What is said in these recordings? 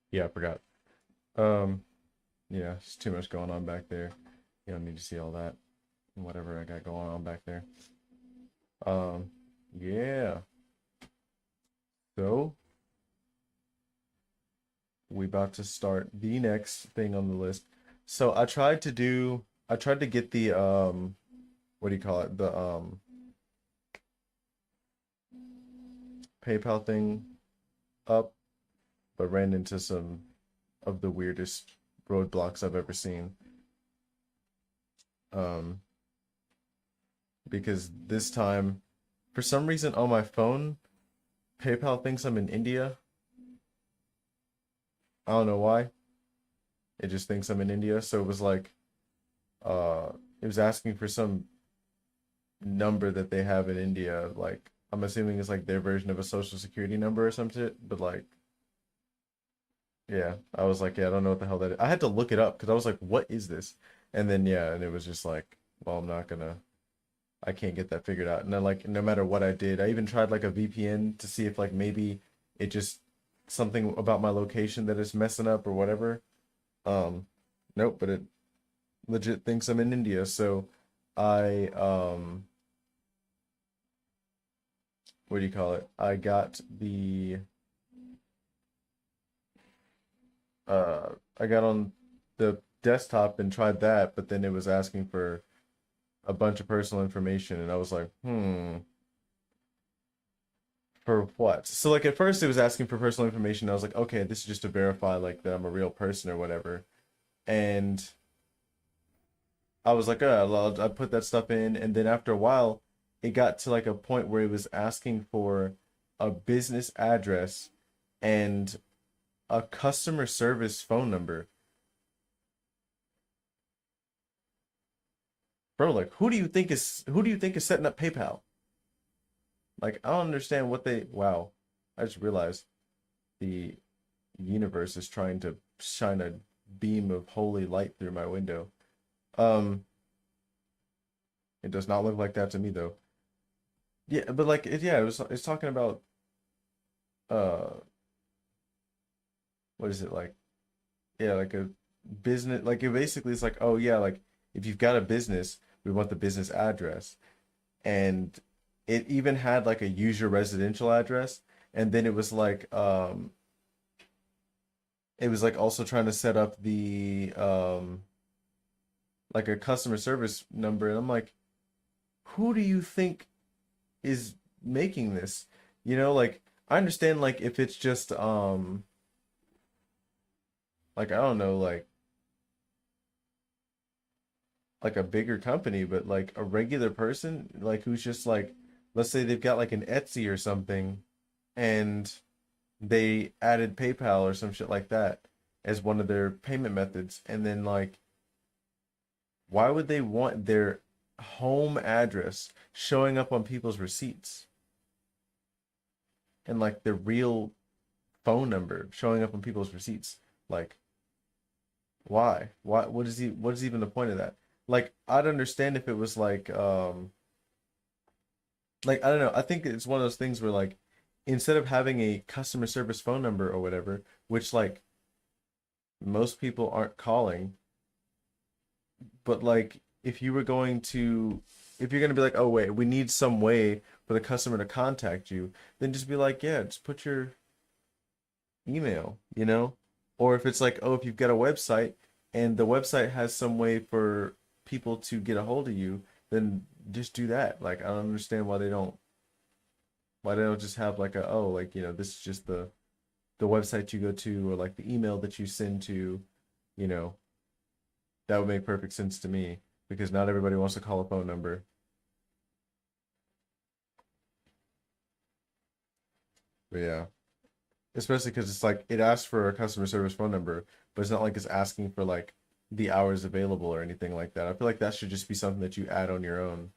Yeah, I forgot. Um, yeah, it's too much going on back there. You don't need to see all that and whatever I got going on back there. Um, yeah. So we about to start the next thing on the list. So I tried to get the what do you call it? The PayPal thing up, but ran into some of the weirdest roadblocks I've ever seen. Um, because this time, for some reason on my phone, PayPal thinks I'm in India. I don't know why. It just thinks I'm in India. So it was like, uh, it was asking for some number that they have in India. Like, I'm assuming it's like their version of a social security number or some shit. But like, yeah, I was like, yeah, I don't know what the hell that is. I had to look it up because I was like, what is this? And then, yeah, and it was just like, well, I can't get that figured out. And then like no matter what I did, I even tried like a VPN to see if like maybe it just something about my location that is messing up or whatever. Um, nope, but it legit thinks I'm in India. So I what do you call it? I got the I got on the desktop and tried that, but then it was asking for a bunch of personal information and I was like, for what? So like at first it was asking for personal information. I was like, okay, this is just to verify like that I'm a real person or whatever. And I was like, oh, I put that stuff in, and then after a while, it got to like a point where it was asking for a business address and a customer service phone number. Bro, like who do you think is setting up PayPal? Like I don't understand what they wow. I just realized the universe is trying to shine a beam of holy light through my window. Um, it does not look like that to me though. Yeah, but like yeah, it's talking about uh what is it like? Yeah, like a business like it basically it's like, oh yeah, like if you've got a business, we want the business address. And it even had like a use your residential address, and then it was like also trying to set up the like a customer service number, and I'm like, who do you think is making this? You know, like I understand like if it's just like I don't know, like a bigger company, but like a regular person, like who's just like let's say they've got like an Etsy or something and they added PayPal or some shit like that as one of their payment methods. And then like, why would they want their home address showing up on people's receipts and like the real phone number showing up on people's receipts? Like, why? Why? What is even the point of that? Like, I'd understand if it was like I don't know. I think it's one of those things where like instead of having a customer service phone number or whatever, which like most people aren't calling, but like if you were going to if you're going to be like, "Oh wait, we need some way for the customer to contact you," then just be like, "Yeah, just put your email, you know?" Or if it's like, "Oh, if you've got a website and the website has some way for people to get a hold of you, then just do that." Like I don't understand why they don't just have like a, oh, like, this is just the website you go to or like the email that you send to, you know, that would make perfect sense to me because not everybody wants to call a phone number. But yeah, especially because it's like it asks for a customer service phone number, but it's not like it's asking for like the hours available or anything like that. I feel like that should just be something that you add on your own.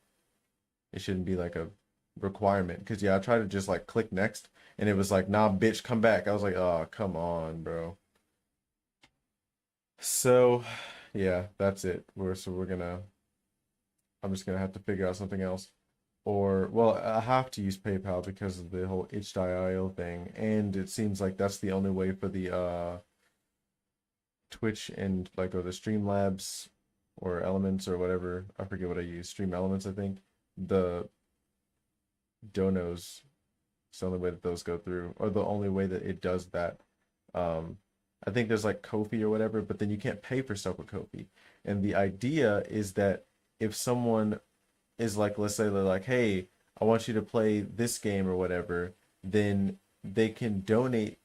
It shouldn't be like a requirement. Because yeah, I tried to just like click next and it was like, nah, bitch, come back. I was like, oh, come on, bro. So yeah, that's it. We're gonna I'm just gonna have to figure out something else. Or well, I have to use PayPal because of the whole itch.io thing, and it seems like that's the only way for the Twitch and like or the Streamlabs or Elements or whatever. I forget what I use. Stream Elements, I think. The donos, it's the only way that those go through, or the only way that it does that. Um, I think there's like Kofi or whatever, but then you can't pay for stuff with Kofi. And the idea is that if someone is like, let's say they're like, hey, I want you to play this game or whatever, then they can donate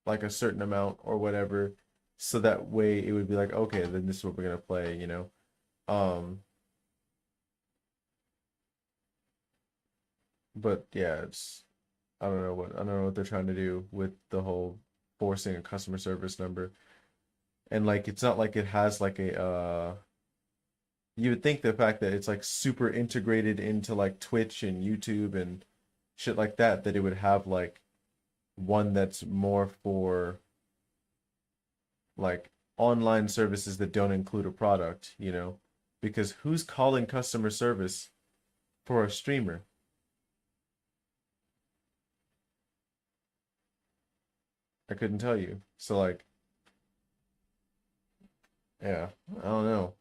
like a certain amount or whatever. So that way it would be like, okay, then this is what we're gonna play, you know? Um, but yeah, I don't know what they're trying to do with the whole forcing a customer service number. And like it's not like it has like a you would think the fact that it's like super integrated into like Twitch and YouTube and shit like that, that it would have like one that's more for like online services that don't include a product, you know? Because who's calling customer service for a streamer? I couldn't tell you. So like, yeah, I don't know.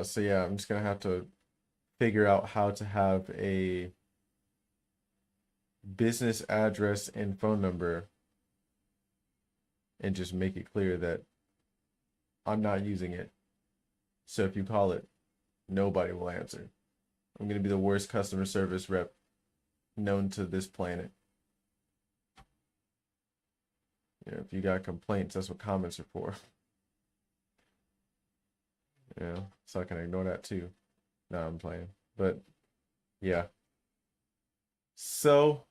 So yeah, I'm just gonna have to figure out how to have a business address and phone number and just make it clear that I'm not using it. So if you call it, nobody will answer. I'm gonna be the worst customer service rep known to this planet. You know, if you got complaints, that's what comments are for. You know, so I can ignore that too. No, I'm playing. But yeah. So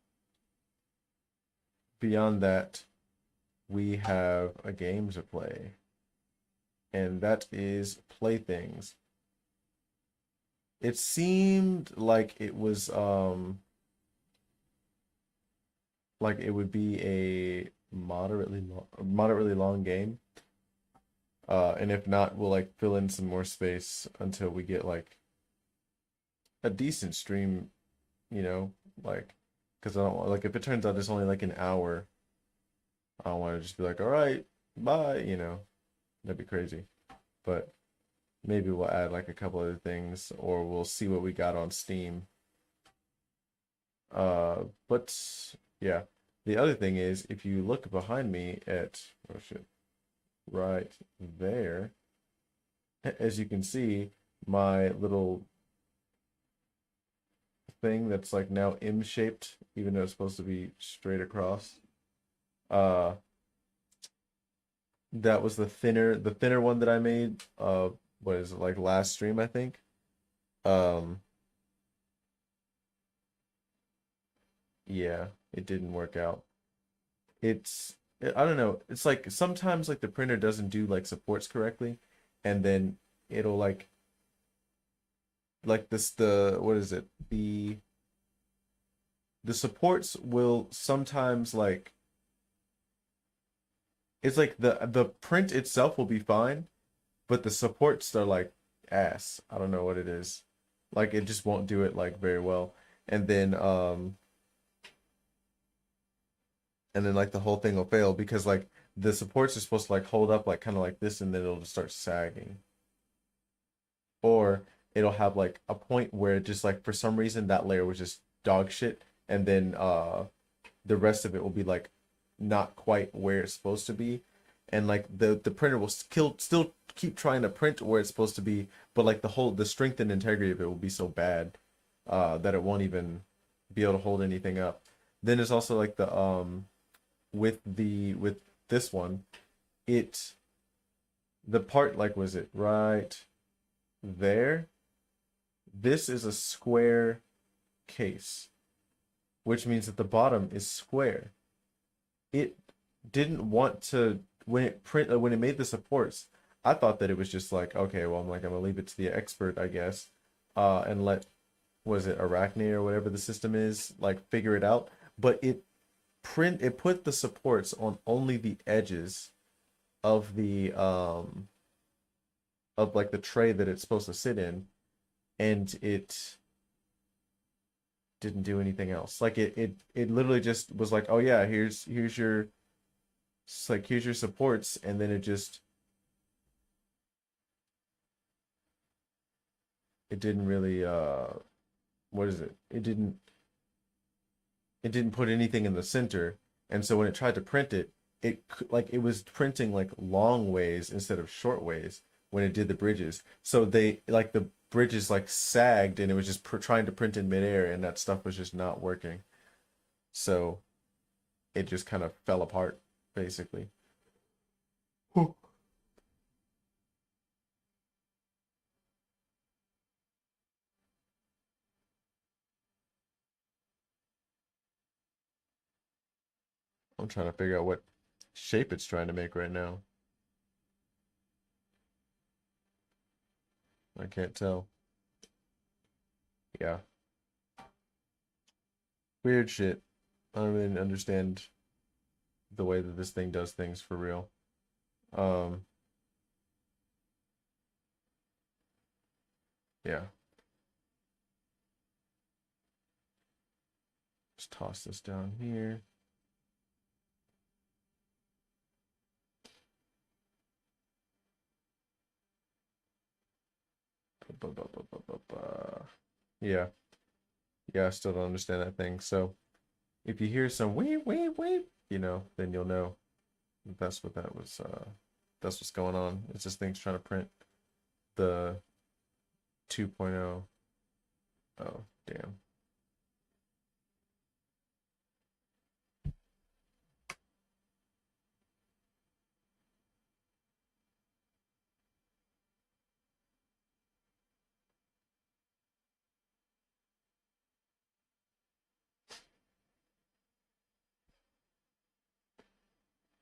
beyond that, we have a game to play, and that is Playthings. It seemed like it would be a moderately long game. And if not, we'll like fill in some more space until we get like a decent stream, you know, like because I don't want like if it turns out it's only like an hour, I don't want to just be like, all right, bye, you know, that'd be crazy. But maybe we'll add like a couple other things, or we'll see what we got on Steam. But yeah, the other thing is if you look behind me at oh shit, right there, as you can see, my little thing that's like now M shaped, even though it's supposed to be straight across. Uh, that was the thinner one that I made. What is it, like last stream, I think. Um, Yeah, it didn't work out. I don't know. It's like sometimes like the printer doesn't do like supports correctly, and then it'll like this the what is it? The supports will sometimes like it's like the print itself will be fine, but the supports are like ass. I don't know what it is. Like it just won't do it like very well. And then like the whole thing will fail because like the supports are supposed to like hold up like kind of like this and then it'll just start sagging. Or it'll have like a point where just like for some reason that layer was just dog shit and then the rest of it will be like not quite where it's supposed to be, and like the printer will still keep trying to print where it's supposed to be, but like the strength and integrity of it will be so bad that it won't even be able to hold anything up. Then there's also like the with this one, it the part like was it right there? This is a square case, which means that the bottom is square. It didn't want to when it made the supports. I thought that it was just like okay, well I'm gonna leave it to the expert, I guess, and let was it Arachne or whatever the system is like figure it out. But it put the supports on only the edges of the of like the tray that it's supposed to sit in, and it didn't do anything else. Like it literally just was like, oh yeah, here's your it's like here's your supports, and then it didn't really what is it? It didn't put anything in the center, and so when it tried to print it, like it was printing like long ways instead of short ways when it did the bridges. So they like the bridges like sagged, and it was just trying to print in midair, and that stuff was just not working. So it just kind of fell apart, basically. Huh. I'm trying to figure out what shape it's trying to make right now. I can't tell. Yeah, weird shit. I don't really understand the way that this thing does things for real. Um, yeah. Just toss this down here. Yeah. Yeah, I still don't understand that thing. So if you hear some wait, wait, wait, then you'll know that's what that was that's what's going on. It's just things trying to print the 2.0. Oh, damn.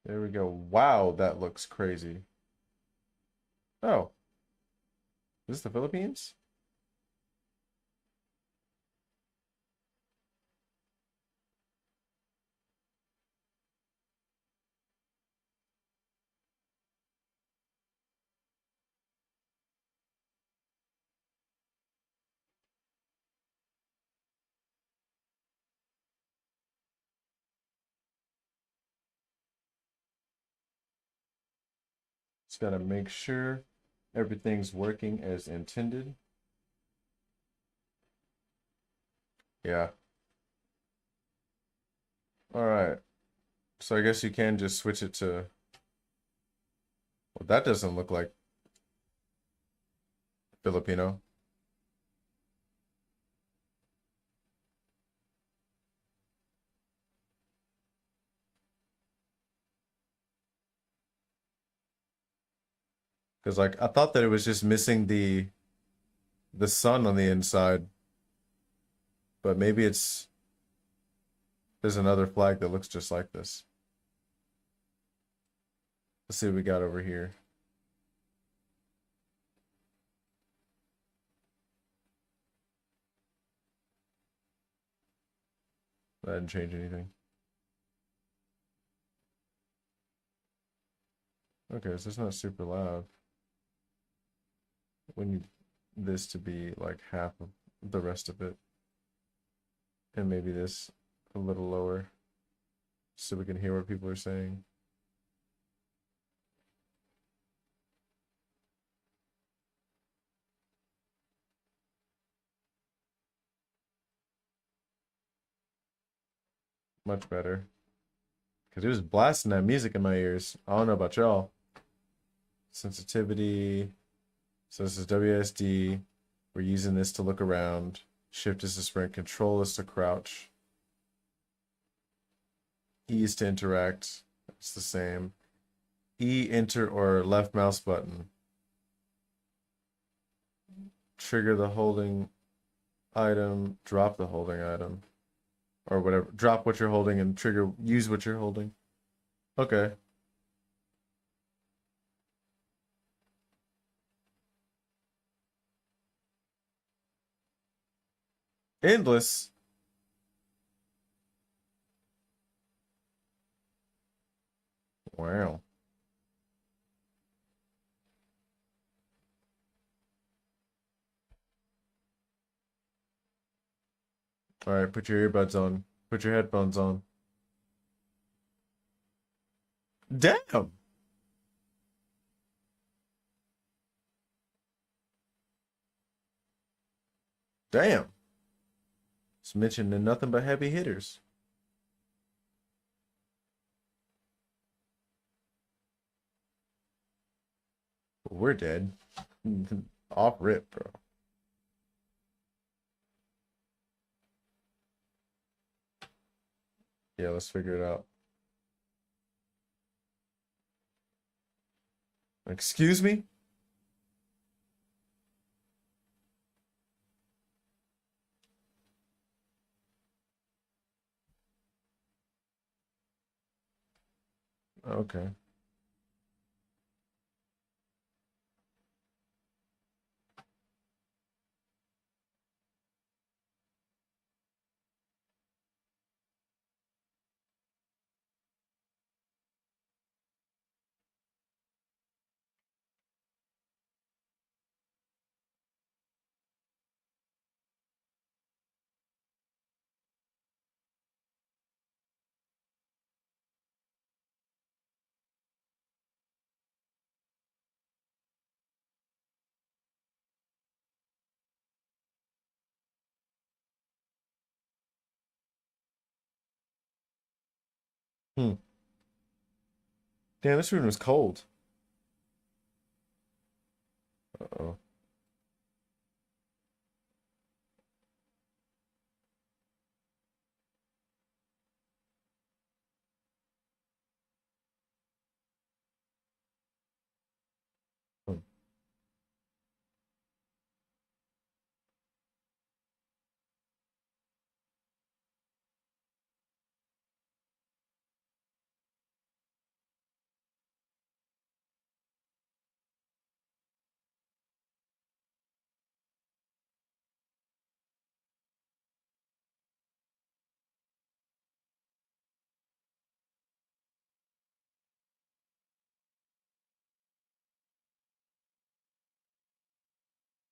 There we go. Wow, that looks crazy. Oh, is this the Philippines? Just gotta make sure everything's working as intended. Yeah. All right. So I guess you can just switch it to, well, that doesn't look like Filipino. Because like I thought that it was just missing the sun on the inside, but maybe it's There's another flag that looks just like this. Let's see what we got over here. That didn't change anything. Okay, so it's not super loud. We need this to be like half of the rest of it. And maybe this a little lower so we can hear what people are saying. Much better. Because it was blasting that music in my ears. I don't know about y'all. Sensitivity. So this is WSD. We're using this to look around. Shift is to sprint. Control is to crouch. E is to interact. It's the same. E, enter, or left mouse button. Trigger the holding item. Drop the holding item. Or whatever. Drop what you're holding and trigger. Use what you're holding. Okay. Endless. Wow. All right, put your earbuds on. Put your headphones on. Damn. Damn. It's mentioning nothing but heavy hitters. We're dead. Off rip, bro. Yeah, let's figure it out. Excuse me? Okay. Hmm. Damn, this room is cold. Uh-oh. Hmm.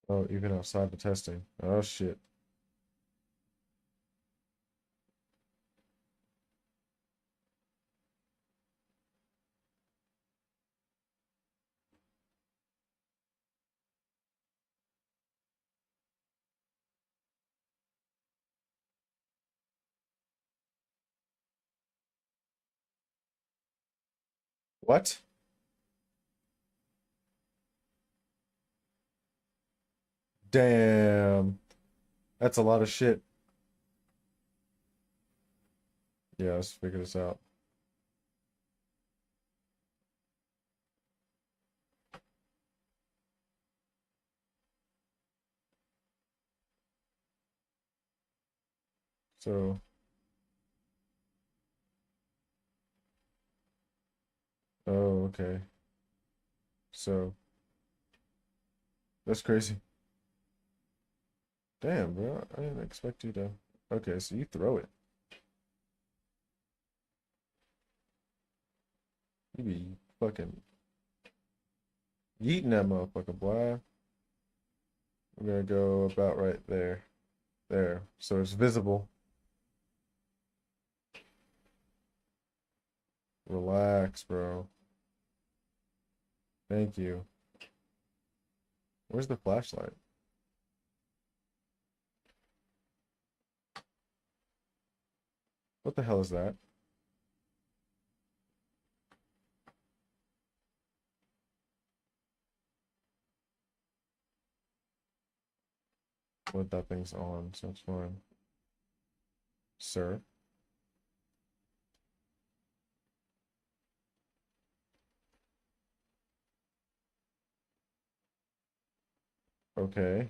Oh, even outside the testing. Oh, shit. What? Damn. That's a lot of shit. Yeah, let's figure this out. So, okay. So that's crazy. Damn, bro. I didn't expect you to. Okay, so you throw it. You be fucking yeeting that motherfucker, boy. I'm gonna go about right there. There. So it's visible. Relax, bro. Thank you. Where's the flashlight? What the hell is that? What that thing's on, so it's fine. Sir? Okay.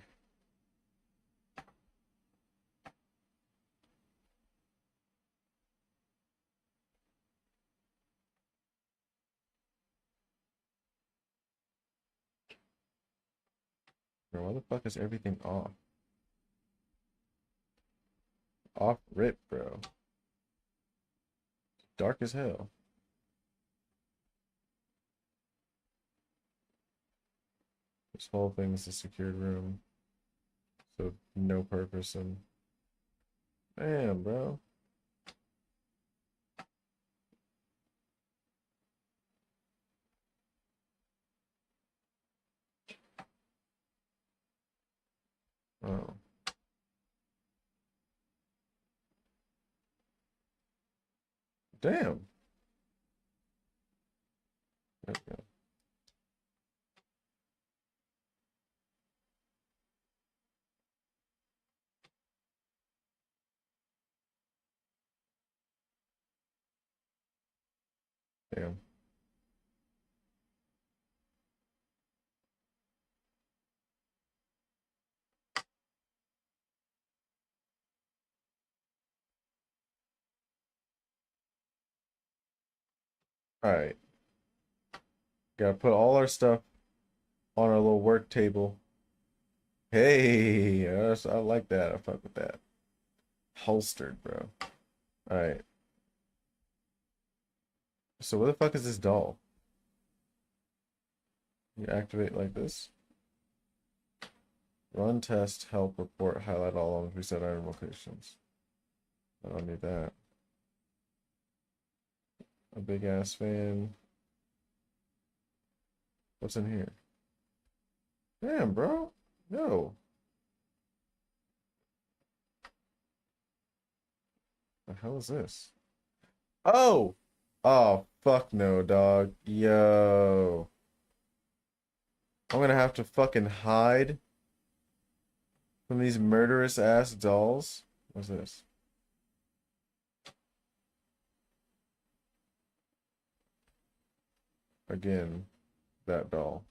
Bro, why the fuck is everything off? Off rip, bro. Dark as hell. This whole thing is a secured room. So no purpose and damn, bro. Oh. Damn. Okay. Damn. Alright. Gotta put all our stuff on our little work table. Hey, yes, I like that. I fuck with that. Holstered, bro. Alright. So what the fuck is this doll? You activate like this. Run test, help, report, highlight all on reset item locations. I don't need that. A big ass fan. What's in here? Damn, bro. No. The hell is this? Oh! Oh, fuck no, dog. Yo. I'm gonna have to fucking hide from these murderous ass dolls. What's this? Again, that doll.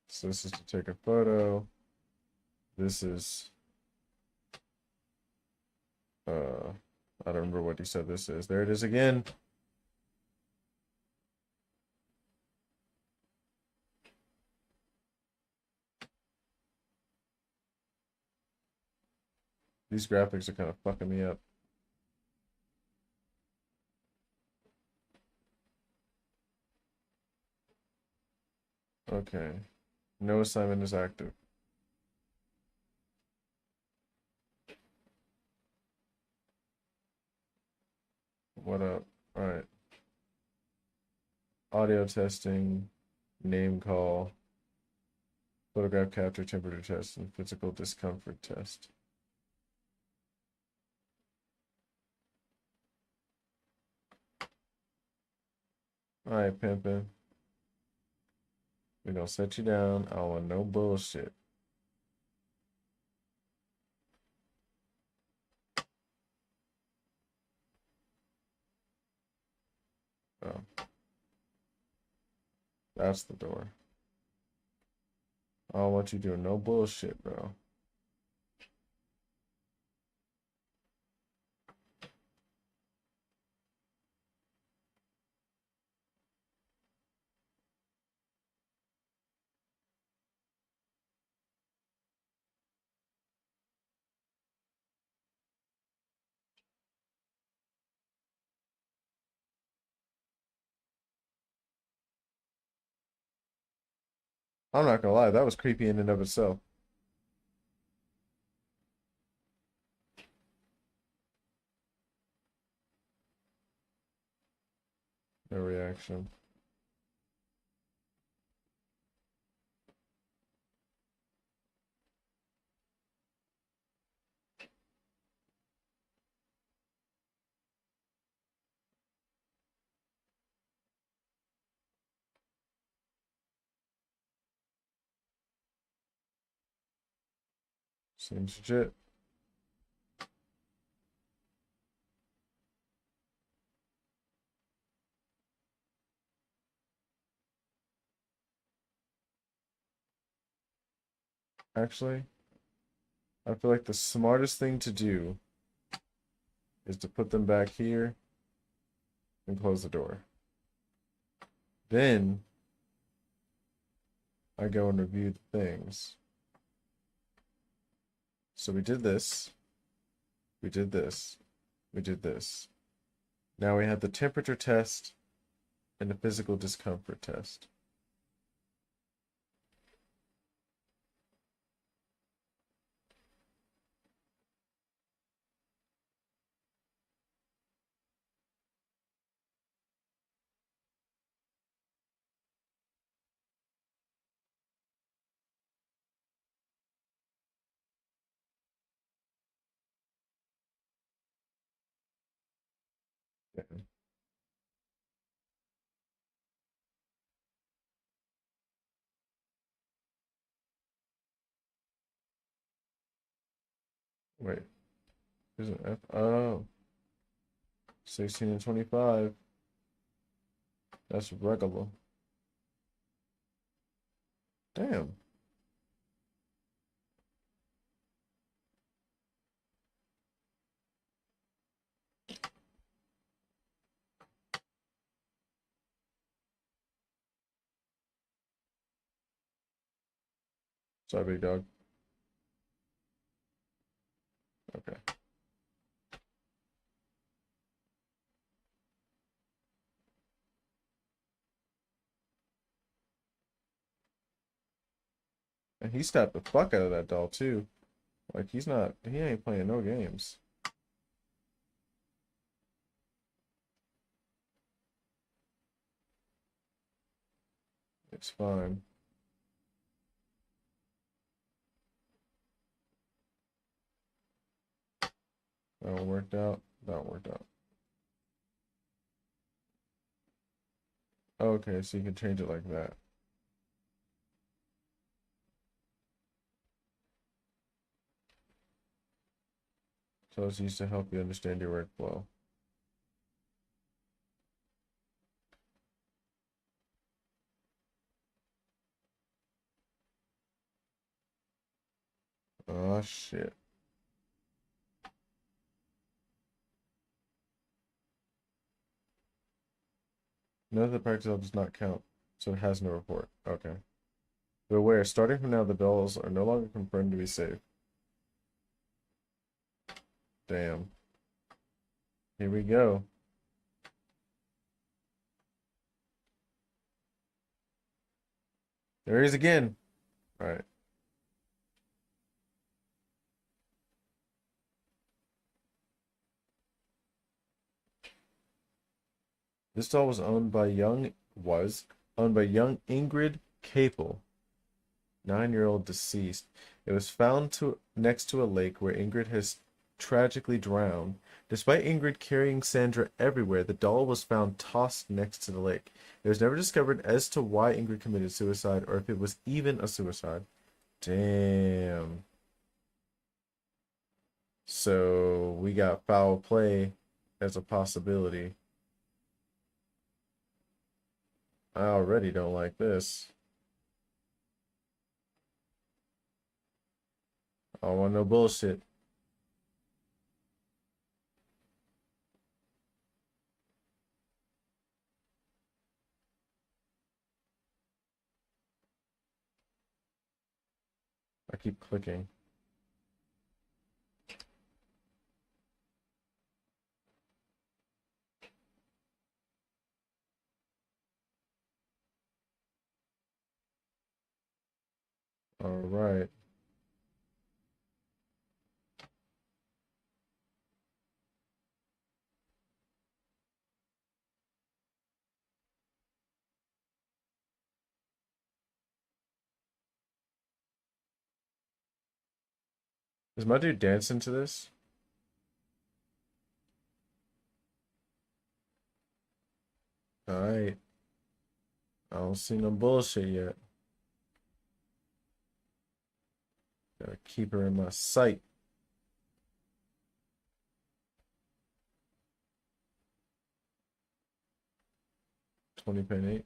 So this is to take a photo. This is I don't remember what he said this is. There it is again. These graphics are kind of fucking me up. Okay. No assignment is active. What up? Alright. Audio testing, name call, photograph capture, temperature test, and physical discomfort test. Alright, pimpin'. We gonna set you down. I don't want no bullshit. Oh. That's the door. I don't want you doing no bullshit, bro. I'm not gonna lie, that was creepy in and of itself. No reaction. Seems legit. Actually, I feel like the smartest thing to do is to put them back here and close the door. Then I go and review the things. So we did this. We did this. We did this. Now we have the temperature test and the physical discomfort test. Yeah. Wait, there's an F. Oh, 16 and 25. That's regular. Damn. Sorry, big dog. Okay. And he stabbed the fuck out of that doll too. Like he ain't playing no games. It's fine. That one worked out. That one worked out. Okay, so you can change it like that. So it's used to help you understand your workflow. Oh shit. Note that the practice does not count, so it has no report. Okay. Beware, starting from now, the bells are no longer confirmed to be safe. Damn. Here we go. There he is again. All right. This doll was owned by young Ingrid Capel, 9-year-old deceased. It was found next to a lake where Ingrid has tragically drowned. Despite Ingrid carrying Sandra everywhere, the doll was found tossed next to the lake. It was never discovered as to why Ingrid committed suicide or if it was even a suicide. Damn. So we got foul play as a possibility. I already don't like this. I don't want no bullshit. I keep clicking. All right. Is my dude dancing to this? All right. I don't see no bullshit yet. Gotta keep her in my sight. $20.8.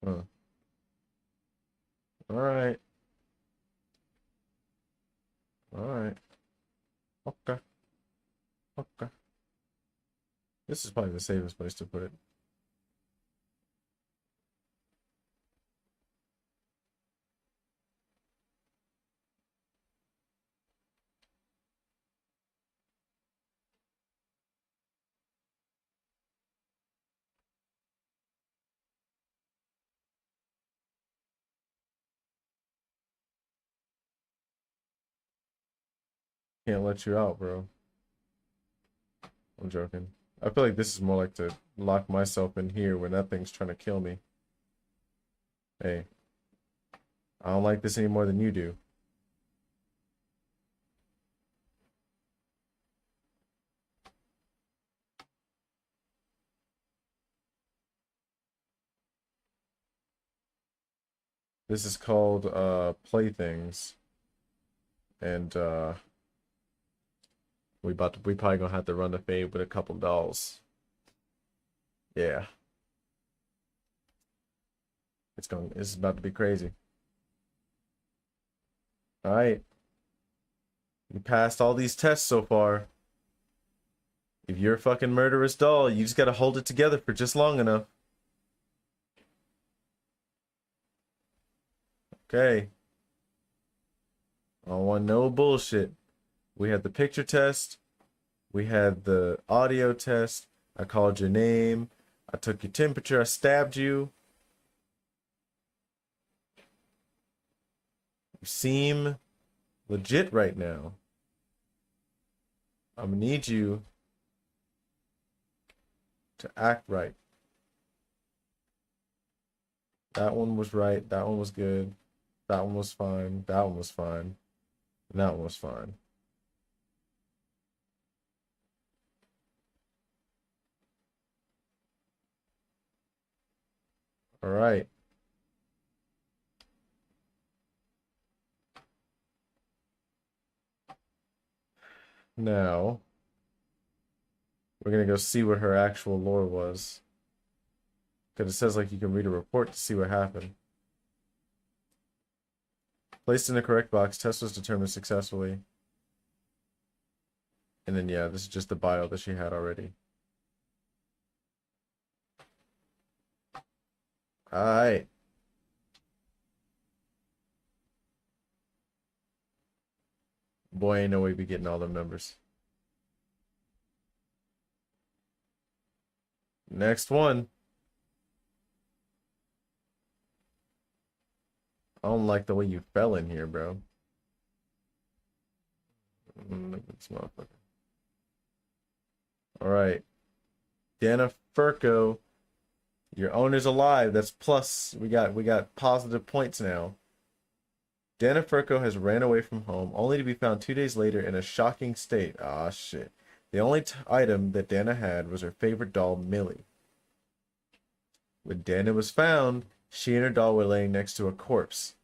Huh. All right. All right. Okay. Okay. This is probably the safest place to put it. Can't let you out, bro. I'm joking. I feel like this is more like to lock myself in here when that thing's trying to kill me. Hey, I don't like this any more than you do. This is called Playthings. And we probably gonna have to run the fade with a couple dolls. Yeah. It's about to be crazy. Alright. You passed all these tests so far. If you're a fucking murderous doll, you just gotta hold it together for just long enough. Okay. I don't want no bullshit. We had the picture test. We had the audio test. I called your name. I took your temperature. I stabbed you. You seem legit right now. I'm gonna need you to act right. That one was right. That one was good. That one was fine. That one was fine. And that one was fine. All right. Now, we're gonna go see what her actual lore was. Because it says like you can read a report to see what happened. Placed in the correct box, test was determined successfully. And then yeah, this is just the bio that she had already. Alright. Boy, ain't no way we be getting all them numbers. Next one. I don't like the way you fell in here, bro. Look at this motherfucker. Alright. Dana Furco. Your owner's alive. That's plus. We got positive points now. Dana Furco has ran away from home, only to be found 2 days later in a shocking state. Ah, shit. The only item that Dana had was her favorite doll, Millie. When Dana was found, she and her doll were laying next to a corpse.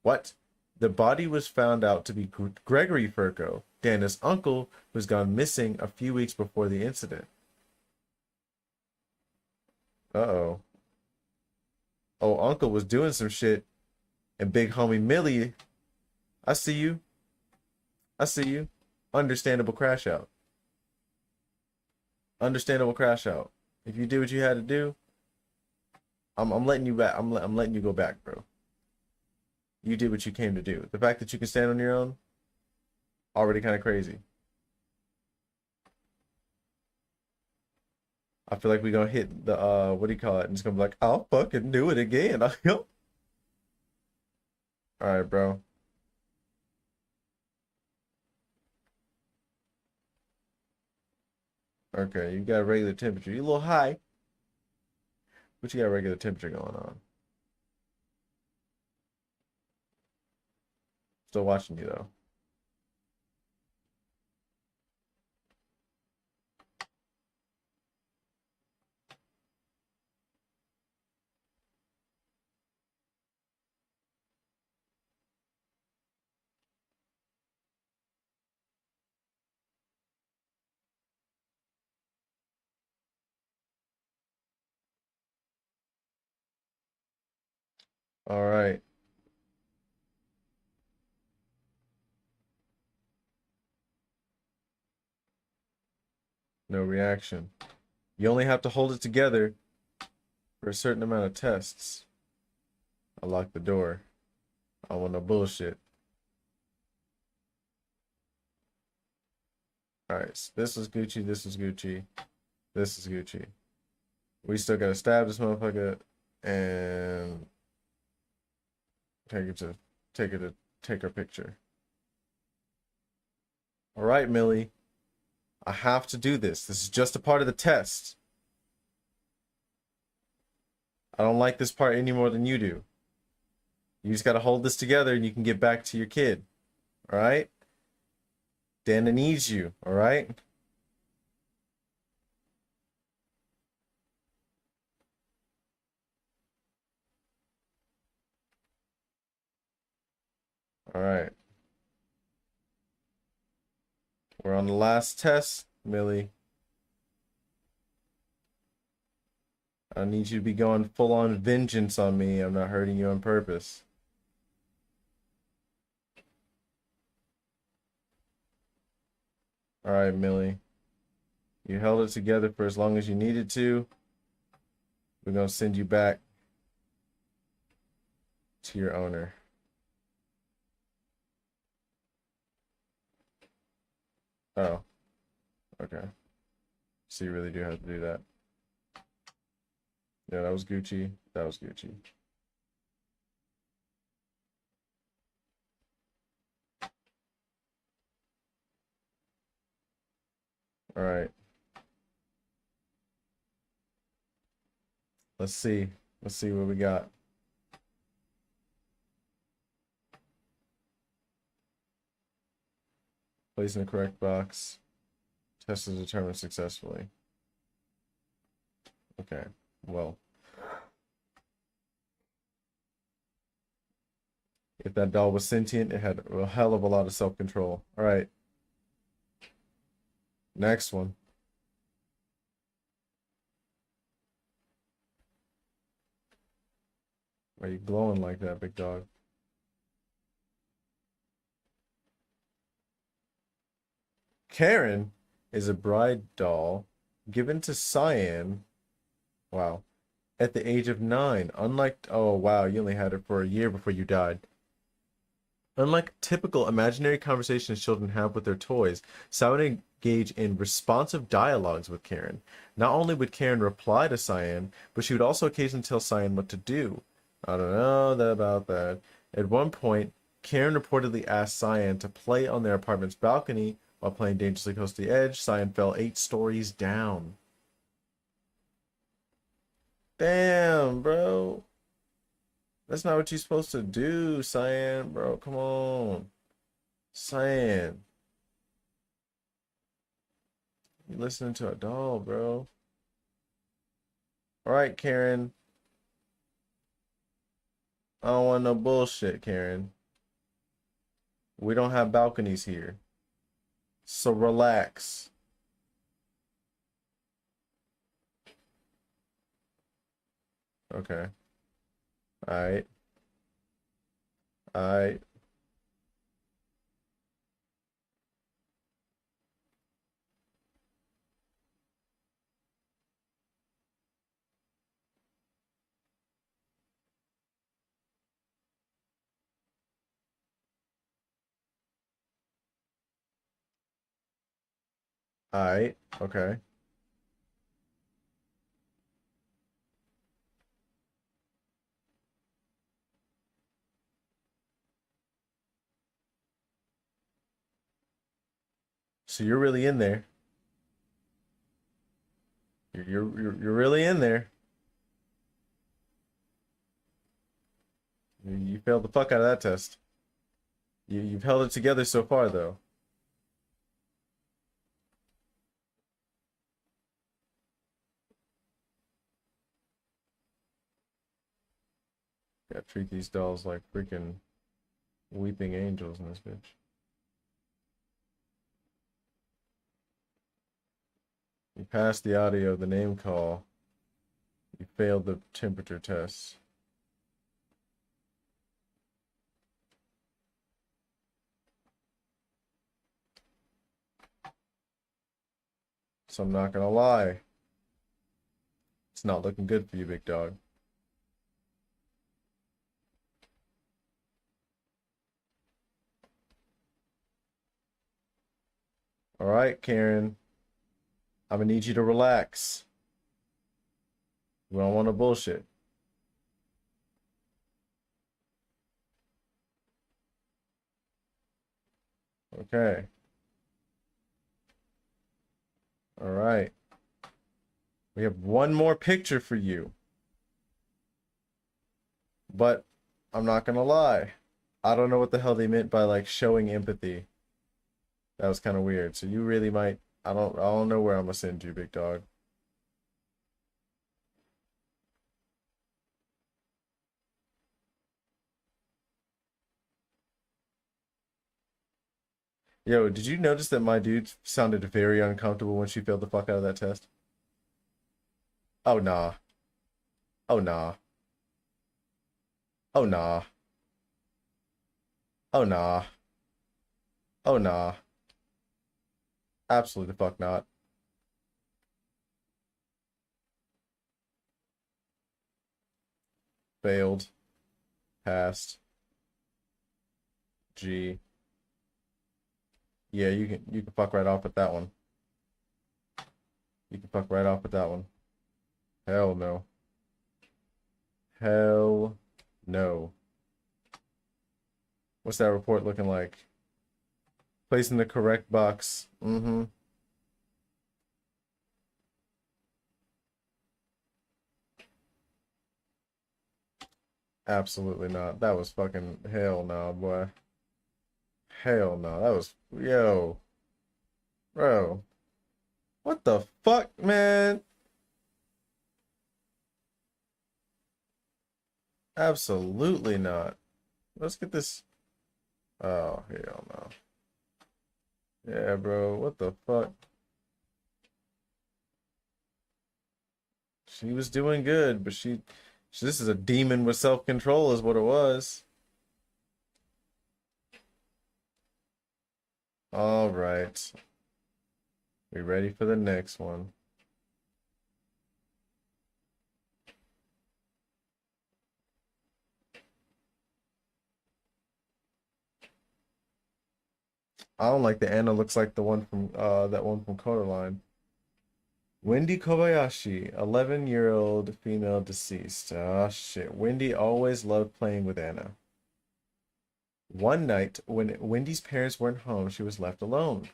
What? The body was found out to be Gregory Furco, Dana's uncle, who's gone missing a few weeks before the incident. Uh-oh. Oh, uncle was doing some shit, and big homie Millie, I see you. I see you. Understandable crash out. Understandable crash out. If you did what you had to do, I'm letting you back. I'm letting you go back, bro. You did what you came to do. The fact that you can stand on your own, already kind of crazy. I feel like we're gonna hit the what do you call it? And it's gonna be like, I'll fucking do it again. All right, bro. Okay, you got regular temperature. You a little high, but you got regular temperature going on. Still watching you though. All right. No reaction. You only have to hold it together for a certain amount of tests. I locked the door. I want no bullshit. Alright, so this is Gucci, this is Gucci, this is Gucci. We still gotta stab this motherfucker and take her picture. Alright, Millie. I have to do this. This is just a part of the test. I don't like this part any more than you do. You just gotta hold this together and you can get back to your kid. Alright? Dana needs you, alright? Alright. We're on the last test, Millie. I need you to be going full on vengeance on me. I'm not hurting you on purpose. Alright, Millie. You held it together for as long as you needed to. We're gonna send you back to your owner. Oh. Okay. So you really do have to do that. Yeah, that was Gucci. That was Gucci. All right. Let's see. Let's see what we got. Place in the correct box. Test is determined successfully. Okay. Well. If that doll was sentient, it had a hell of a lot of self-control. All right. Next one. Why are you glowing like that, big dog? Karen is a bride doll given to Cyan. Wow. At the age of 9. Unlike, oh wow, you only had it for a year before you died. Unlike typical imaginary conversations children have with their toys, Cyan engage in responsive dialogues with Karen. Not only would Karen reply to Cyan, but she would also occasionally tell Cyan what to do. I don't know about that. At one point, Karen reportedly asked Cyan to play on their apartment's balcony while playing dangerously close to the edge. Cyan fell 8 stories down. Damn, bro. That's not what you're supposed to do, Cyan, bro. Come on. Cyan. You're listening to a doll, bro. Alright, Karen. I don't want no bullshit, Karen. We don't have balconies here. So relax. Okay. Alright. Alright. Alright. Okay. So you're really in there. You're really in there. You failed the fuck out of that test. You've held it together so far though. Gotta treat these dolls like freaking weeping angels in this bitch. You passed the audio, the name call. You failed the temperature test. So I'm not gonna lie. It's not looking good for you, big dog. All right, Karen. I'm gonna need you to relax. We don't want to bullshit. Okay. All right. We have one more picture for you. But I'm not gonna lie. I don't know what the hell they meant by like showing empathy. That was kind of weird. So you really might. I don't know where I'm gonna send you, big dog. Yo, did you notice that my dude sounded very uncomfortable when she failed the fuck out of that test? Oh nah. Oh nah. Oh nah. Oh nah. Oh nah. Absolutely the fuck not. Failed. Passed. G. Yeah, you can fuck right off with that one. You can fuck right off with that one. Hell no. Hell no. What's that report looking like? Placing the correct box. Mm-hmm. Absolutely not. That was fucking hell no, boy. Hell no. That was yo, bro. What the fuck, man? Absolutely not. Let's get this. Oh, hell no. Yeah, bro. What the fuck? She was doing good, but this is a demon with self-control, is what it was. All right. We ready for the next one? I don't like the Anna looks like the one from that one from Codaline. Wendy Kobayashi, 11-year-old female deceased. Ah, shit. Wendy always loved playing with Anna. One night, when Wendy's parents weren't home, she was left alone.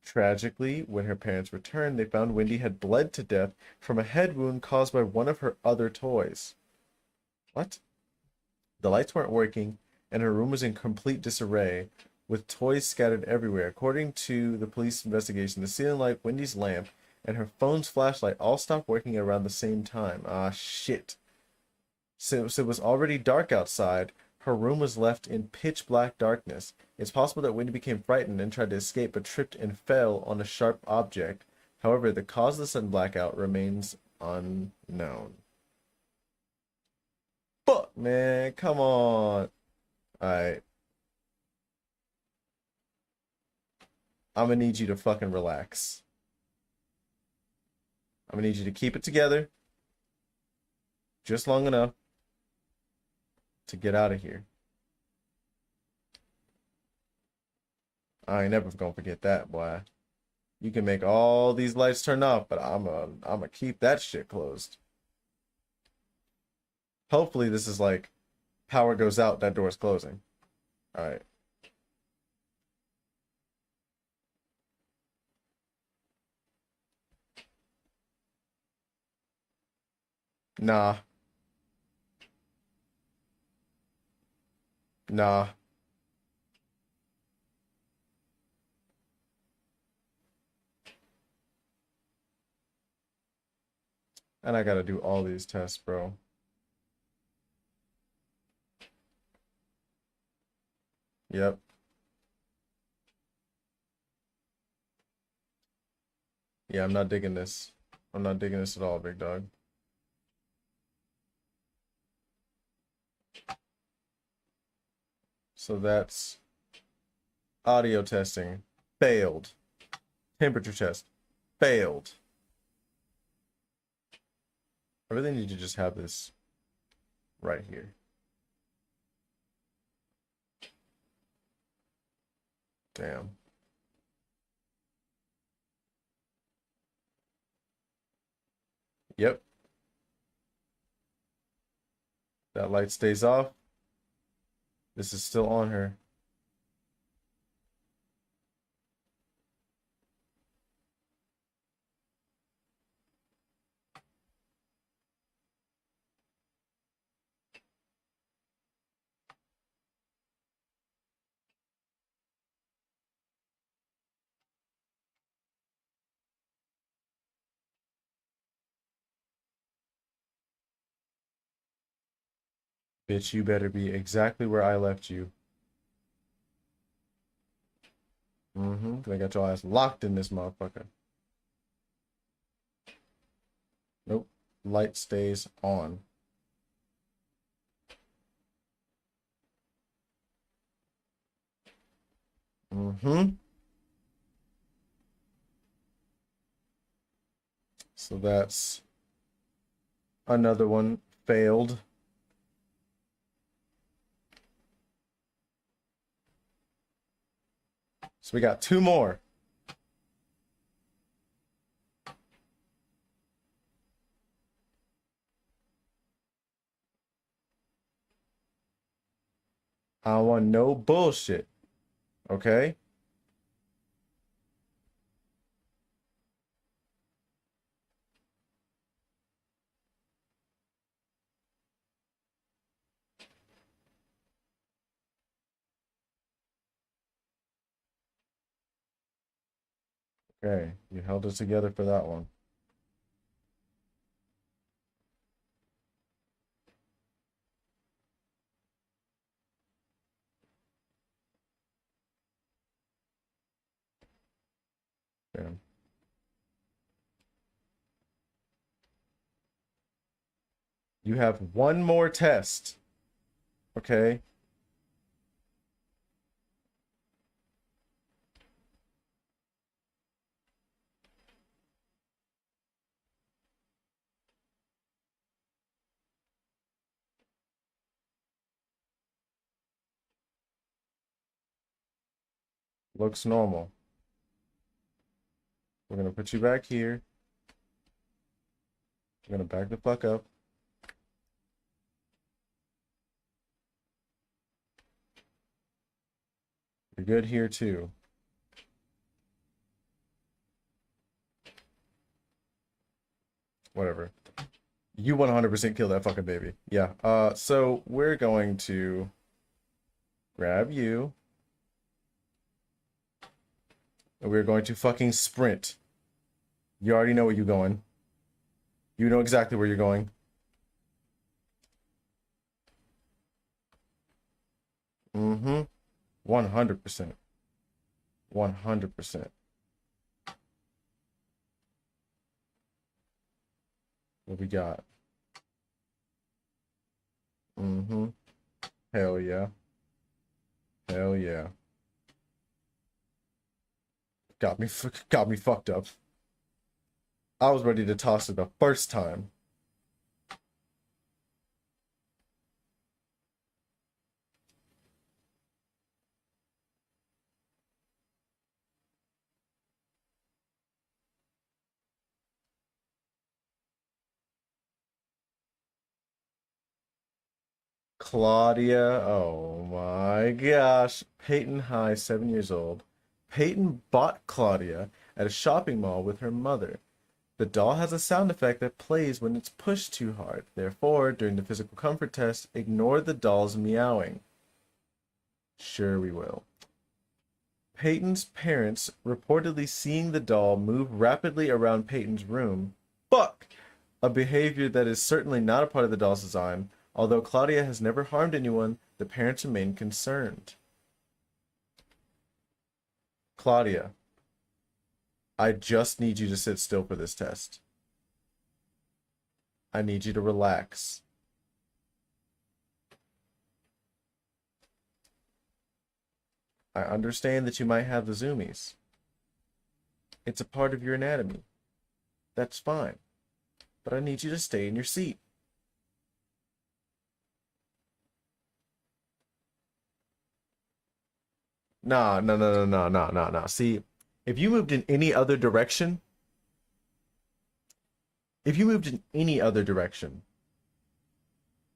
Tragically, when her parents returned, they found Wendy had bled to death from a head wound caused by one of her other toys. What? The lights weren't working, and her room was in complete disarray, with toys scattered everywhere. According to the police investigation, the ceiling light, Wendy's lamp, and her phone's flashlight all stopped working around the same time. Ah, shit. So it was already dark outside. Her room was left in pitch black darkness. It's possible that Wendy became frightened and tried to escape but tripped and fell on a sharp object. However, the cause of the sudden blackout remains unknown. Fuck, man. Come on. Alright. I'm gonna need you to fucking relax. I'm gonna need you to keep it together just long enough to get out of here. I ain't never gonna forget that, boy. You can make all these lights turn off, but I'm gonna keep that shit closed. Hopefully this is like power goes out, that door's closing. All right. Nah. Nah. And I gotta do all these tests, bro. Yep. Yeah, I'm not digging this. I'm not digging this at all, big dog. So that's audio testing. Failed. Temperature test. Failed. I really need to just have this right here. Damn. Yep. That light stays off. This is still on her. Bitch, you better be exactly where I left you. Mm-hmm. I got your ass locked in this motherfucker. Nope. Light stays on. Mm-hmm. So that's another one failed. So we got two more. I don't want no bullshit. Okay? Okay. You held it together for that one. Damn. You have one more test. Okay? Looks normal. We're gonna put you back here. We're gonna back the fuck up. You're good here too. Whatever. You 100% kill that fucking baby. Yeah. So we're going to grab you. And we're going to fucking sprint. You already know where you're going. You know exactly where you're going. Mm-hmm. 100%. 100%. What we got? Mm-hmm. Hell yeah. Hell yeah. Got me fucked up. I was ready to toss it the first time. Claudia, oh my gosh. Peyton High, 7 years old. Peyton bought Claudia at a shopping mall with her mother. The doll has a sound effect that plays when it's pushed too hard. Therefore, during the physical comfort test, ignore the doll's meowing. Sure, we will. Peyton's parents reportedly seeing the doll move rapidly around Peyton's room. Fuck! A behavior that is certainly not a part of the doll's design. Although Claudia has never harmed anyone, the parents remain concerned. Claudia, I just need you to sit still for this test. I need you to relax. I understand that you might have the zoomies. It's a part of your anatomy. That's fine. But I need you to stay in your seat. Nah, no, no, no, no, no, no, no. See, if you moved in any other direction, if you moved in any other direction,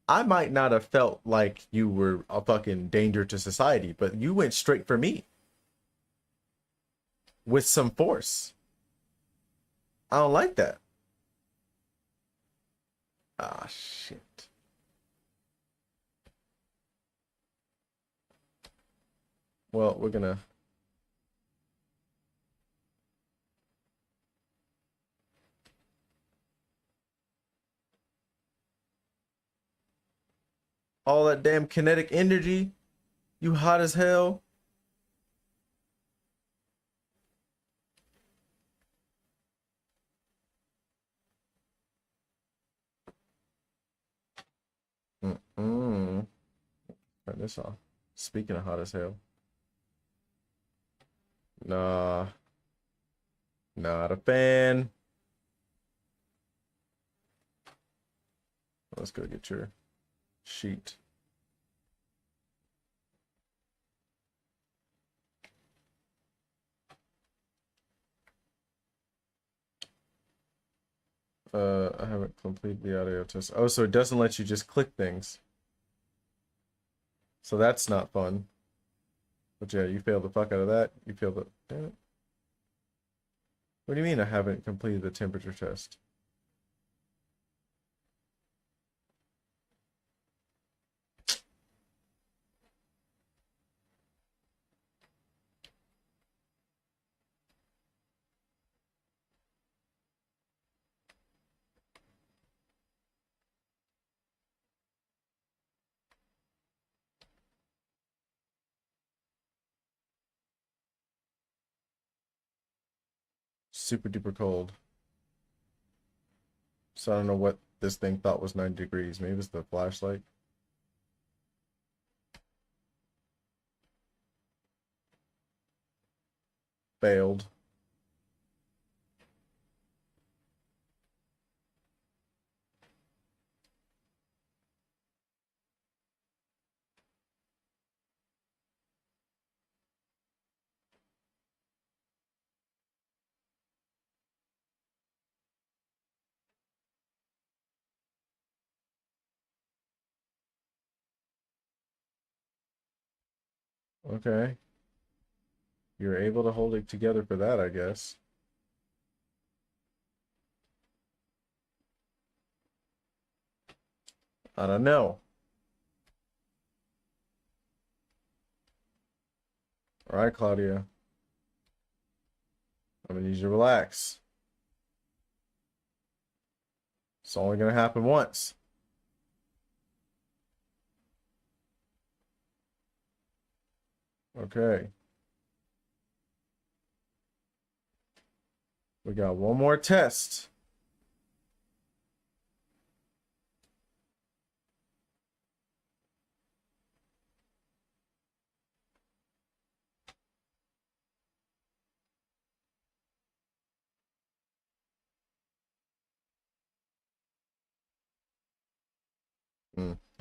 I might not have felt like you were a fucking danger to society, but you went straight for me with some force. I don't like that. Ah, shit. Well, we're gonna. All that damn kinetic energy. You hot as hell. Mm-mm. Turn this off. Speaking of hot as hell. Nah, not a fan. Let's go get your sheet. I haven't completed the audio test. Oh, so it doesn't let you just click things. So that's not fun. But yeah, you failed the fuck out of that. You failed the. Damn it. What do you mean I haven't completed the temperature test? Super duper cold. So I don't know what this thing thought was 90 degrees. Maybe it's the flashlight. Failed. Okay. You're able to hold it together for that, I guess. I don't know. All right, Claudia. I'm gonna need you to relax. It's only gonna happen once. Okay. We got one more test.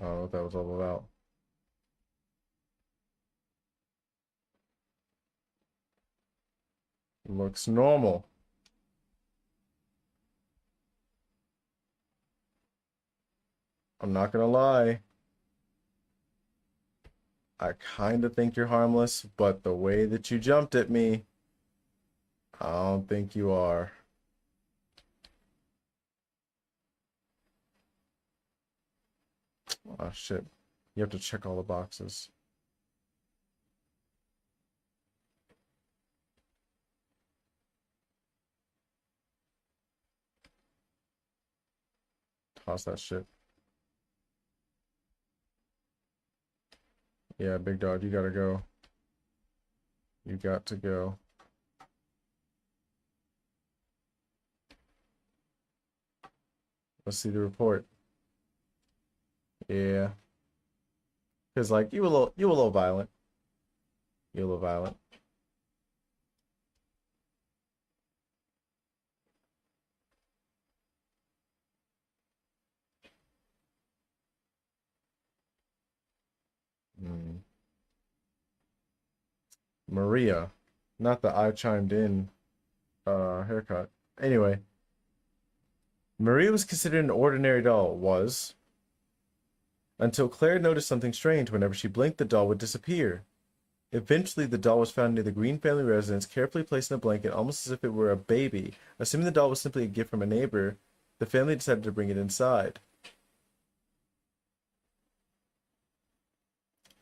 I don't know what that was all about. Looks normal. I'm not gonna lie. I kind of think you're harmless, but the way that you jumped at me, I don't think you are. Oh shit. You have to check all the boxes. Toss that shit. Yeah, big dog, you gotta go. You got to go. Let's see the report. Yeah. Cause like you a little violent. You a little violent. Mm. Maria. Not the I chimed in haircut. Anyway, Maria was considered an ordinary doll, was, until Claire noticed something strange. Whenever she blinked, the doll would disappear. Eventually, the doll was found near the Green family residence, carefully placed in a blanket, almost as if it were a baby. Assuming the doll was simply a gift from a neighbor, the family decided to bring it inside.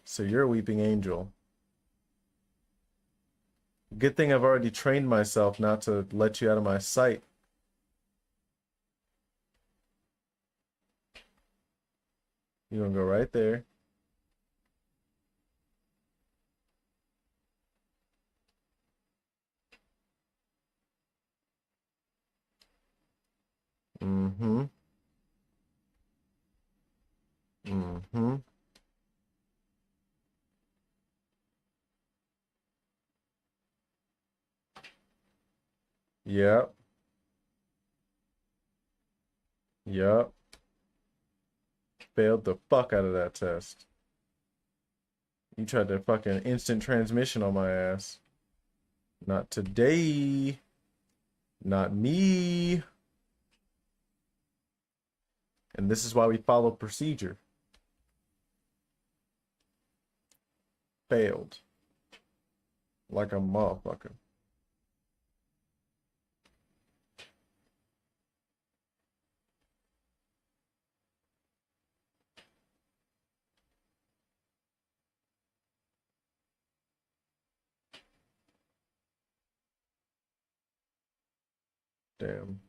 So you're a weeping angel. Good thing I've already trained myself not to let you out of my sight. You're gonna go right there. Mm-hmm. Mm-hmm. Yep. Yep. Failed the fuck out of that test. You tried to fucking instant transmission on my ass. Not today. Not me. And this is why we follow procedure. Failed. Like a motherfucker. Damn.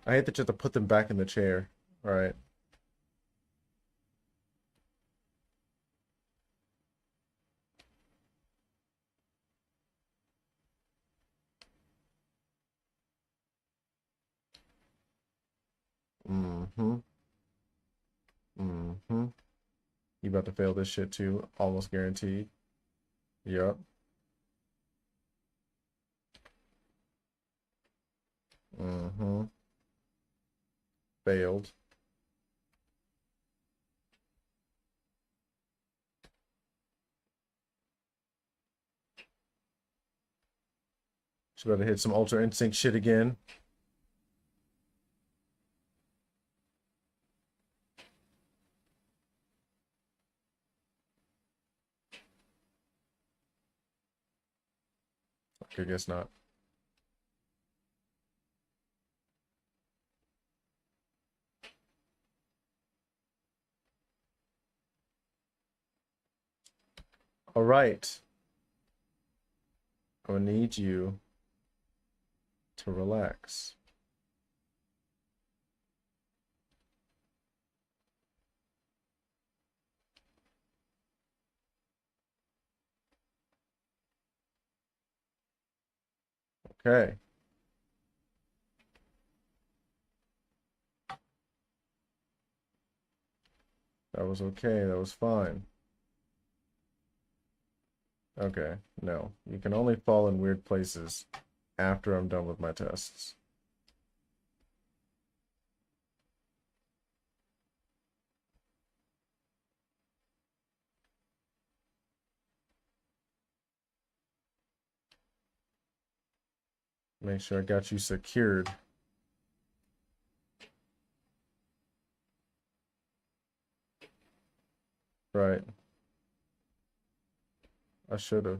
I hate that you have to put them back in the chair. Alright. Mm-hmm. Mm-hmm. You about to fail this shit too. Almost guaranteed. Yep. Mm-hmm. Failed. She's about to hit some Ultra Instinct shit again. Okay, guess not. Alright. I'm gonna need you to relax. Okay. That was okay. That was fine. Okay. No. You can only fall in weird places after I'm done with my tests. Make sure I got you secured. Right. I should have.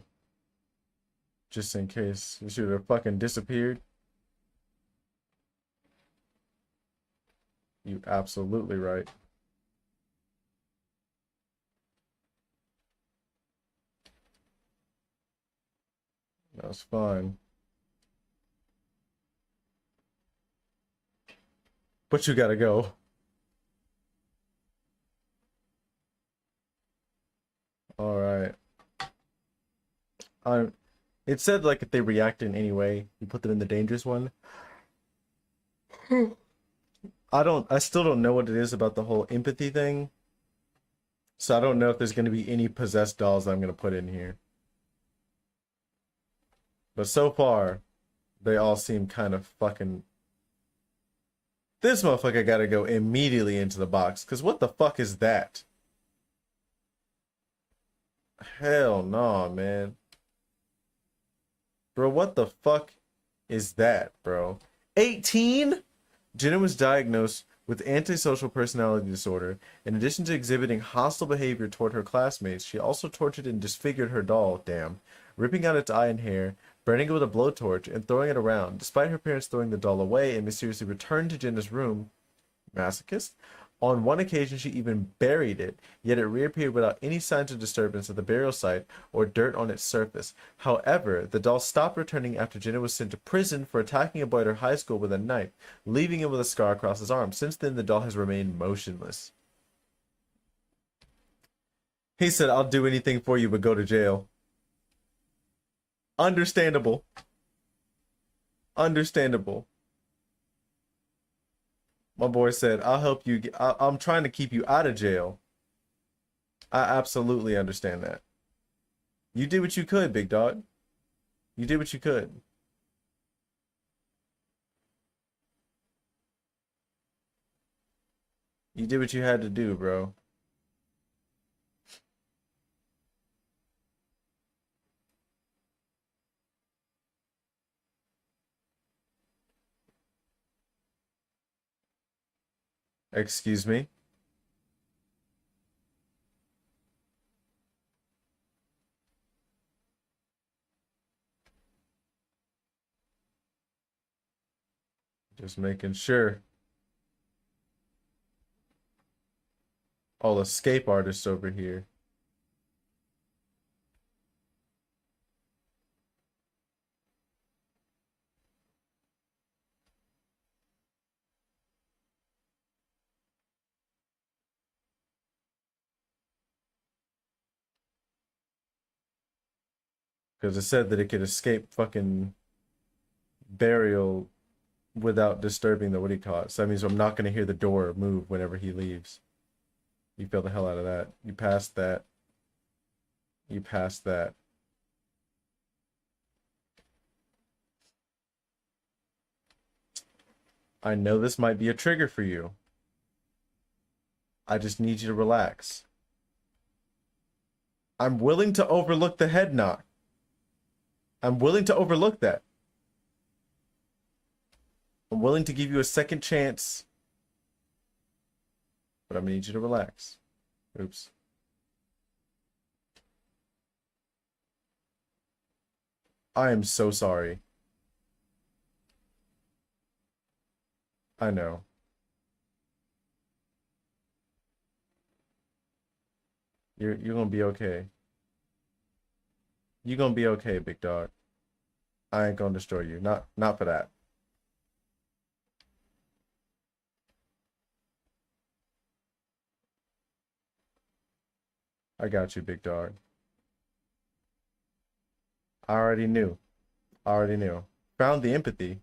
Just in case. You should have fucking disappeared. You absolutely right. That's fine. But you gotta go. Alright. I It said like if they react in any way, you put them in the dangerous one. I still don't know what it is about the whole empathy thing. So I don't know if there's gonna be any possessed dolls I'm gonna put in here. But so far, they all seem kind of fucking. This motherfucker gotta go immediately into the box, cause what the fuck is that? Hell no, man. Bro, what the fuck is that, bro? 18? Jenna was diagnosed with antisocial personality disorder. In addition to exhibiting hostile behavior toward her classmates, she also tortured and disfigured her doll, damn, ripping out its eye and hair, burning it with a blowtorch, and throwing it around. Despite her parents throwing the doll away and mysteriously returned to Jenna's room, masochist? On one occasion, she even buried it, yet it reappeared without any signs of disturbance at the burial site or dirt on its surface. However, the doll stopped returning after Jenna was sent to prison for attacking a boy at her high school with a knife, leaving him with a scar across his arm. Since then, the doll has remained motionless. He said, I'll do anything for you but go to jail. Understandable. Understandable. My boy said, I'll help you. I'm trying to keep you out of jail. I absolutely understand that. You did what you could, big dog. You did what you could. You did what you had to do, bro. Excuse me. Just making sure. All escape artists over here. Because it said that it could escape fucking burial without disturbing the what do you call it. So that means I'm not going to hear the door move whenever he leaves. You feel the hell out of that. You passed that. You passed that. I know this might be a trigger for you. I just need you to relax. I'm willing to overlook the head knock. I'm willing to overlook that. I'm willing to give you a second chance. But I'm gonna need you to relax. Oops. I am so sorry. I know. You're gonna be okay. You're gonna be okay, big dog. I ain't gonna destroy you. Not for that. I got you, big dog. I already knew. I already knew. found the empathy.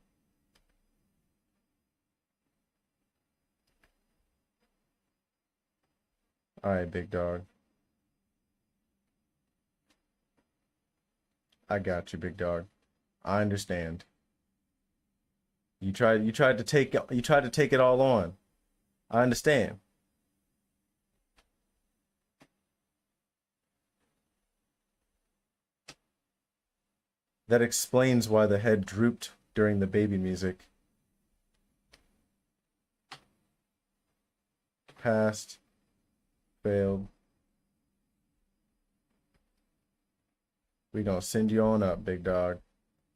All right, big dog. I got you, big dog. I understand. You tried to take it all on. I understand. That explains why the head drooped during the baby music. Passed. Failed. We gonna send you on up, big dog.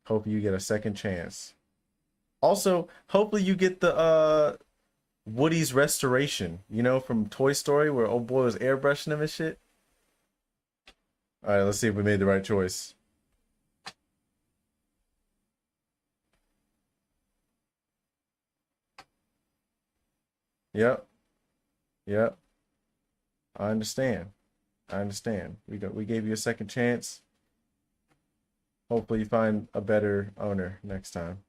Hope you get a second chance. Also, hopefully you get the Woody's restoration, you know, from Toy Story where old boy was airbrushing him and shit. All right, let's see if we made the right choice. Yep. Yep. I understand. I understand. We gave you a second chance. Hopefully you find a better owner next time.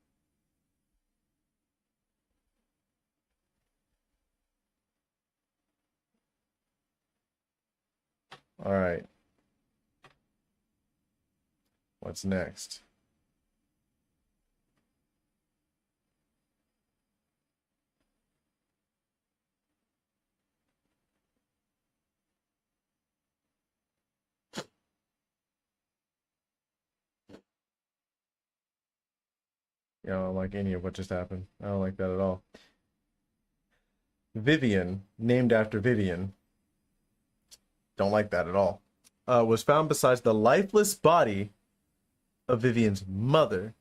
All right. What's next? Yeah, I don't like any of what just happened. I don't like that at all. Vivian, named after Vivian. Don't like that at all. Was found beside the lifeless body of Vivian's mother.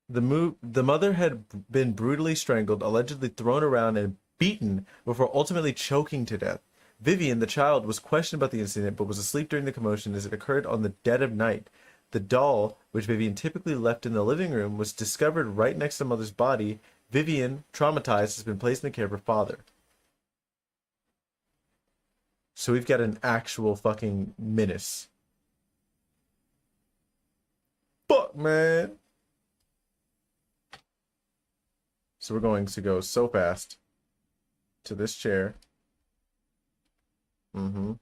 The mother had been brutally strangled, allegedly thrown around and beaten before ultimately choking to death. Vivian, the child, was questioned about the incident but was asleep during the commotion as it occurred on the dead of night. The doll, which Vivian typically left in the living room, was discovered right next to mother's body. Vivian, traumatized, has been placed in the care of her father. So we've got an actual fucking menace. Fuck, man. So we're going to go so fast to this chair. Mm-hmm.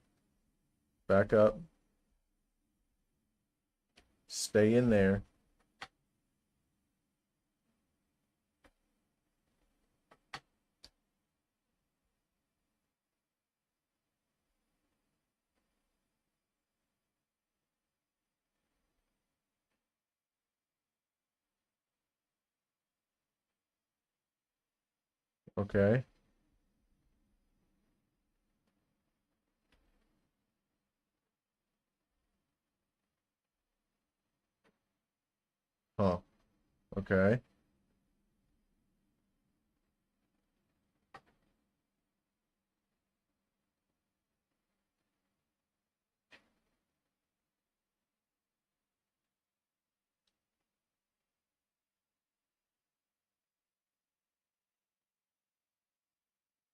Back up. Stay in there. Okay. Huh. Okay.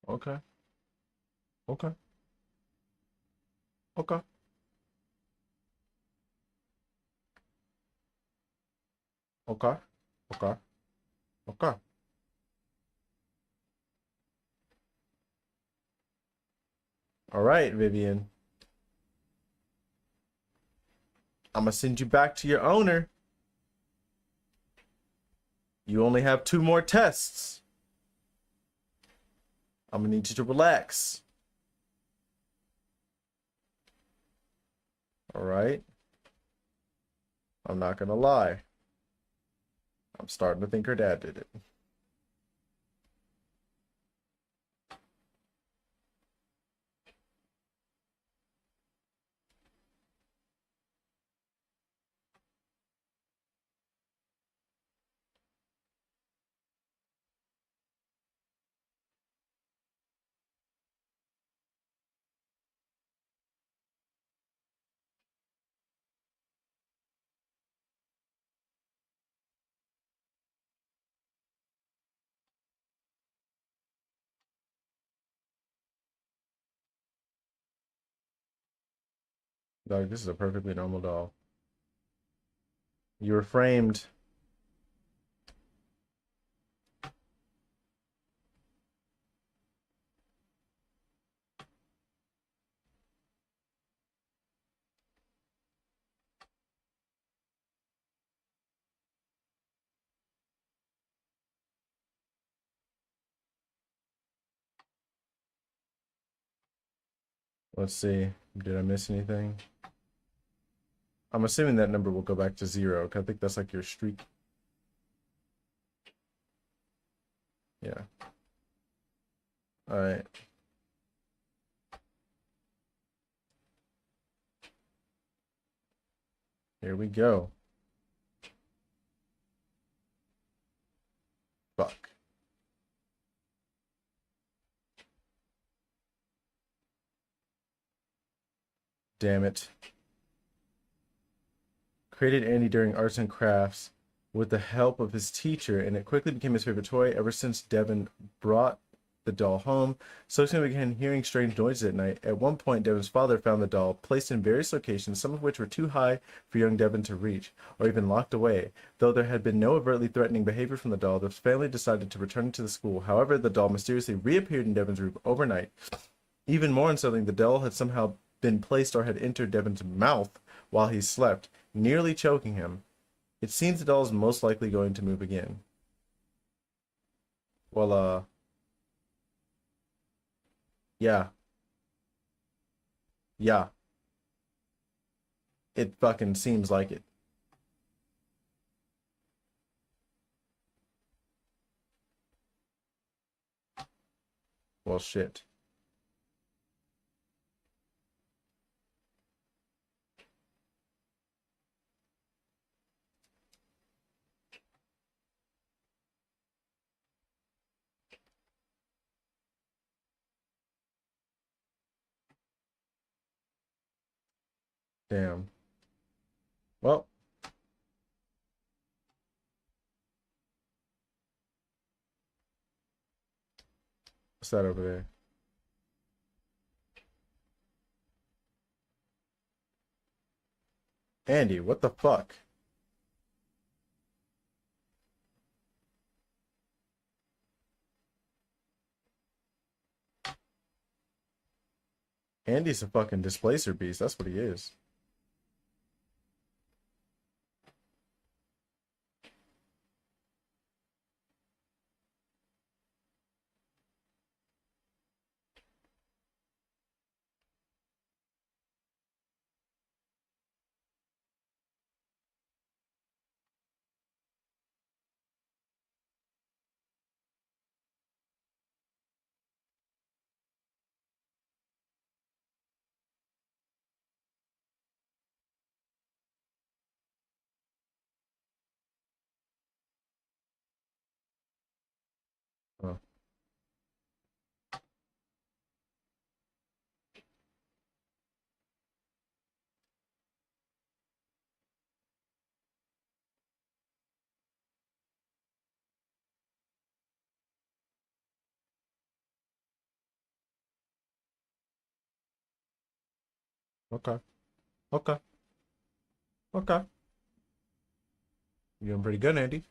Okay. Okay. Okay. Okay. Okay. Okay. All right, Vivian. I'm gonna send you back to your owner. You only have 2 more tests. I'm gonna need you to relax. All right. I'm not gonna lie. I'm starting to think her dad did it. Dog, this is a perfectly normal doll. You were framed. Let's see. Did I miss anything? I'm assuming that number will go back to 0, 'cause I think that's like your streak. Yeah. All right. Here we go. Fuck. Damn it. Created Andy during arts and crafts with the help of his teacher, and it quickly became his favorite toy ever since Devin brought the doll home. Sophie began hearing strange noises at night. At one point, Devin's father found the doll placed in various locations, some of which were too high for young Devin to reach, or even locked away. Though there had been no overtly threatening behavior from the doll, the family decided to return it to the school. However, the doll mysteriously reappeared in Devin's room overnight. Even more unsettling, the doll had somehow been placed or had entered Devin's mouth while he slept, nearly choking him. It seems the doll is most likely going to move again. Well, yeah. Yeah. It fucking seems like it. Well, shit. Damn. Well, what's that over there? Andy, what the fuck? Andy's a fucking displacer beast. That's what he is. Oh, okay. Okay. Okay. You're doing pretty good, Andy.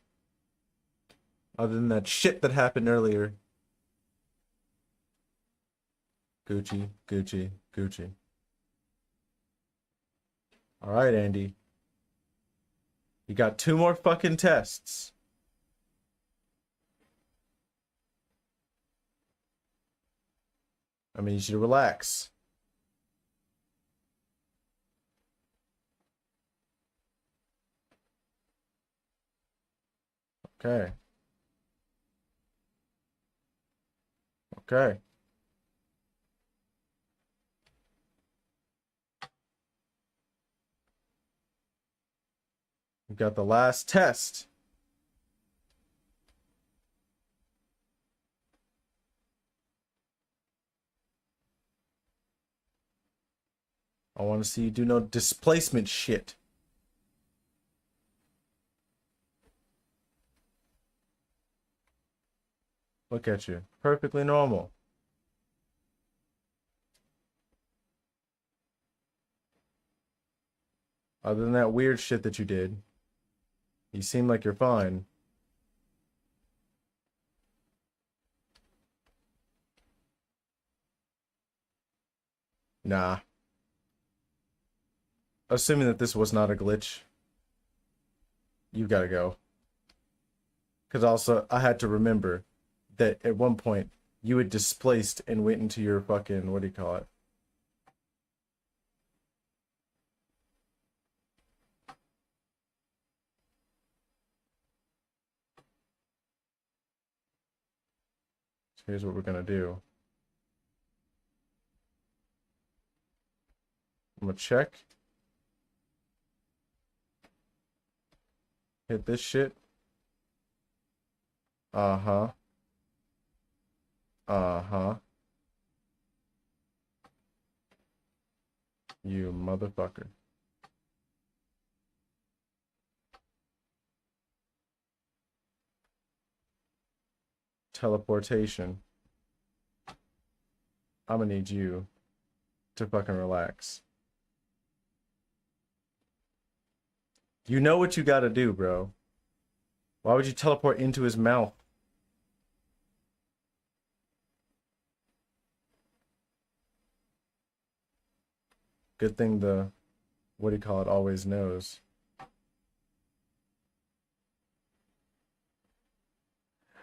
Other than that shit that happened earlier. Gucci, Gucci, Gucci. All right, Andy. You got 2 more fucking tests. I mean, you should relax. Okay. Okay. We got the last test. I want to see you do no displacement shit. Look at you. Perfectly normal. Other than that weird shit that you did. You seem like you're fine. Nah. Assuming that this was not a glitch, you gotta go. Because also, I had to remember that at one point, you had displaced and went into your fucking, what do you call it? So here's what we're gonna do. I'm gonna check. Hit this shit. Uh-huh. Uh-huh. You motherfucker. Teleportation. I'm gonna need you to fucking relax. You know what you gotta do, bro. Why would you teleport into his mouth? Good thing the, what do you call it, always knows.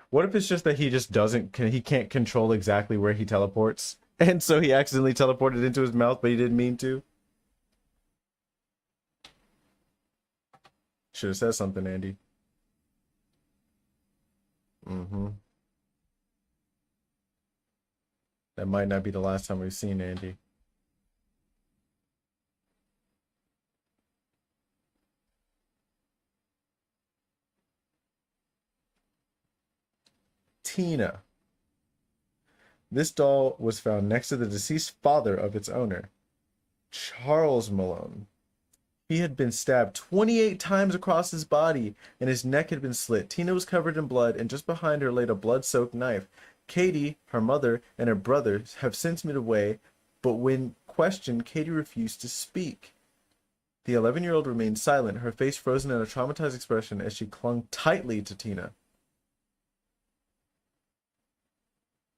What if it's just that he just doesn't, he can't control exactly where he teleports? And so he accidentally teleported into his mouth, but he didn't mean to? Should have said something, Andy. Mm-hmm. That might not be the last time we've seen Andy. Tina. This doll was found next to the deceased father of its owner, Charles Malone. He had been stabbed 28 times across his body, and his neck had been slit. Tina was covered in blood, and just behind her laid a blood-soaked knife. Katie, her mother, and her brother have since moved away, but when questioned, Katie refused to speak. The 11-year-old remained silent, her face frozen in a traumatized expression as she clung tightly to Tina.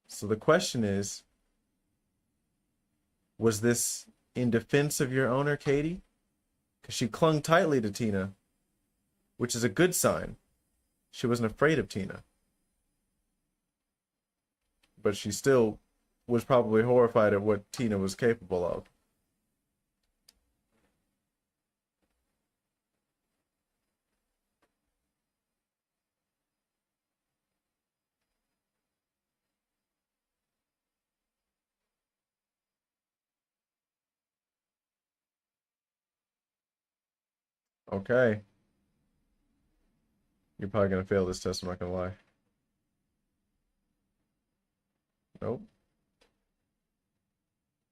So the question is, was this in defense of your owner, Katie? Because she clung tightly to Tina, which is a good sign. She wasn't afraid of Tina. But she still was probably horrified at what Tina was capable of. Okay. You're probably gonna fail this test, I'm not gonna lie. Nope.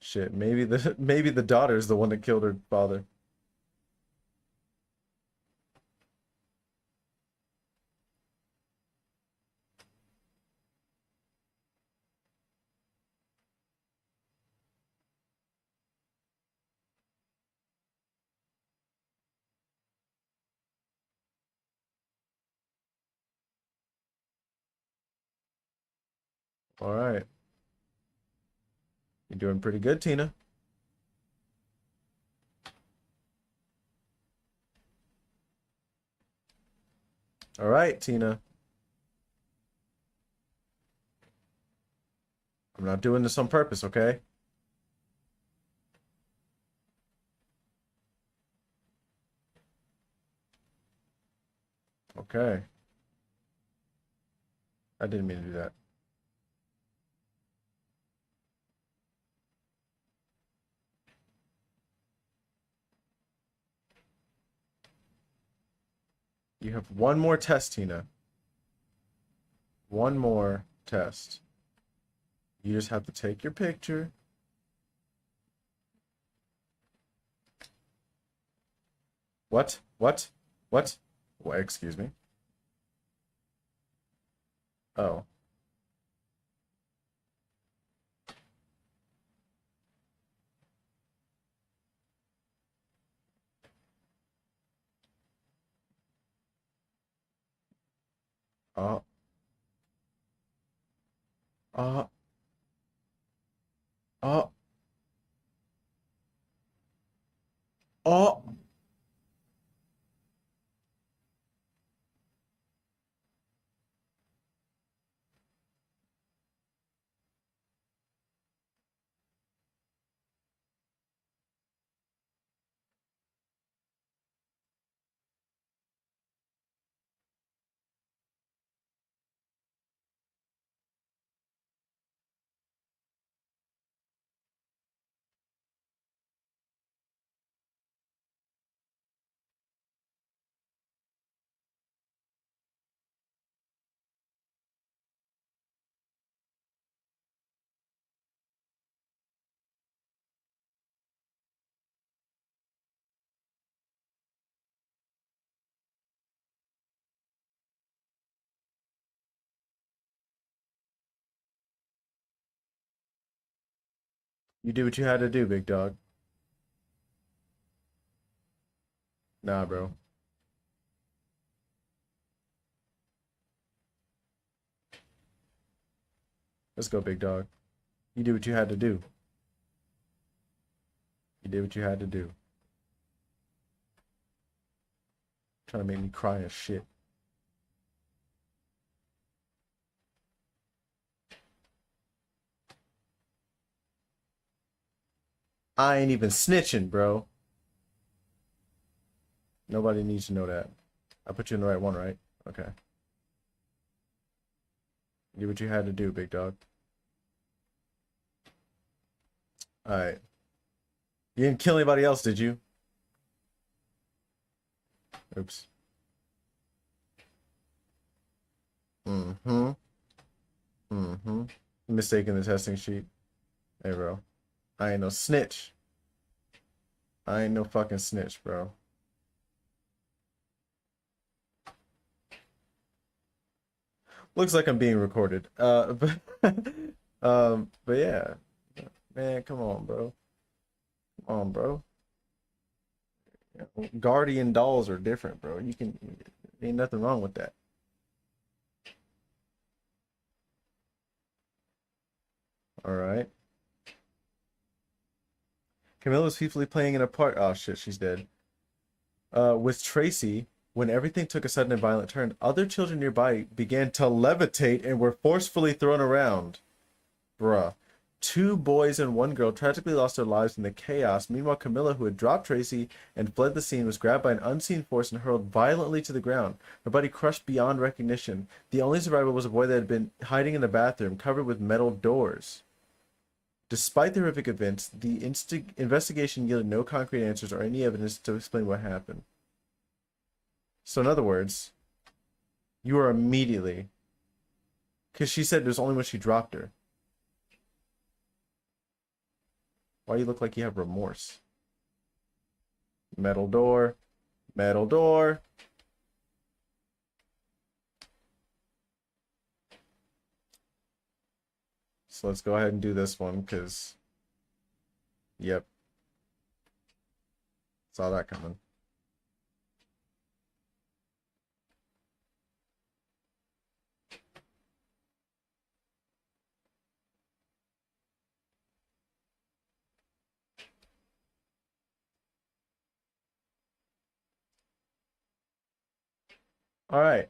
Shit, maybe the daughter's the one that killed her father. Alright. You're doing pretty good, Tina. Alright, Tina. I'm not doing this on purpose, okay? Okay. I didn't mean to do that. You have one more test, Tina. One more test. You just have to take your picture. What? What? What? What? Excuse me. Oh. Uh, uh, uh, uh. You did what you had to do, big dog. Nah, bro. Let's go, big dog. You did what you had to do. You did what you had to do. Trying to make me cry and shit. I ain't even snitching, bro. Nobody needs to know that. I put you in the right one, right? Okay. You did what you had to do, big dog. Alright. You didn't kill anybody else, did you? Oops. Mm-hmm. Mm-hmm. Mistake in the testing sheet. Hey, bro. I ain't no snitch. I ain't no fucking snitch, bro. Looks like I'm being recorded. But yeah. Man, come on, bro. Come on, bro. Guardian dolls are different, bro. You can, ain't nothing wrong with that. All right. Camilla's peacefully playing in a park. Oh shit, she's dead. With Tracy, when everything took a sudden and violent turn, other children nearby began to levitate and were forcefully thrown around. Bruh. Two boys and one girl tragically lost their lives in the chaos. Meanwhile, Camilla, who had dropped Tracy and fled the scene, was grabbed by an unseen force and hurled violently to the ground, her body crushed beyond recognition. The only survivor was a boy that had been hiding in the bathroom, covered with metal doors. Despite the horrific events, the investigation yielded no concrete answers or any evidence to explain what happened. So in other words, you are immediately... Because she said it was only when she dropped her. Why do you look like you have remorse? Metal door. Metal door. So let's go ahead and do this one, because... Yep. Saw that coming. All right.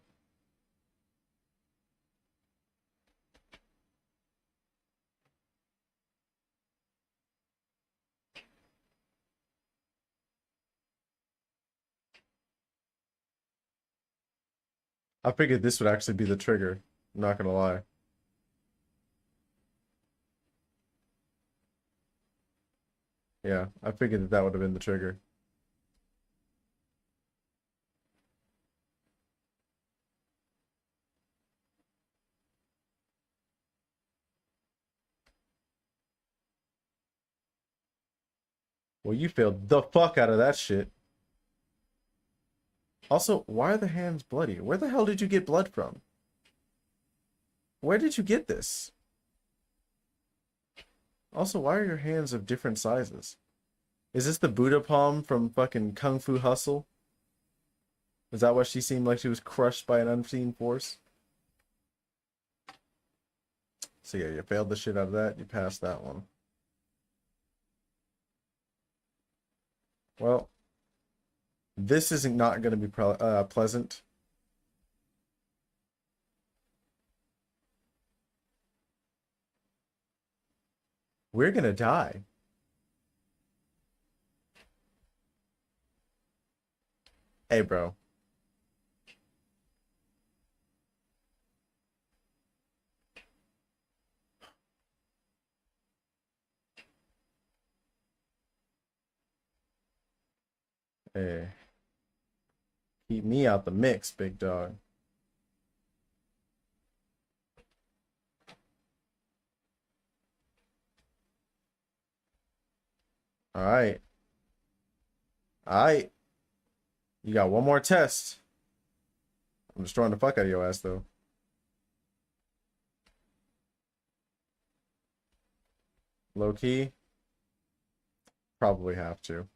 I figured this would actually be the trigger. I'm not gonna lie. Yeah, I figured that that would have been the trigger. Well, you failed the fuck out of that shit. Also, why are the hands bloody? Where the hell did you get blood from? Where did you get this? Also, why are your hands of different sizes? Is this the Buddha palm from fucking Kung Fu Hustle? Is that why she seemed like she was crushed by an unseen force? So yeah, you failed the shit out of that. You passed that one. Well, this isn't not going to be pleasant. We're going to die. Hey, bro. Hey. Keep me out the mix, big dog. All right. All right. You got one more test. I'm destroying the fuck out of your ass, though. Low key. Probably have to.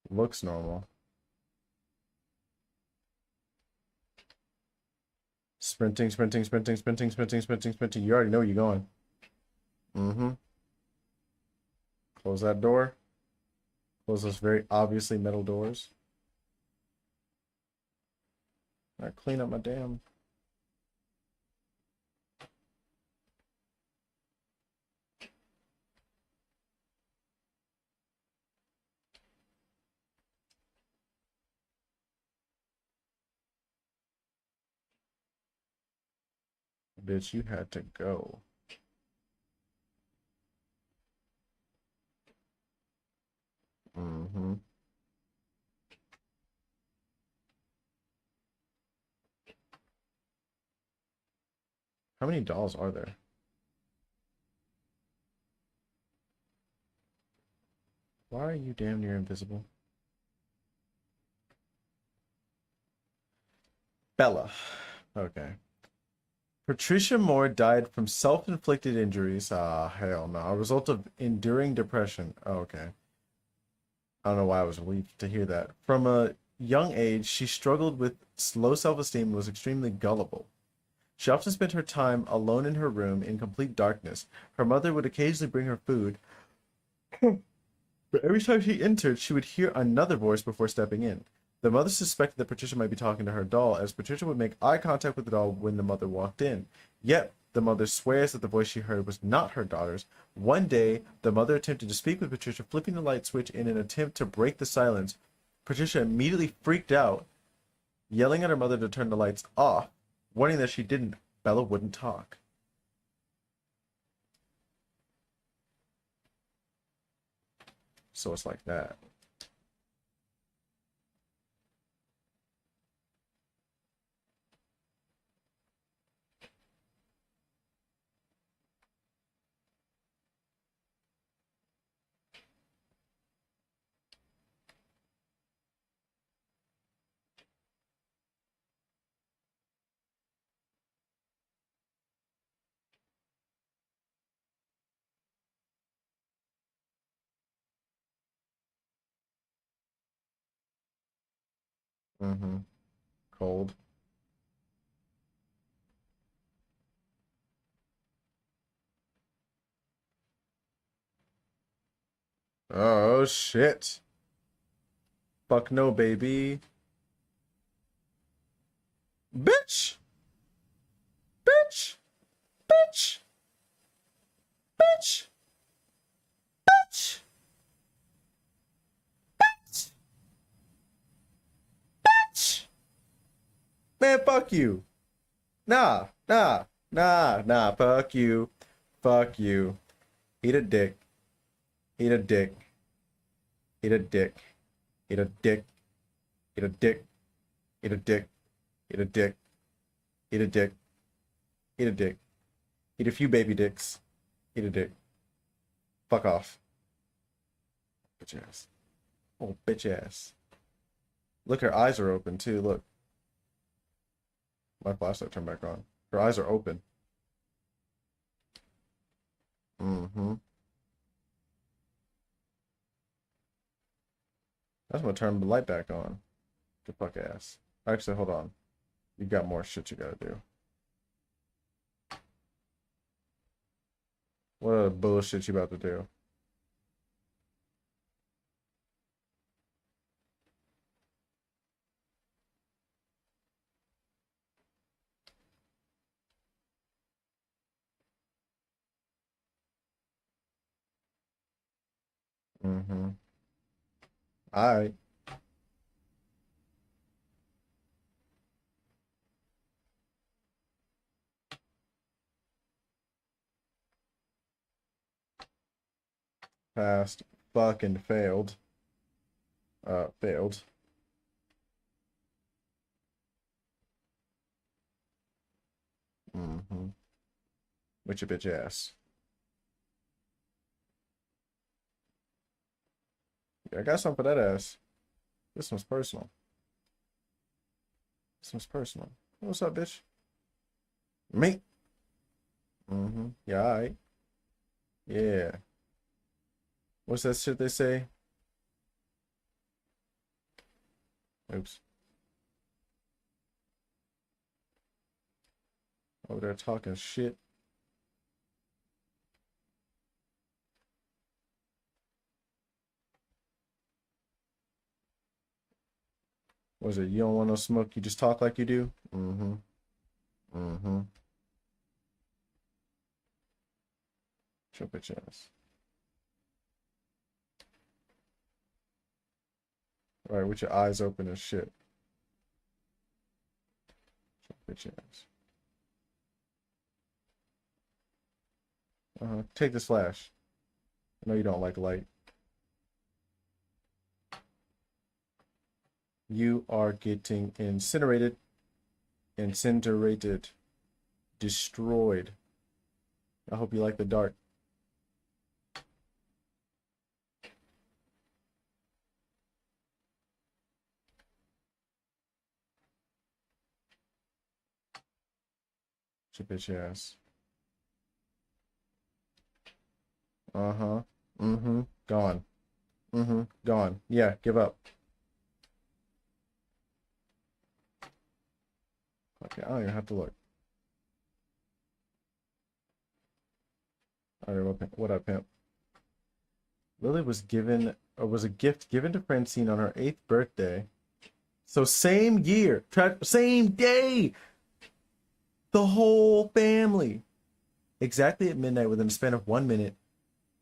Looks normal. Sprinting, sprinting, sprinting, sprinting, sprinting, sprinting, sprinting. You already know where you're going. Mm-hmm. Close that door. Close those very obviously metal doors. All right, clean up my damn. Bitch, you had to go. Mm-hmm. How many dolls are there? Why are you damn near invisible? Bella. Okay. Patricia Moore died from self-inflicted injuries. Ah, hell no. A result of enduring depression. Oh, okay. I don't know why I was relieved to hear that. From a young age, she struggled with low self-esteem and was extremely gullible. She often spent her time alone in her room in complete darkness. Her mother would occasionally bring her food, but every time she entered, she would hear another voice before stepping in. The mother suspected that Patricia might be talking to her doll, as Patricia would make eye contact with the doll when the mother walked in. Yet, the mother swears that the voice she heard was not her daughter's. One day, the mother attempted to speak with Patricia, flipping the light switch in an attempt to break the silence. Patricia immediately freaked out, yelling at her mother to turn the lights off. Warning that she didn't, Bella wouldn't talk. So it's like that. Mm-hmm. Cold. Oh, shit. Fuck no, baby. Bitch! Bitch! Bitch! Bitch! Bitch! Bitch! Bitch! Man, fuck you. Nah, nah, nah, nah, fuck you. Fuck you. Eat a dick. Eat a dick. Eat a dick. Eat a dick. Eat a dick. Eat a dick. Eat a dick. Eat a dick. Eat a dick. Eat a few baby dicks. Eat a dick. Fuck off. Bitch ass. Oh, bitch ass. Look, her eyes are open too. Look. My flashlight turned back on. Her eyes are open. Mm-hmm. I'm gonna turn the light back on. Good fuck ass. Actually, hold on. You got more shit you gotta do. What other bullshit you about to do? Mm-hmm. Alright. Passed. Fucking failed. Failed. Mm-hmm. With your bitch ass. Yeah, I got something for that ass. This one's personal. This one's personal. What's up, bitch? Me? Mm-hmm. Yeah, alright. Yeah. What's that shit they say? Oops. Over there talking shit. Was it you don't want no smoke, you just talk like you do? Mm-hmm. Mm-hmm. Your bitch ass. All right, with your eyes open and shit. Your bitch ass. Take this flash. I know you don't like light. You are getting incinerated. Incinerated. Destroyed. I hope you like the dark. Your bitch ass. Uh-huh. Mm-hmm. Gone. Mm-hmm. Gone. Yeah, give up. Okay, I don't even have to look. All right, what up, pimp? Lily was given, or was a gift given to Francine on her 8th birthday. So same year, same day, the whole family. Exactly at midnight, within a span of 1 minute,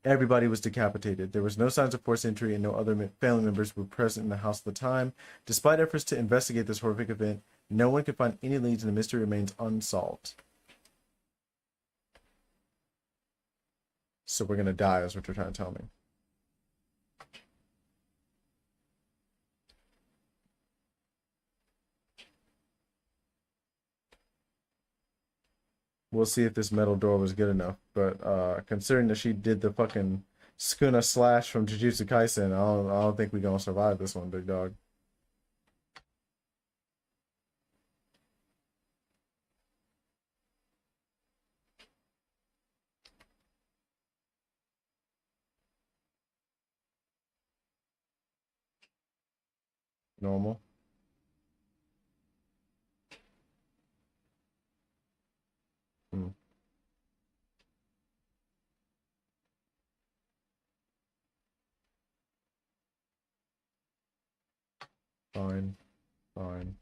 everybody was decapitated. There was no signs of forced entry, and no other family members were present in the house at the time. Despite efforts to investigate this horrific event, no one could find any leads, and the mystery remains unsolved. So we're gonna die, is what you're trying to tell me. We'll see if this metal door was good enough. But considering that she did the fucking Skuna slash from Jujutsu Kaisen, I don't think we're gonna survive this one, big dog. Normal. Hmm. Fine. Fine.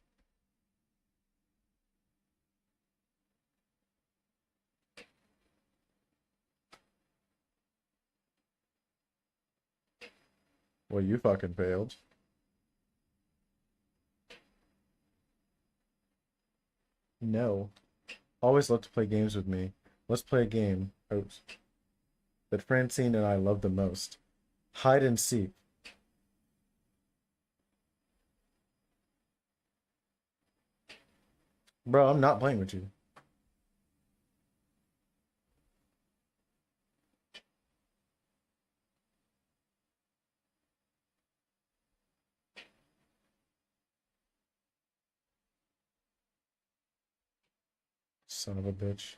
Well, you fucking failed. No. Always love to play games with me. Let's play a game. Oops. That Francine and I love the most. Hide and seek. Bro, I'm not playing with you. Son of a bitch.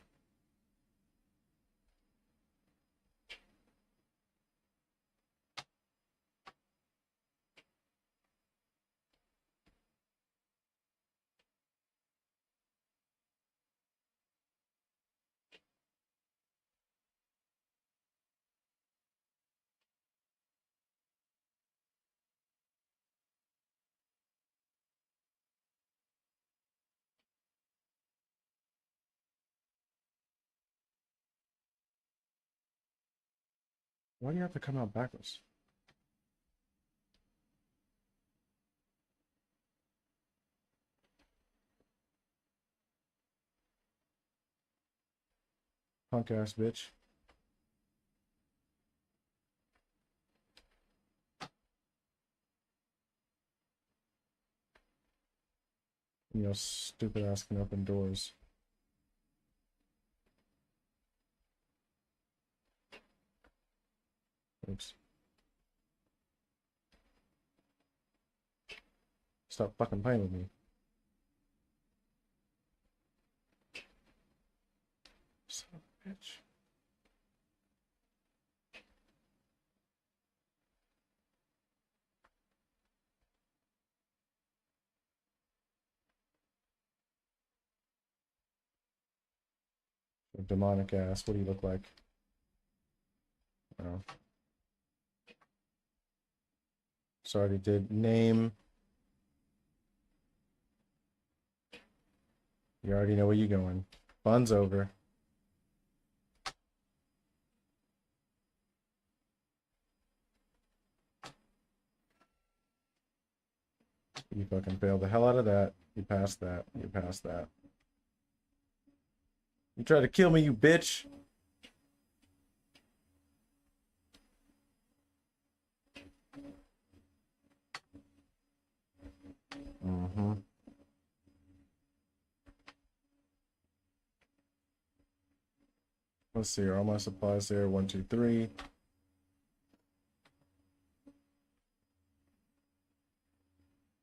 Why do you have to come out backwards? Punk ass bitch. You know, stupid ass can open doors. Oops. Stop fucking playing with me. Son of a bitch. Demonic ass. What do you look like? Oh. So I already did name. You already know where you're going. Fun's over. You fucking failed the hell out of that. You passed that. You passed that. You tried to kill me, you bitch. Mm-hmm. Let's see. Are all my supplies there? 1, 2, 3.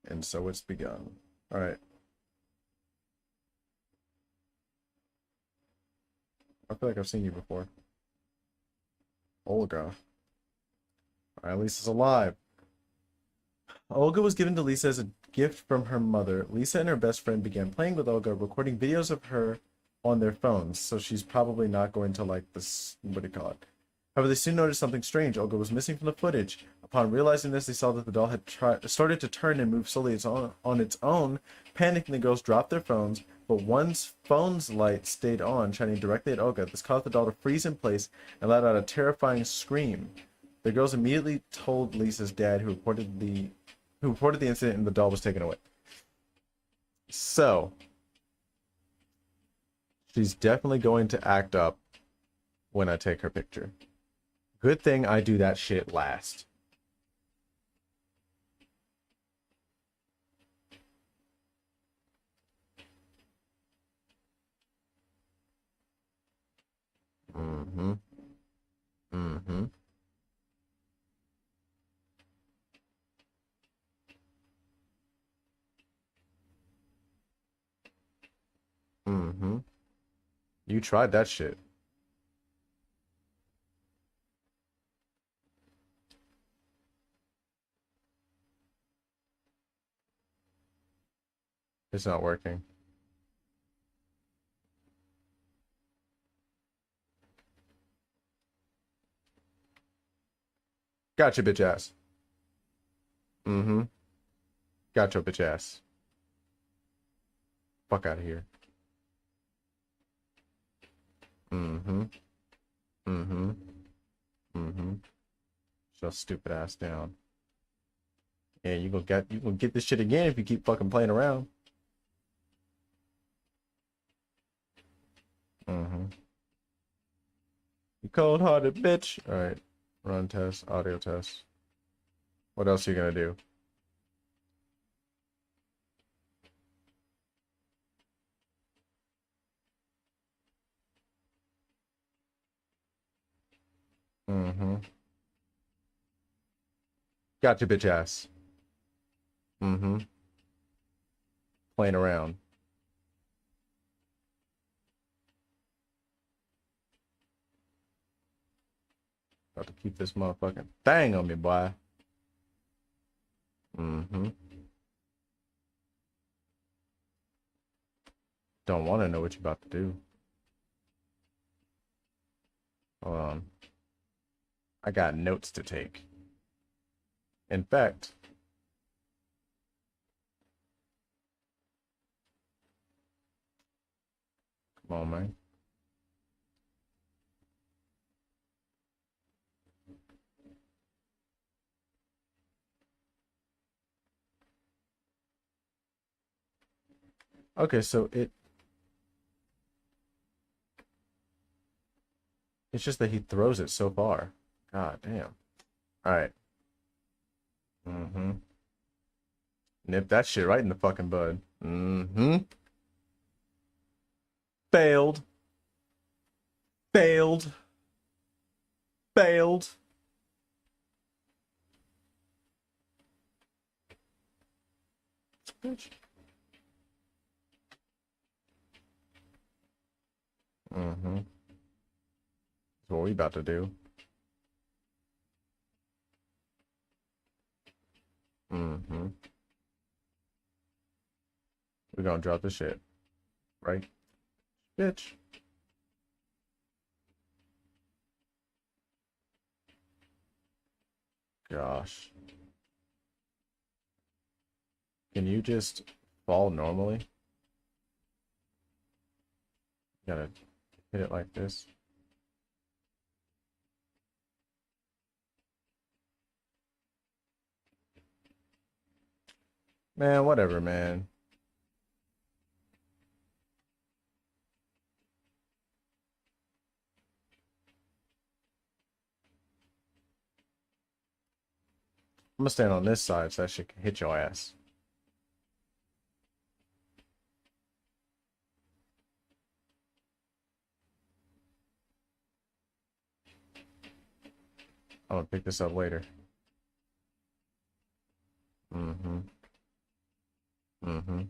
And so it's begun. All right. I feel like I've seen you before. Olga. All right, Lisa's alive. Olga was given to Lisa as a gift from her mother. Lisa and her best friend began playing with Olga, recording videos of her on their phones. So she's probably not going to like this. What do you call it? However, they soon noticed something strange. Olga was missing from the footage. Upon realizing this, they saw that the doll had started to turn and move slowly on its own. Panicking, the girls dropped their phones, but one's phone's light stayed on, shining directly at Olga. This caused the doll to freeze in place and let out a terrifying scream. The girls immediately told Lisa's dad, who reported the incident, and the doll was taken away. So, she's definitely going to act up when I take her picture. Good thing I do that shit last. Mm-hmm. Mm-hmm. Mm-hmm. You tried that shit. It's not working. Gotcha, bitch ass. Mm-hmm. Gotcha, bitch ass. Fuck out of here. Mm-hmm. Mm-hmm. Mm-hmm. Shut stupid ass down. Yeah, you gonna get this shit again if you keep fucking playing around. Mm-hmm. You cold-hearted bitch. Alright. Run test, audio test. What else are you gonna do? Mm-hmm. Gotcha, bitch ass. Mm-hmm. Playing around. About to keep this motherfucking thing on me, boy. Mm-hmm. Don't want to know what you're about to do. Hold on. I got notes to take. In fact, come on, man. Okay, so it's just that he throws it so far. God damn. All right. Mm-hmm. Nip that shit right in the fucking bud. Mm-hmm. Failed. Failed. Failed. Bitch. Mm-hmm. That's what we about to do. Mm-hmm. We're gonna drop the shit. Right? Bitch. Gosh. Can you just fall normally? You gotta hit it like this. Man, whatever, man. I'm gonna stand on this side so that shit can hit your ass. I'm gonna pick this up later. Mm-hmm. Mm-hmm.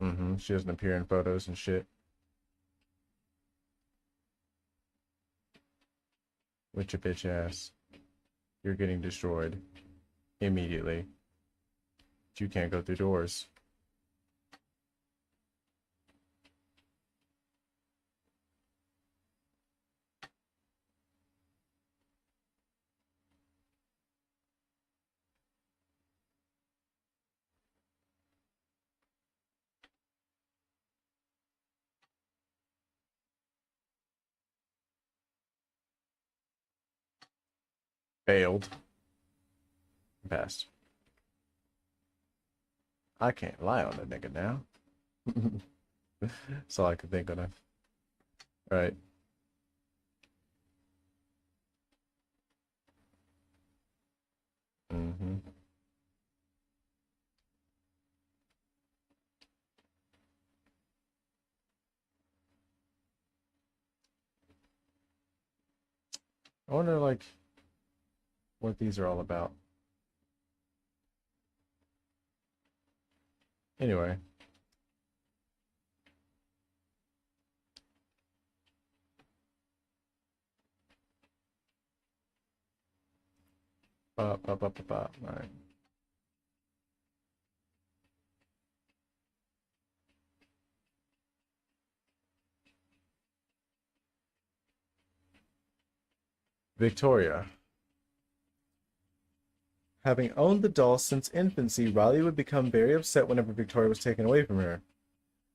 Mm-hmm. She doesn't appear in photos and shit. With your bitch ass. You're getting destroyed. Immediately. You can't go through doors. Failed. Passed. I can't lie on the nigga now. That's all I could think of. Alright. Mm-hmm. I wonder, like, what these are all about. Anyway. Alright. Victoria. Having owned the doll since infancy, Riley would become very upset whenever Victoria was taken away from her.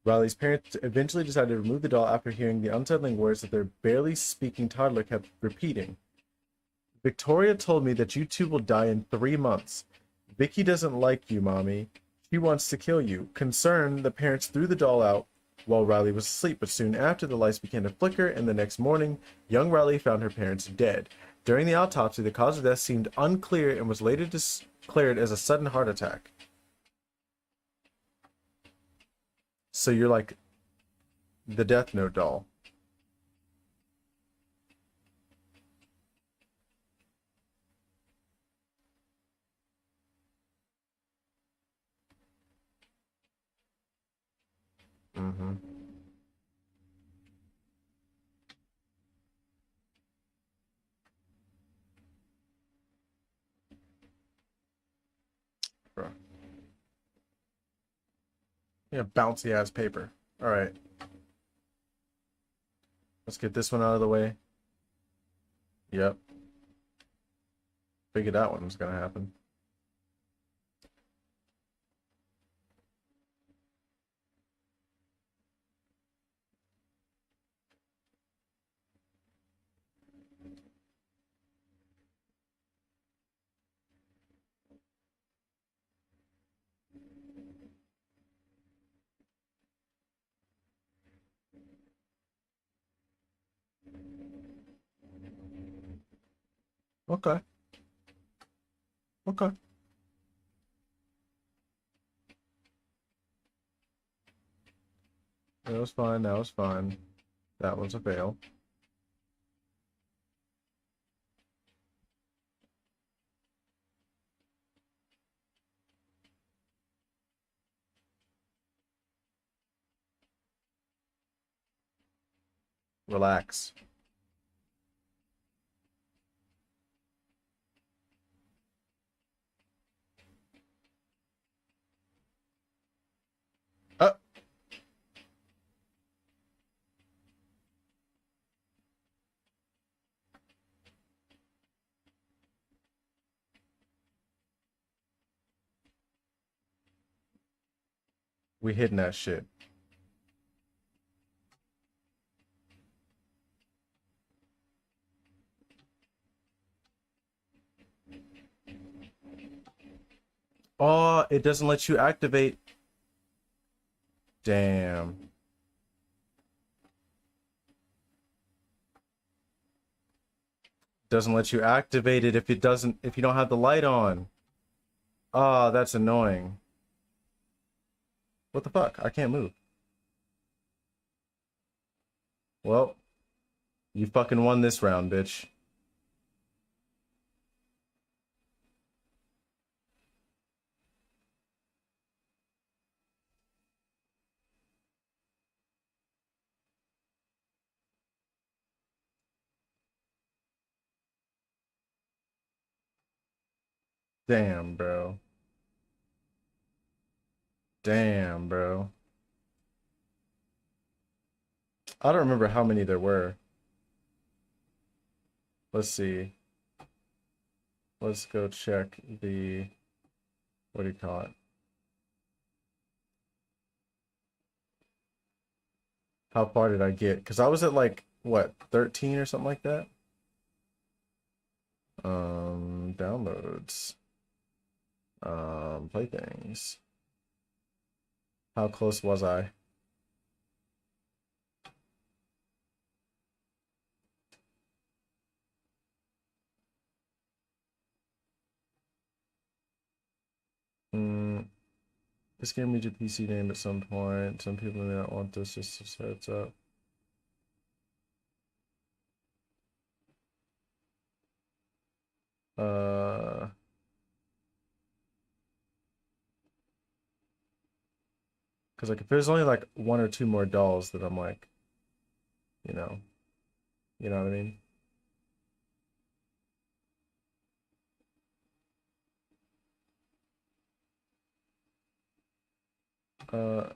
Riley's parents eventually decided to remove the doll after hearing the unsettling words that their barely speaking toddler kept repeating. Victoria told me that you two will die in 3 months. Vicky doesn't like you, Mommy. She wants to kill you. Concerned, the parents threw the doll out while Riley was asleep, but soon after, the lights began to flicker, and the next morning, young Riley found her parents dead. During the autopsy, the cause of death seemed unclear and was later declared as a sudden heart attack. So you're like the Death Note doll. Mm-hmm. Bro. Yeah, bouncy ass paper. All right. Let's get this one out of the way. Yep. Figured that one was gonna happen. Okay. Okay. That was fine. That was fine. That was a fail. Relax. Uh, we hitting that shit. Oh, it doesn't let you activate. Damn. Doesn't let you activate it if if you don't have the light on. Oh, that's annoying. What the fuck? I can't move. Well, you fucking won this round, bitch. Damn, bro. Damn, bro. I don't remember how many there were. Let's see. Let's go check the, what do you call it? How far did I get? Because I was at like, what, 13 or something like that? Downloads. Playthings. How close was I? Hmm. This game needs a PC name at some point. Some people may not want this, just a heads up. Uh, because like if there's only like one or two more dolls that I'm like, you know, you know what I mean? Uh,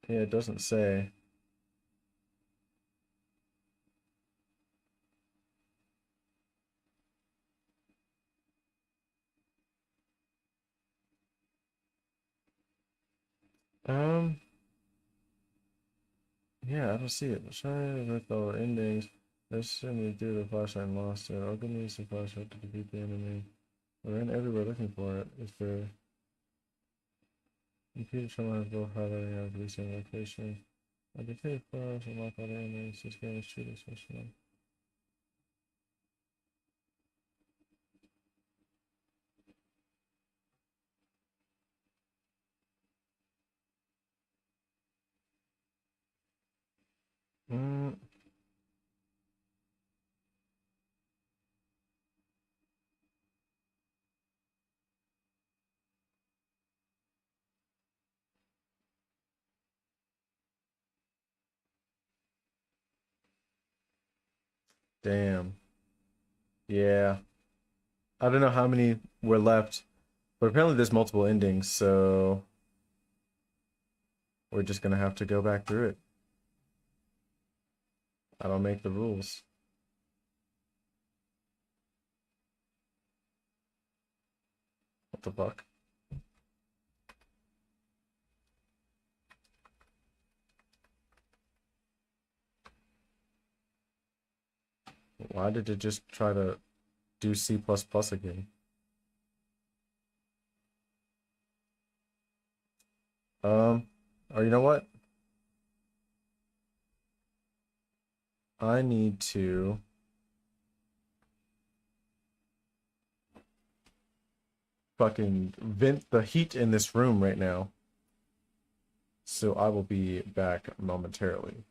yeah, it doesn't say. Um, yeah, I don't see it. Try with all endings. Let's simply do the flashlight and lost it. I'll go use the flashlight to defeat the enemy. I ran everywhere looking for it. Is there? Computer terminal has both highlighting and releasing location. I detect files and lock all the enemies. This game is truly special. Mm, damn. Yeah. I don't know how many were left, but apparently there's multiple endings, so we're just gonna have to go back through it. I don't make the rules. What the fuck? Why did it just try to do C++ again? Um, or you know what? I need to fucking vent the heat in this room right now. So I will be back momentarily.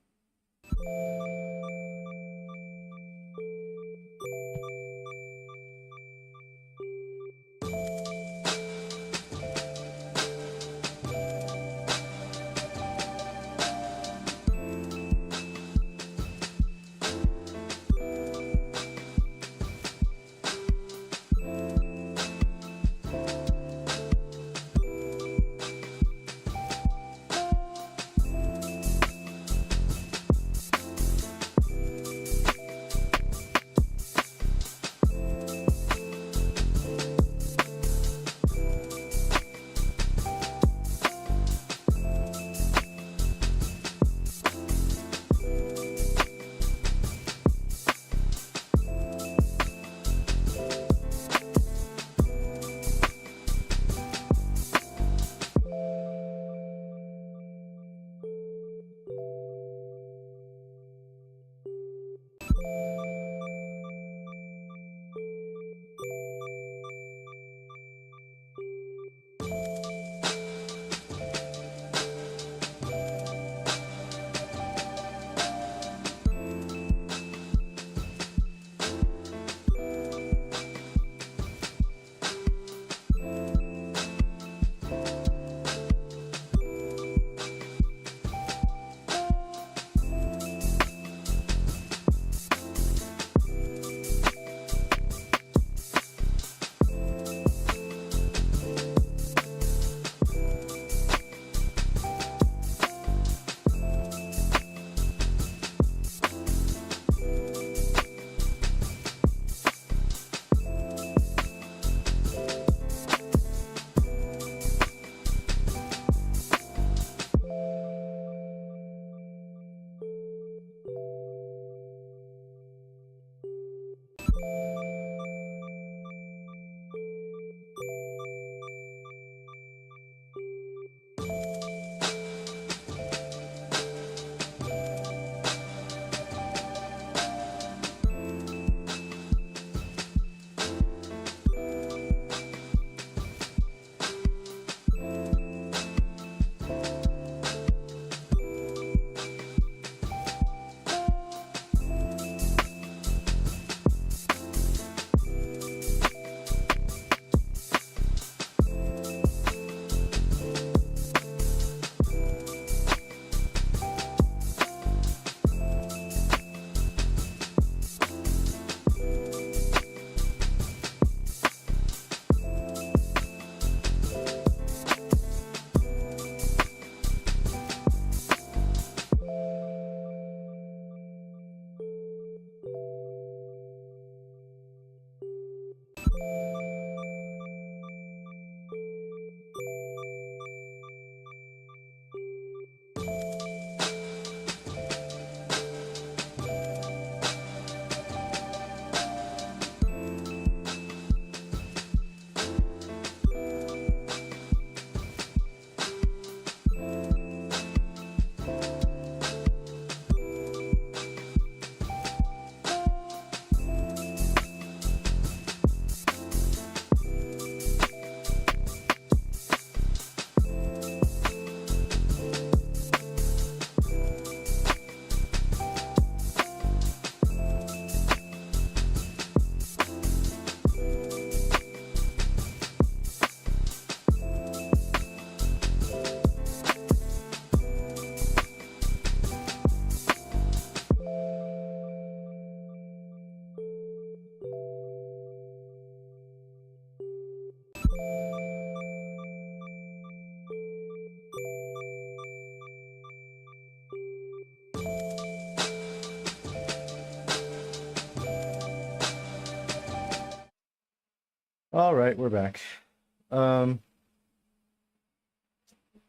All right, we're back.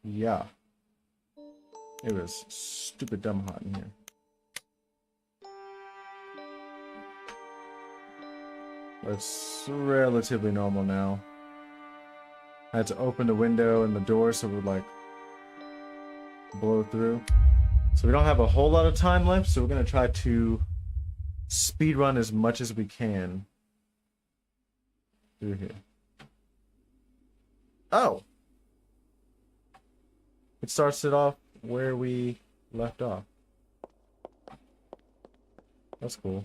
Yeah. It was stupid dumb hot in here. But it's relatively normal now. I had to open the window and the door so it would like blow through. So we don't have a whole lot of time left, so we're gonna try to speed run as much as we can through here. Oh! It starts it off where we left off. That's cool.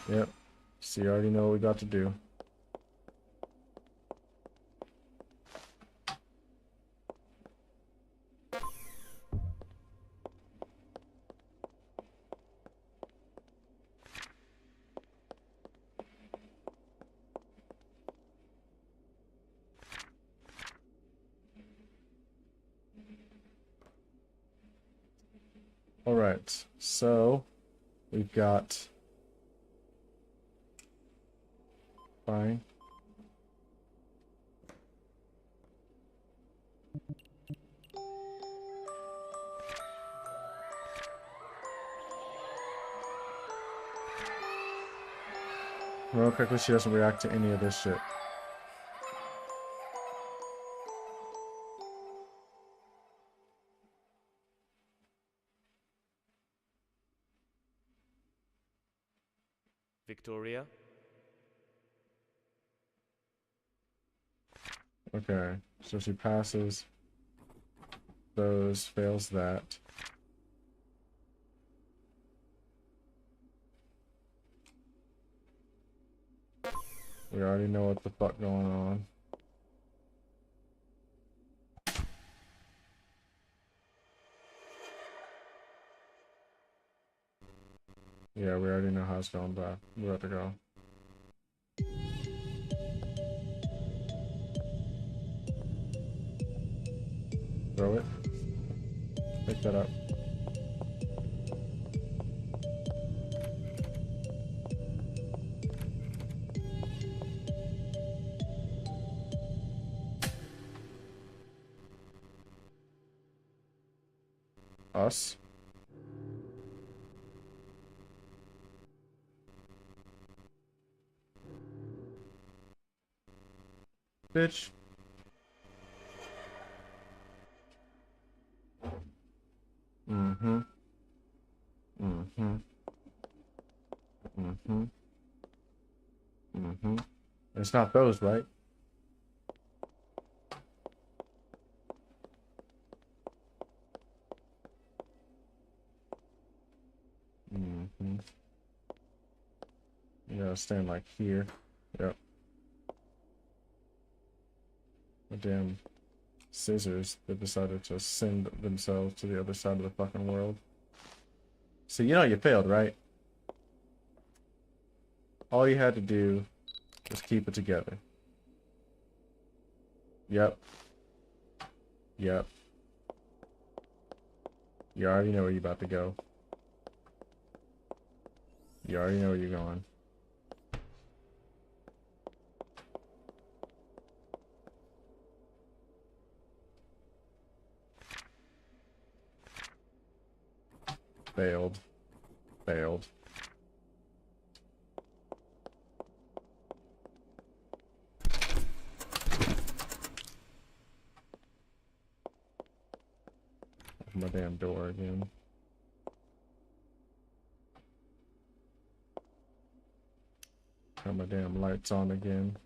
Yep. So you already know what we got to do. Alright, so we've got fine. Real quickly, she doesn't react to any of this shit. Victoria? Okay, so she passes those, fails that. We already know what the fuck going on. Yeah, we already know how it's going, but we're about to go. Throw it. Pick that up. Us. Bitch. Mm-hmm. Mm-hmm. Mm-hmm. Mm-hmm. It's not those, right? Mm-hmm. You gotta stand like here. Yep. The damn scissors that decided to send themselves to the other side of the fucking world. So you know you failed, right? All you had to do was keep it together. Yep. Yep. You already know where you're about to go. You already know where you're going. Failed. Failed. Open my damn door again. Turn my damn lights on again.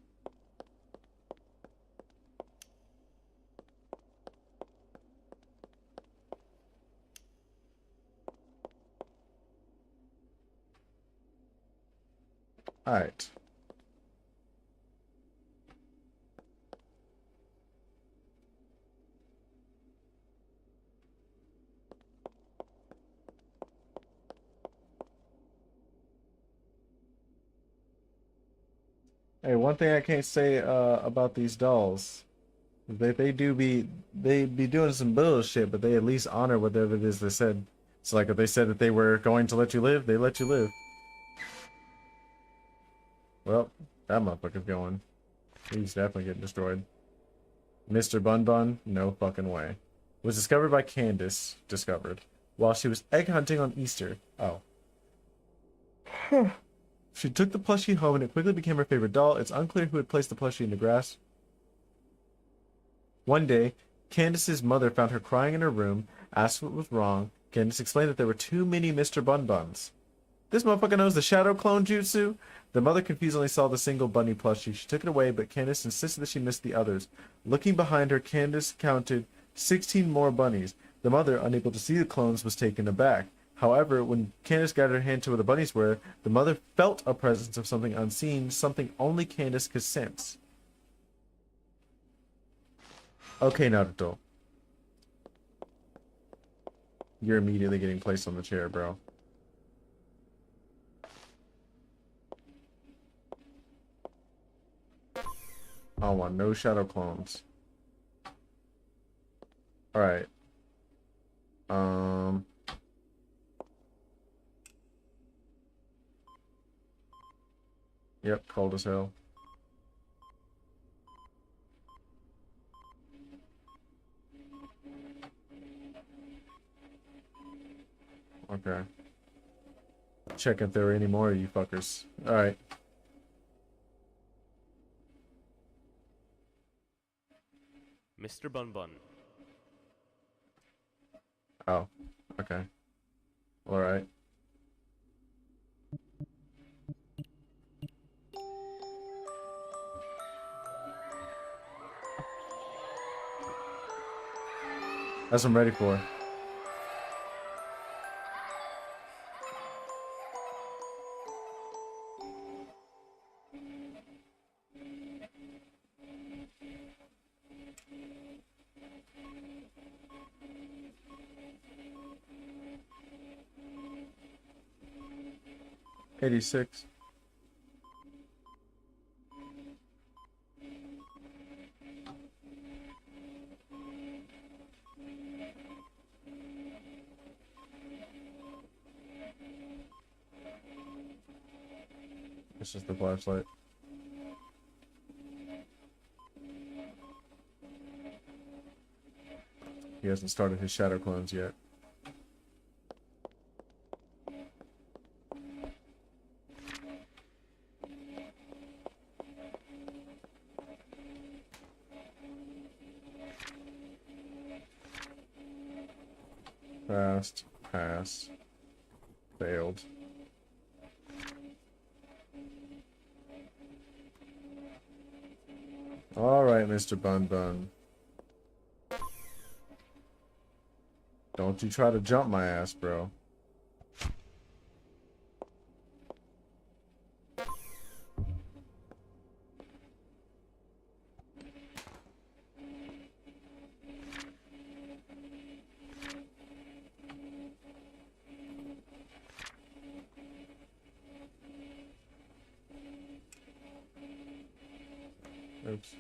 Alright. Hey, one thing I can't say about these dolls, they be doing some bullshit, but they at least honor whatever it is they said. It's like if they said that they were going to let you live, they let you live. Well, that motherfucker's going. He's definitely getting destroyed. Mr. Bun Bun, no fucking way. Was discovered by Candace, while she was egg hunting on Easter. Oh. She took the plushie home and it quickly became her favorite doll. It's unclear who had placed the plushie in the grass. One day, Candace's mother found her crying in her room, asked what was wrong, Candace explained that there were too many Mr. Bun Buns. This motherfucker knows the shadow clone jutsu? The mother confusingly saw the single bunny plushie. She took it away, but Candace insisted that she missed the others. Looking behind her, Candace counted 16 more bunnies. The mother, unable to see the clones, was taken aback. However, when Candace got her hand to where the bunnies were, the mother felt a presence of something unseen, something only Candace could sense. Okay, Naruto. You're immediately getting placed on the chair, bro. I want no shadow clones. Alright. Yep, cold as hell. Okay. Check if there are any more of you fuckers. Alright. Mr. Bun Bun. Oh, okay. Alright. That's what I'm ready for. '86. This is the flashlight. He hasn't started his shadow clones yet. Fast, pass, failed. Alright, Mr. Bun Bun. Don't you try to jump my ass, bro. Oops.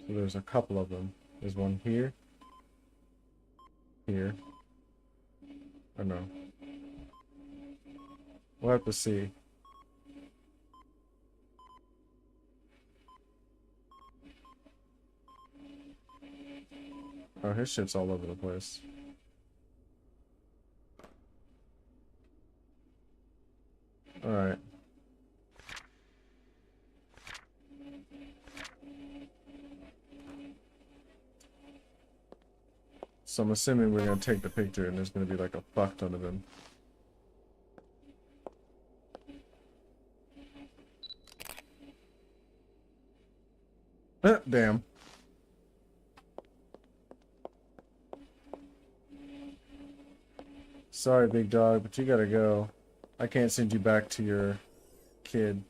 So there's a couple of them. There's one here. Here. Oh no. We'll have to see. Oh, his shit's all over the place. Alright. So I'm assuming we're gonna take the picture and there's gonna be like a fuck ton of them. Damn. Sorry, big dog, but you gotta go. I can't send you back to your kid.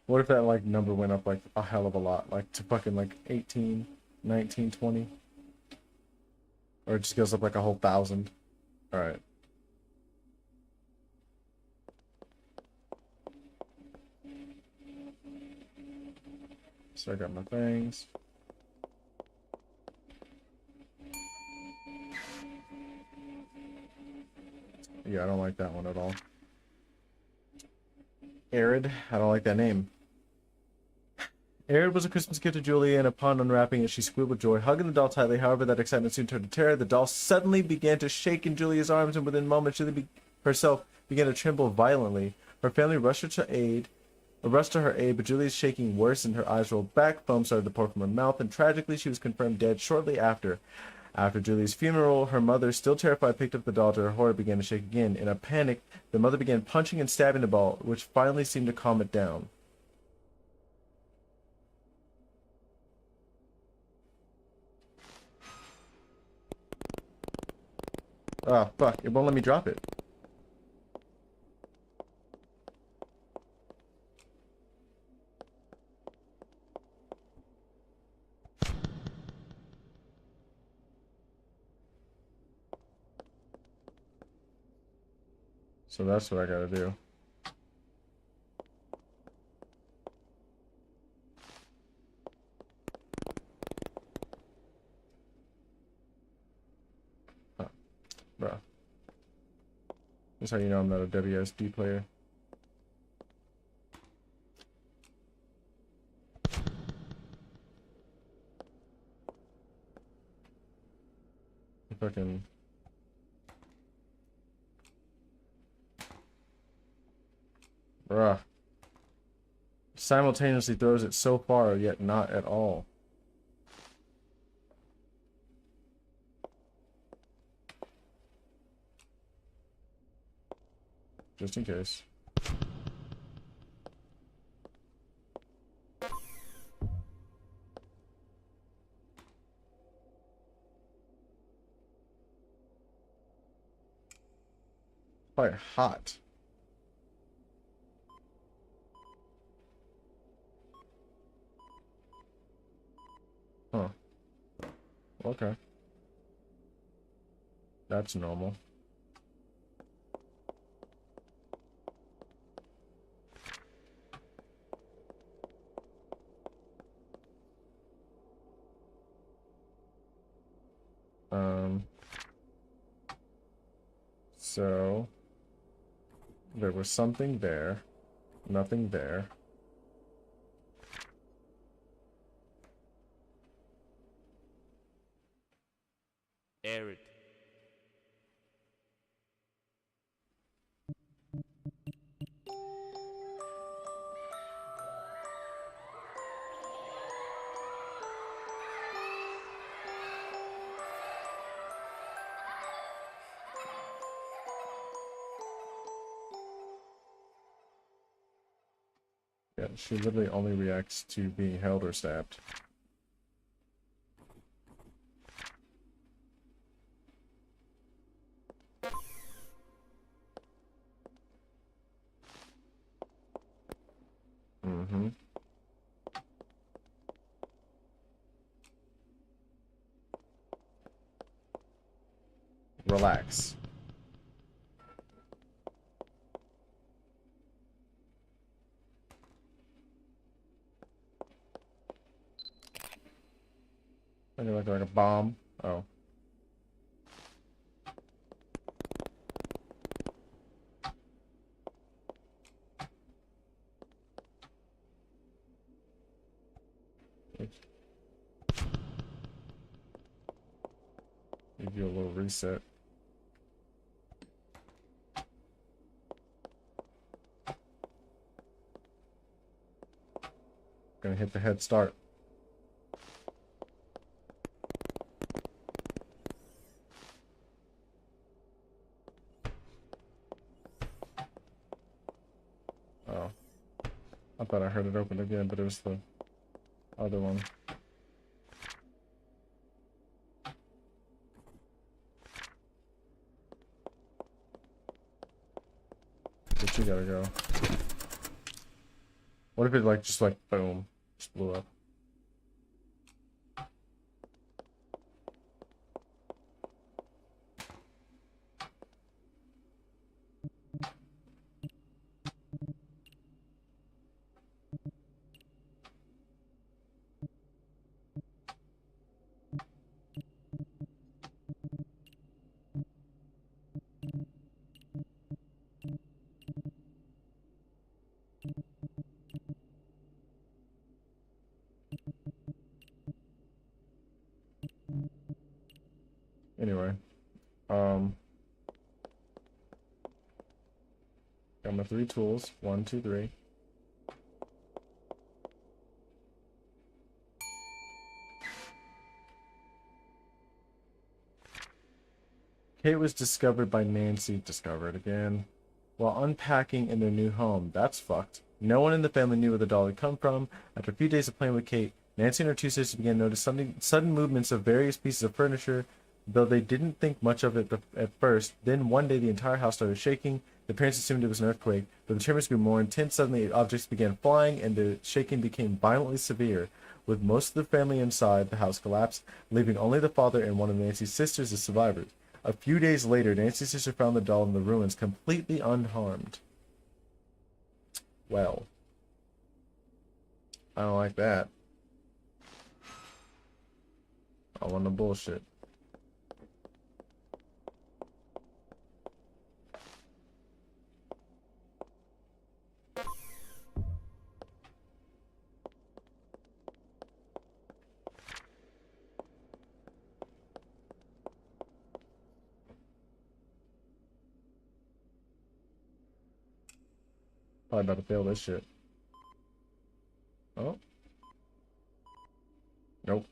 What if that like number went up like a hell of a lot, like to fucking like 18, 19, 20? Or it just goes up like a whole 1,000. Alright. So I got my things. Yeah, I don't like that one at all. Arid, I don't like that name. Arid was a Christmas gift to Julia, and upon unwrapping it, she squealed with joy, hugging the doll tightly. However, that excitement soon turned to terror. The doll suddenly began to shake in Julia's arms, and within moments, Julia herself began to tremble violently. Her family rushed to her aid, but Julia's shaking worsened. Her eyes rolled back, foam started to pour from her mouth, and tragically, she was confirmed dead shortly after. After Julia's funeral, her mother, still terrified, picked up the doll. To her horror, began to shake again. In a panic, the mother began punching and stabbing the doll, which finally seemed to calm it down. Oh, fuck. It won't let me drop it. So that's what I gotta do. Huh. Bruh. That's how you know I'm not a WSD player. Fucking... Bruh. Simultaneously throws it so far, yet not at all. Just in case. Quite hot. Huh. Okay. That's normal. So there was something there, nothing there. Arid. Yeah, she literally only reacts to being held or stabbed. Mm-hmm. Relax. I look like a bomb. Oh. Give you a little reset. Gonna hit the head start. Oh. I thought I heard it open again, but it was the other one. But you gotta go. What if it like just like boom, just blew up? Anyway, got my 3 tools. 1, 2, 3. Kate was discovered by Nancy. Discovered again. While unpacking in their new home. That's fucked. No one in the family knew where the doll had come from. After a few days of playing with Kate, Nancy and her 2 sisters began to notice sudden movements of various pieces of furniture, though they didn't think much of it at first. Then one day the entire house started shaking. The parents assumed it was an earthquake, but the tremors grew more intense. Suddenly objects began flying, and the shaking became violently severe. With most of the family inside, the house collapsed, leaving only the father and one of Nancy's sisters as survivors. A few days later, Nancy's sister found the doll in the ruins, completely unharmed. Well, I don't like that. I want the bullshit. Probably about to fail this shit. Oh. Nope.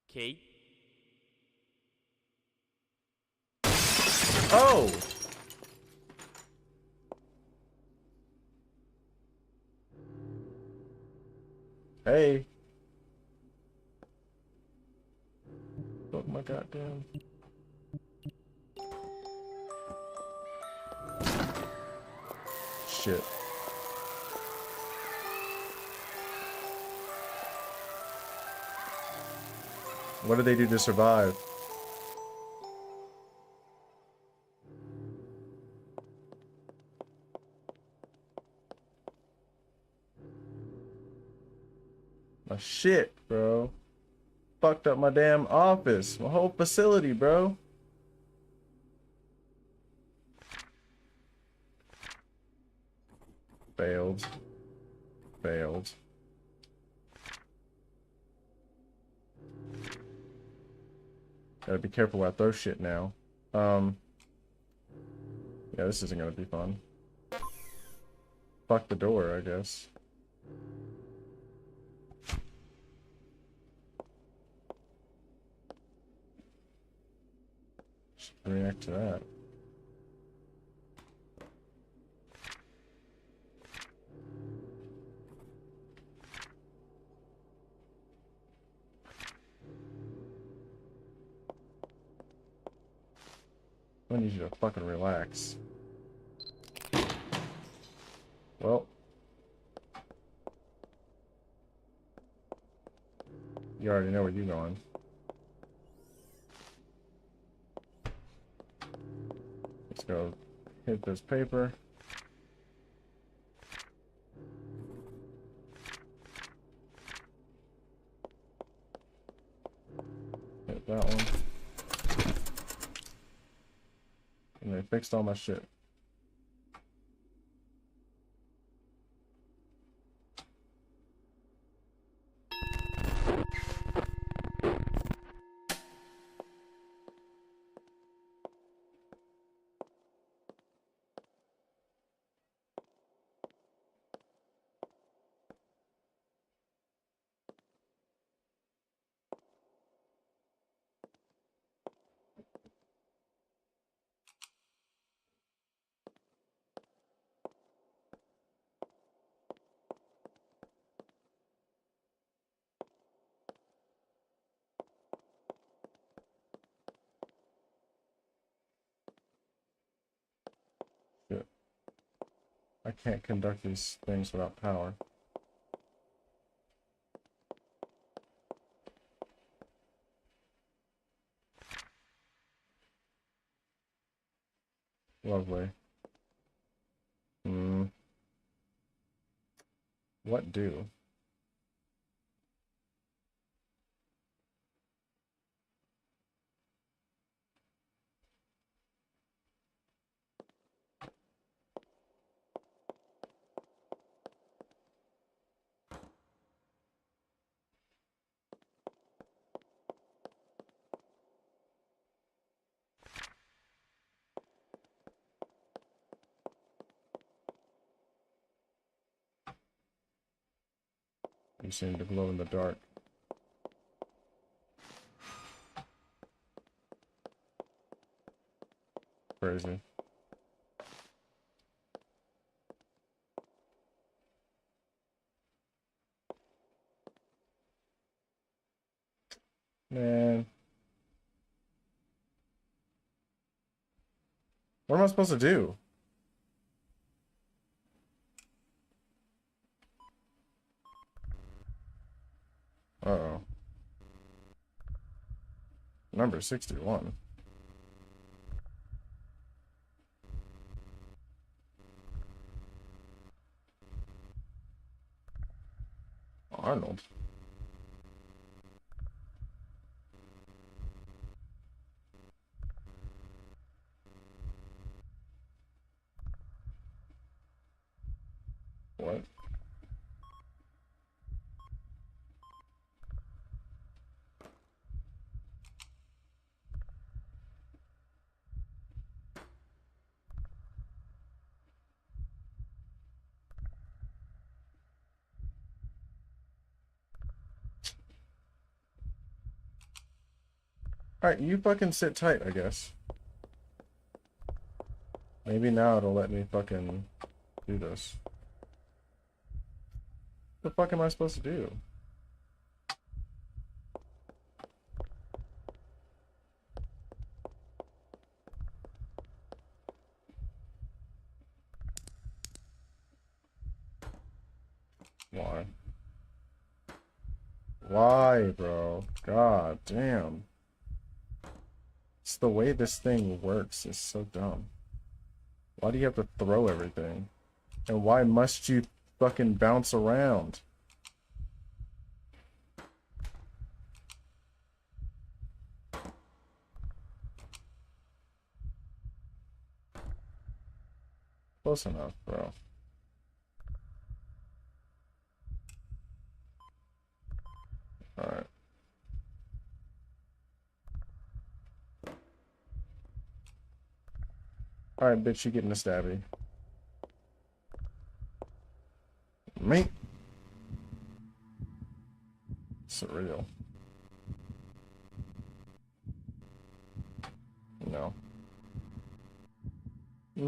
Kate. Oh! Hey. Fuck my goddamn. Shit. What did they do to survive? My shit, bro. Fucked up my damn office. My whole facility, bro. Failed. Failed. Gotta be careful where I throw shit now. Yeah, this isn't gonna be fun. Fuck the door, I guess. Should react to that. I need you to fucking relax. Well. You already know where you're going. Let's go hit this paper. Hit that one. And they fixed all my shit. Shit. I can't conduct these things without power. Lovely. What do? You seem to glow in the dark. Crazy. Man. What am I supposed to do? Uh-oh. Number 61. Arnold. What? Alright, you fucking sit tight, I guess. Maybe now it'll let me fucking do this. What the fuck am I supposed to do? Why? Why, bro? God damn. It's the way this thing works is so dumb. Why do you have to throw everything? And why must you fucking bounce around? Close enough, bro. Alright. Alright, bitch, you getting a stabby. Me. Surreal. No.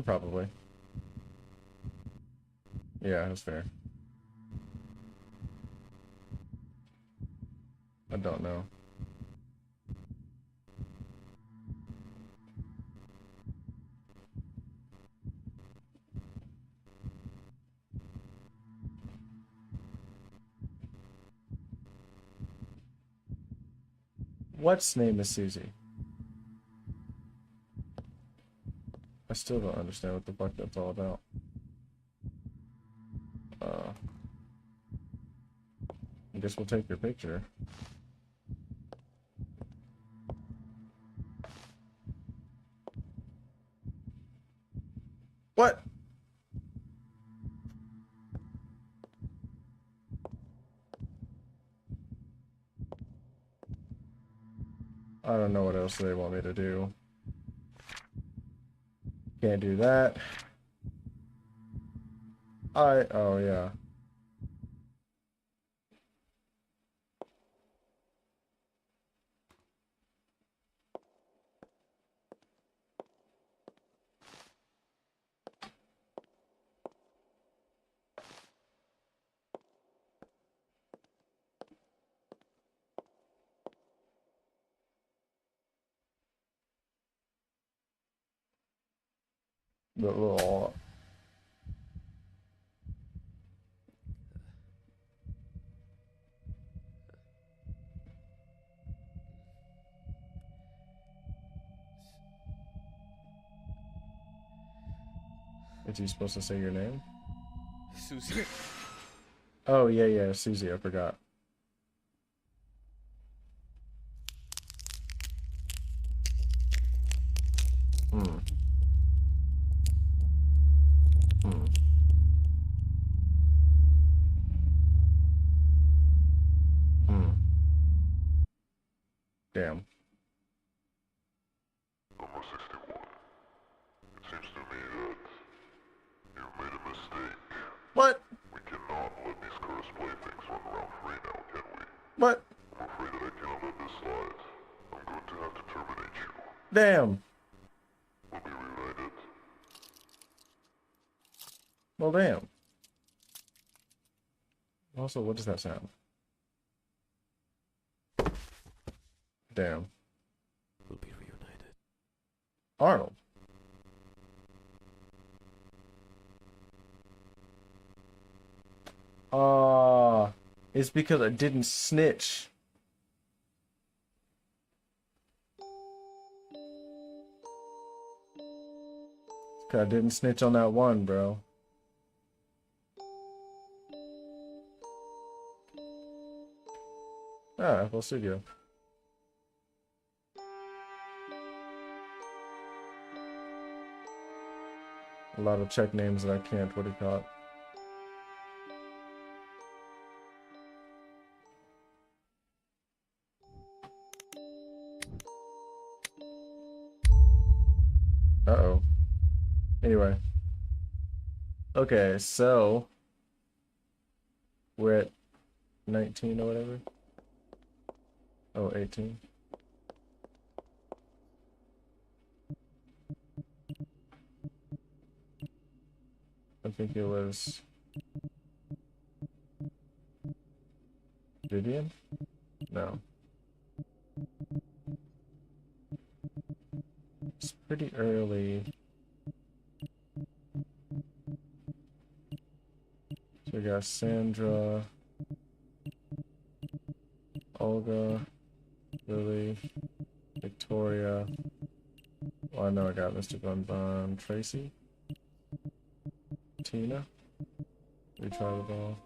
Probably. Yeah, that's fair. I don't know. What's name is Susie? I still don't understand what the fuck that's all about. I guess we'll take your picture. What? I don't know what else they want me to do. Can't do that. Oh yeah. The little. Is he supposed to say your name? Susie. Oh yeah, yeah, Susie, I forgot. Hmm. Hmm. Hmm. Damn. Number 61. It seems to me that you've made a mistake. What? We cannot let these cursed playthings run around free. What? I'm afraid that I cannot let this slide. I'm going to have to terminate you. Damn. We'll be reunited. Well, damn. Also, what does that sound? Damn. We'll be reunited. Arnold. It's because I didn't snitch. 'Cause I didn't snitch on that one, bro. Ah, FL Studio. A lot of Czech names that I can't, what do you call it? Uh-oh. Anyway. Okay, so we're at 19 or whatever. Oh, 18. I think it was Vivian? No. It's pretty early. So we got Sandra, Olga, Lily, Victoria. Well, I know I got Mr. Bun Bun, Tracy, Tina. Retry the ball.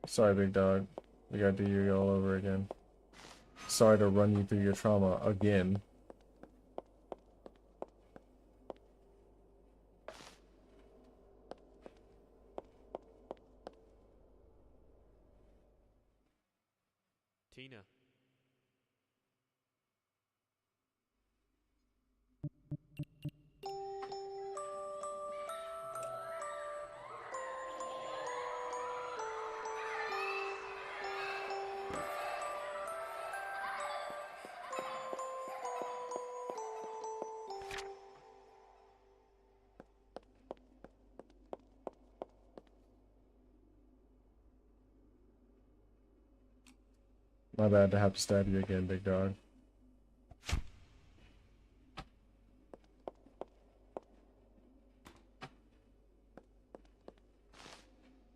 Sorry, big dog. We gotta do you all over again. Sorry to run you through your trauma again. Tina. My bad to have to stab you again, big dog.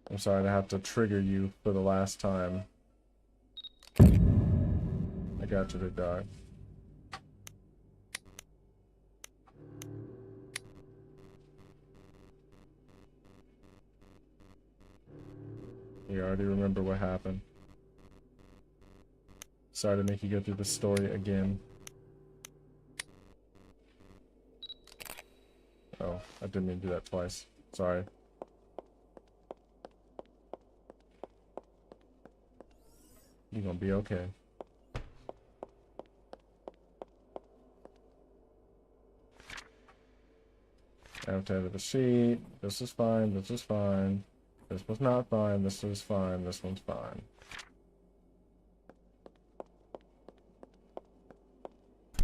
I'm sorry to have to trigger you for the last time. I got you, big dog. You already remember what happened. Sorry to make you go through the story again. Oh, I didn't mean to do that twice. Sorry. You're gonna be okay. I have to edit the sheet. This is fine. This is fine. This was not fine. This is fine. This one's fine.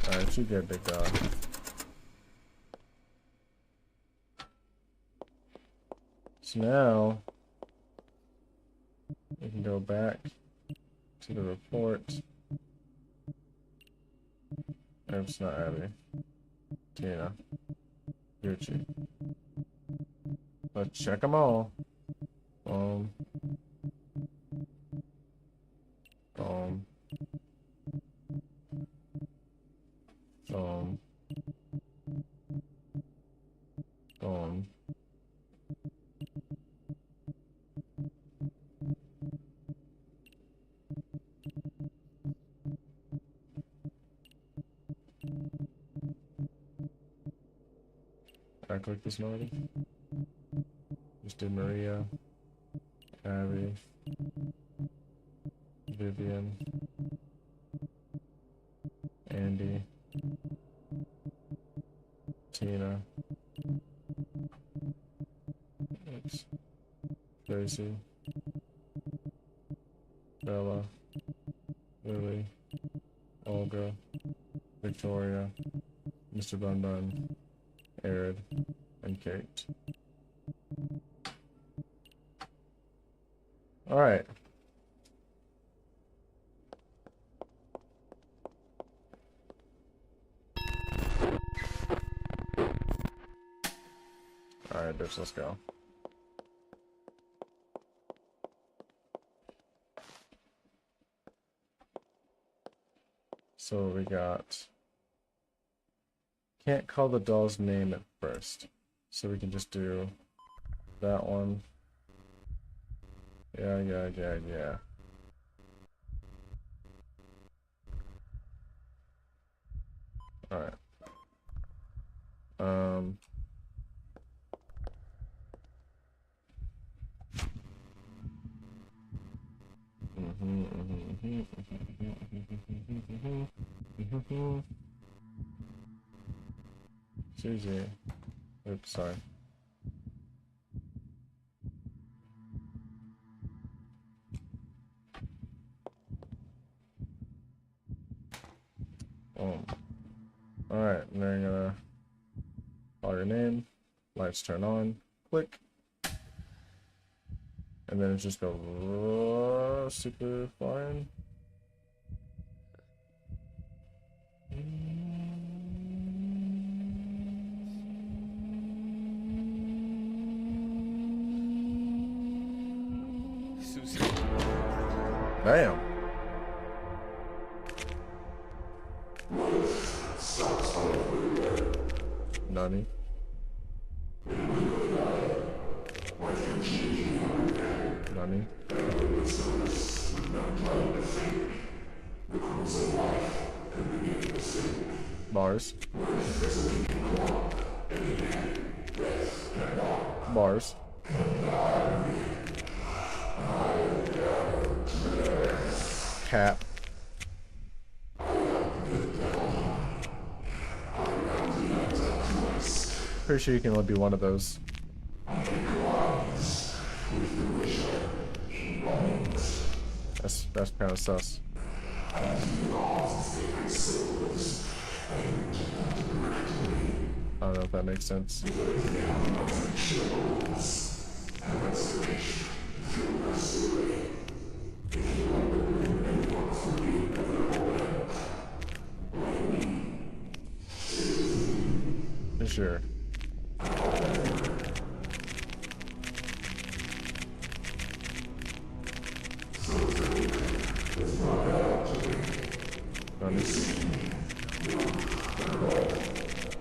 Alright, you good, big dog. So now we can go back to the report. Oops, not Abby. Tina. Gucci. Let's check them all. Boom. Boom. Boom. Boom. I click this already. Just did Maria, Abby, Vivian, Andy, Tina, oops, Tracy, Bella, Lily, Olga, Victoria, Mr. Bun Bun, Arid, and Kate. Alright. Alright, bitch, let's go. So we got... Can't call the doll's name at first. So we can just do that one. Yeah. Alright. Susie. Oops, sorry. Alright, and then you're gonna call your name, lights turn on, click, and then it just go super fine. Susie. Damn. Nani? Nani? Bars. Bars. Cap. Pretty sure you can only be one of those. That's kind of sus. I don't know if that makes sense. Sure.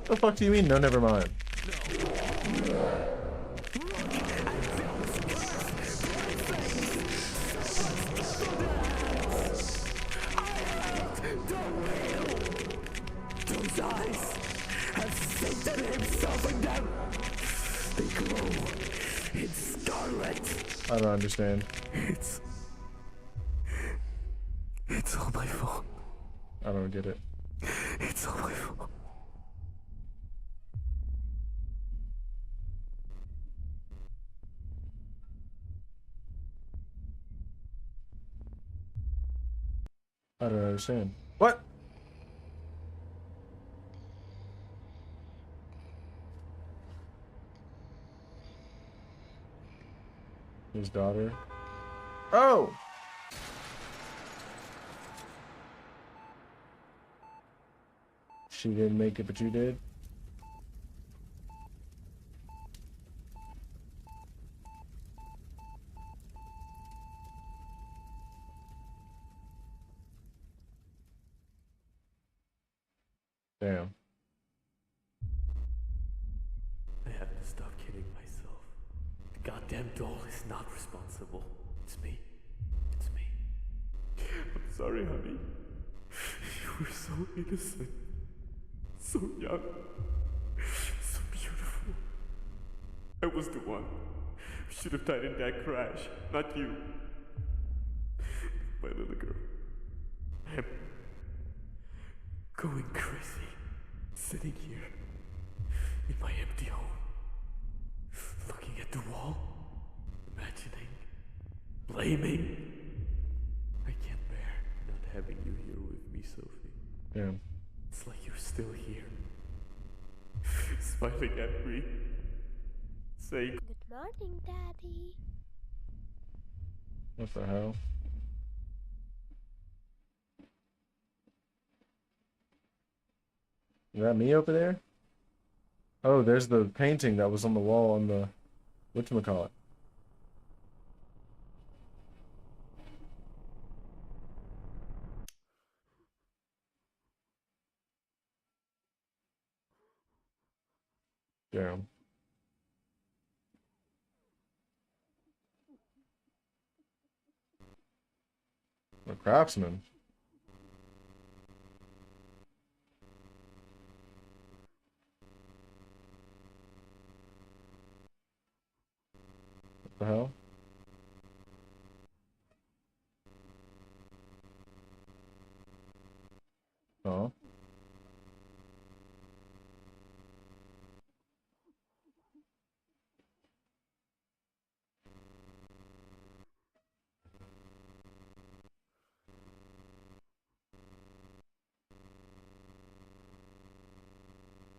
The fuck do you mean? No, never mind. Those eyes have Satan himself in them. They glow in scarlet. I don't understand. It's all my fault. I don't get it. It's all my fault. I don't understand. What? His daughter. Oh! She didn't make it, but you did? Damn. I have to stop kidding myself. The goddamn doll is not responsible. It's me. It's me. I'm sorry, honey. You were so innocent. So young. So beautiful. I was the one who should have died in that crash, not you. My little girl. I'm going crazy. Sitting here in my empty home, looking at the wall, imagining, blaming, Yeah. It's like you're still here. Smiling at me. Saying, Good morning, Daddy. What the hell? Is that me over there? Oh, there's the painting that was on the wall on the whatchamacallit. Damn. The craftsman. What the hell? Oh.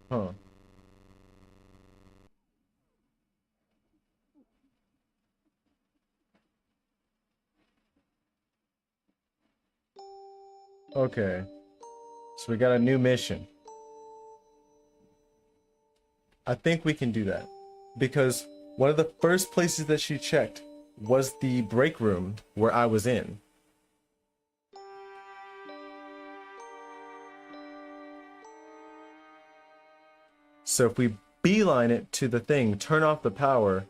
Huh. Okay. So we got a new mission. I think we can do that. Because one of the first places that she checked was the break room where I was in. So if we beeline it to the thing, turn off the power.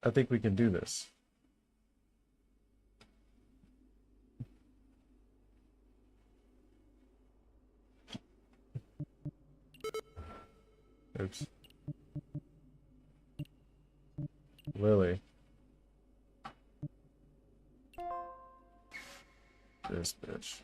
I think we can do this. Oops. Lily. This bitch.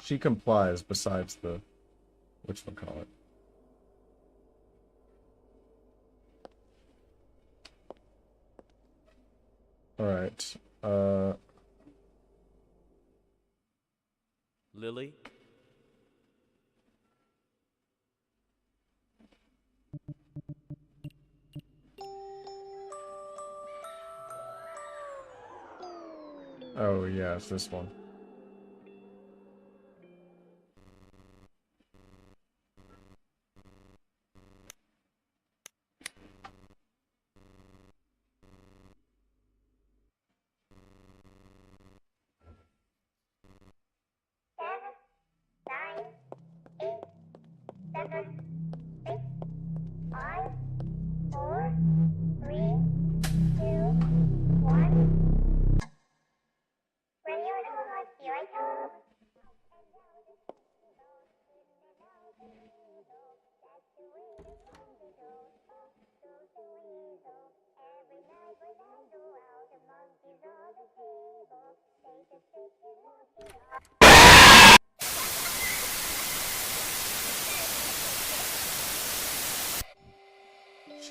She complies besides the whatchamacallit. Alright. Lily? Oh yeah, it's this one.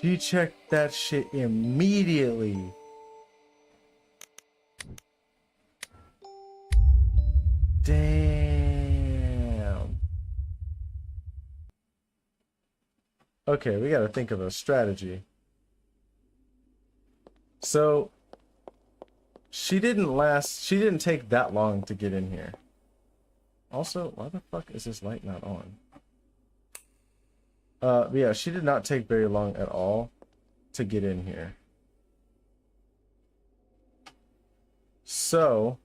She checked that shit immediately. Damn. Okay, we gotta think of a strategy. So, she didn't take that long to get in here. Also, why the fuck is this light not on? Yeah, she did not take very long at all to get in here. So,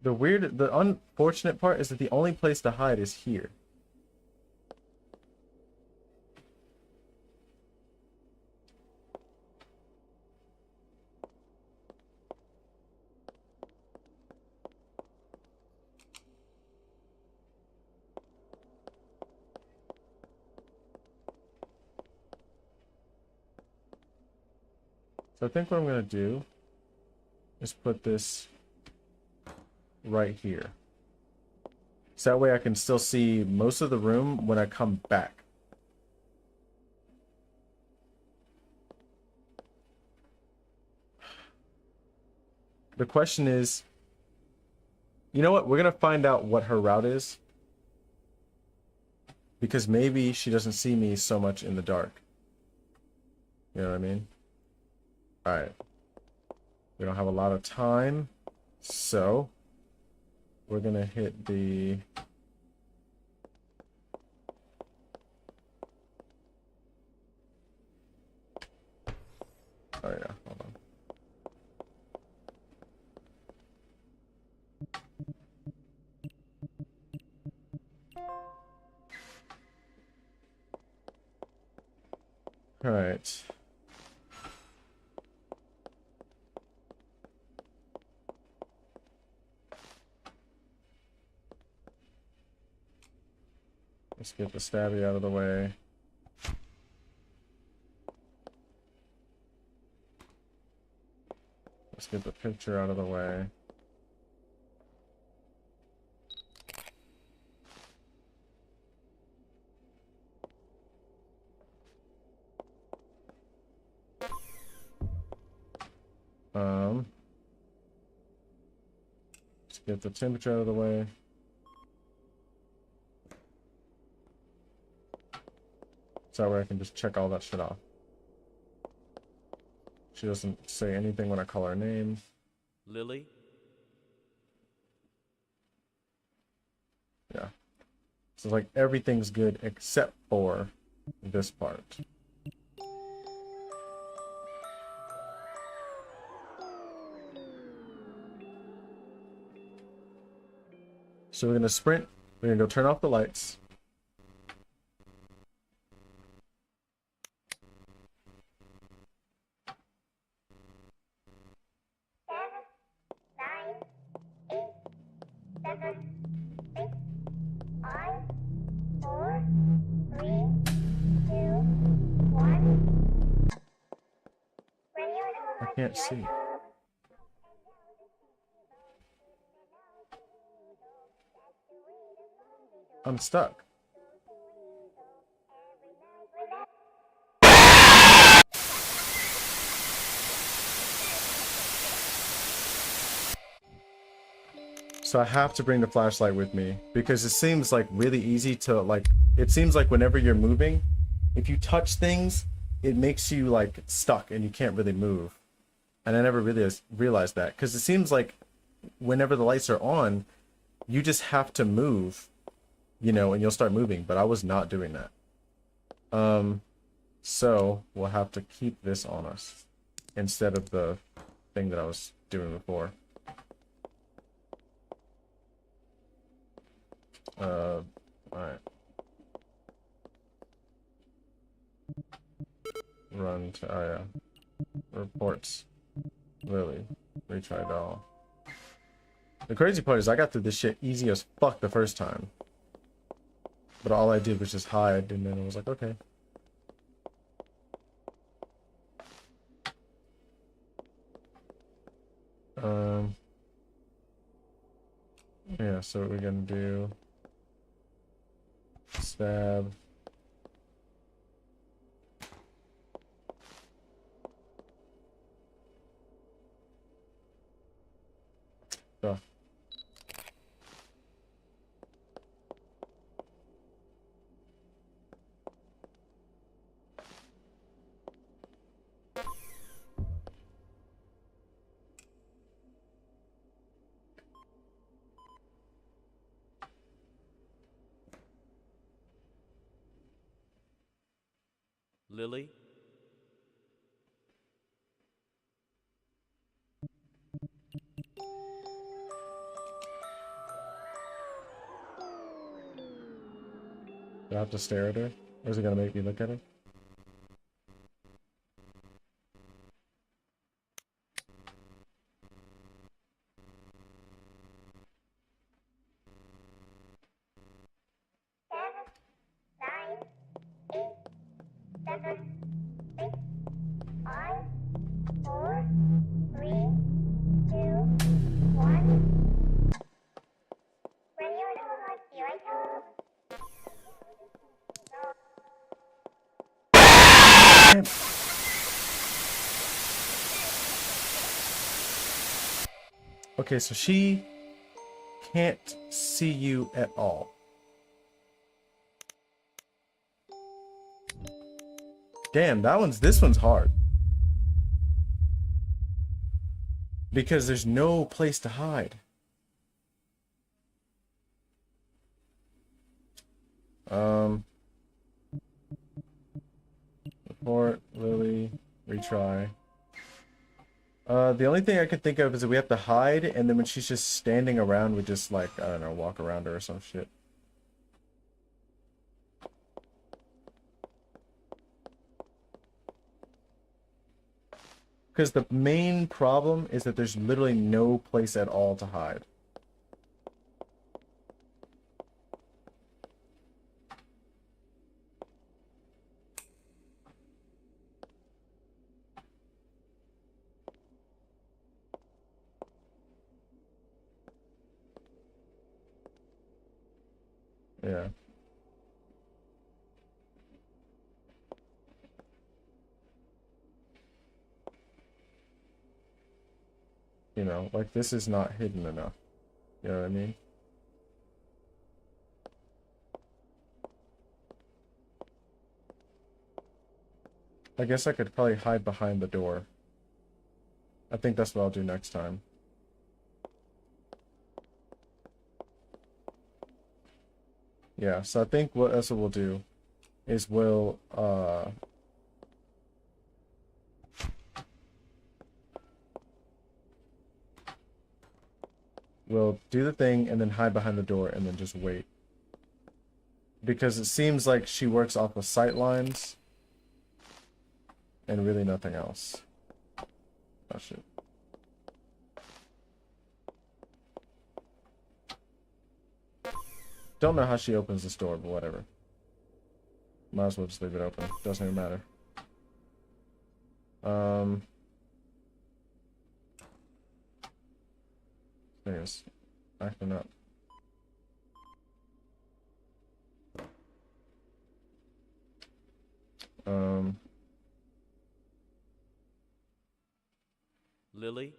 the unfortunate part is that the only place to hide is here. So I think what I'm gonna do is put this right here. So that way I can still see most of the room when I come back. The question is, you know what? We're gonna find out what her route is. Because maybe she doesn't see me so much in the dark. You know what I mean? Alright. We don't have a lot of time. So we're gonna hit the oh yeah, hold on. All right. Let's get the stabby out of the way. Let's get the picture out of the way. Let's get the temperature out of the way. So that way I can just check all that shit off. She doesn't say anything when I call her name. Lily? Yeah. So like everything's good except for this part. So we're gonna sprint. We're gonna go turn off the lights. I can't see. I'm stuck. So I have to bring the flashlight with me because it seems like really easy to like, it seems like whenever you're moving, if you touch things, it makes you like stuck and you can't really move. And I never really realized that because it seems like whenever the lights are on, you just have to move, you know, and you'll start moving, but I was not doing that. So we'll have to keep this on us instead of the thing that I was doing before. Alright. Run to, oh yeah. Reports. Lily. Retry doll. The crazy part is I got through this shit easy as fuck the first time. But all I did was just hide and then I was like, okay. Yeah, so what we're gonna do, stab. Oh. Lily? Do I have to stare at her? Or is it gonna make me look at her? Damn. Okay, so she can't see you at all. Damn, this one's hard. Because there's no place to hide. Report, Lily, retry. The only thing I could think of is that we have to hide, and then when she's just standing around, we just, like, I don't know, walk around her or some shit. Because the main problem is that there's literally no place at all to hide. Yeah. You know, like, this is not hidden enough. You know what I mean? I guess I could probably hide behind the door. I think that's what I'll do next time. Yeah, so I think that's what we'll do is we'll do the thing and then hide behind the door and then just wait. Because it seems like she works off of sight lines and really nothing else. Oh shit. Don't know how she opens this door, but whatever. Might as well just leave it open. Doesn't even matter. Thing is acting up. Lily,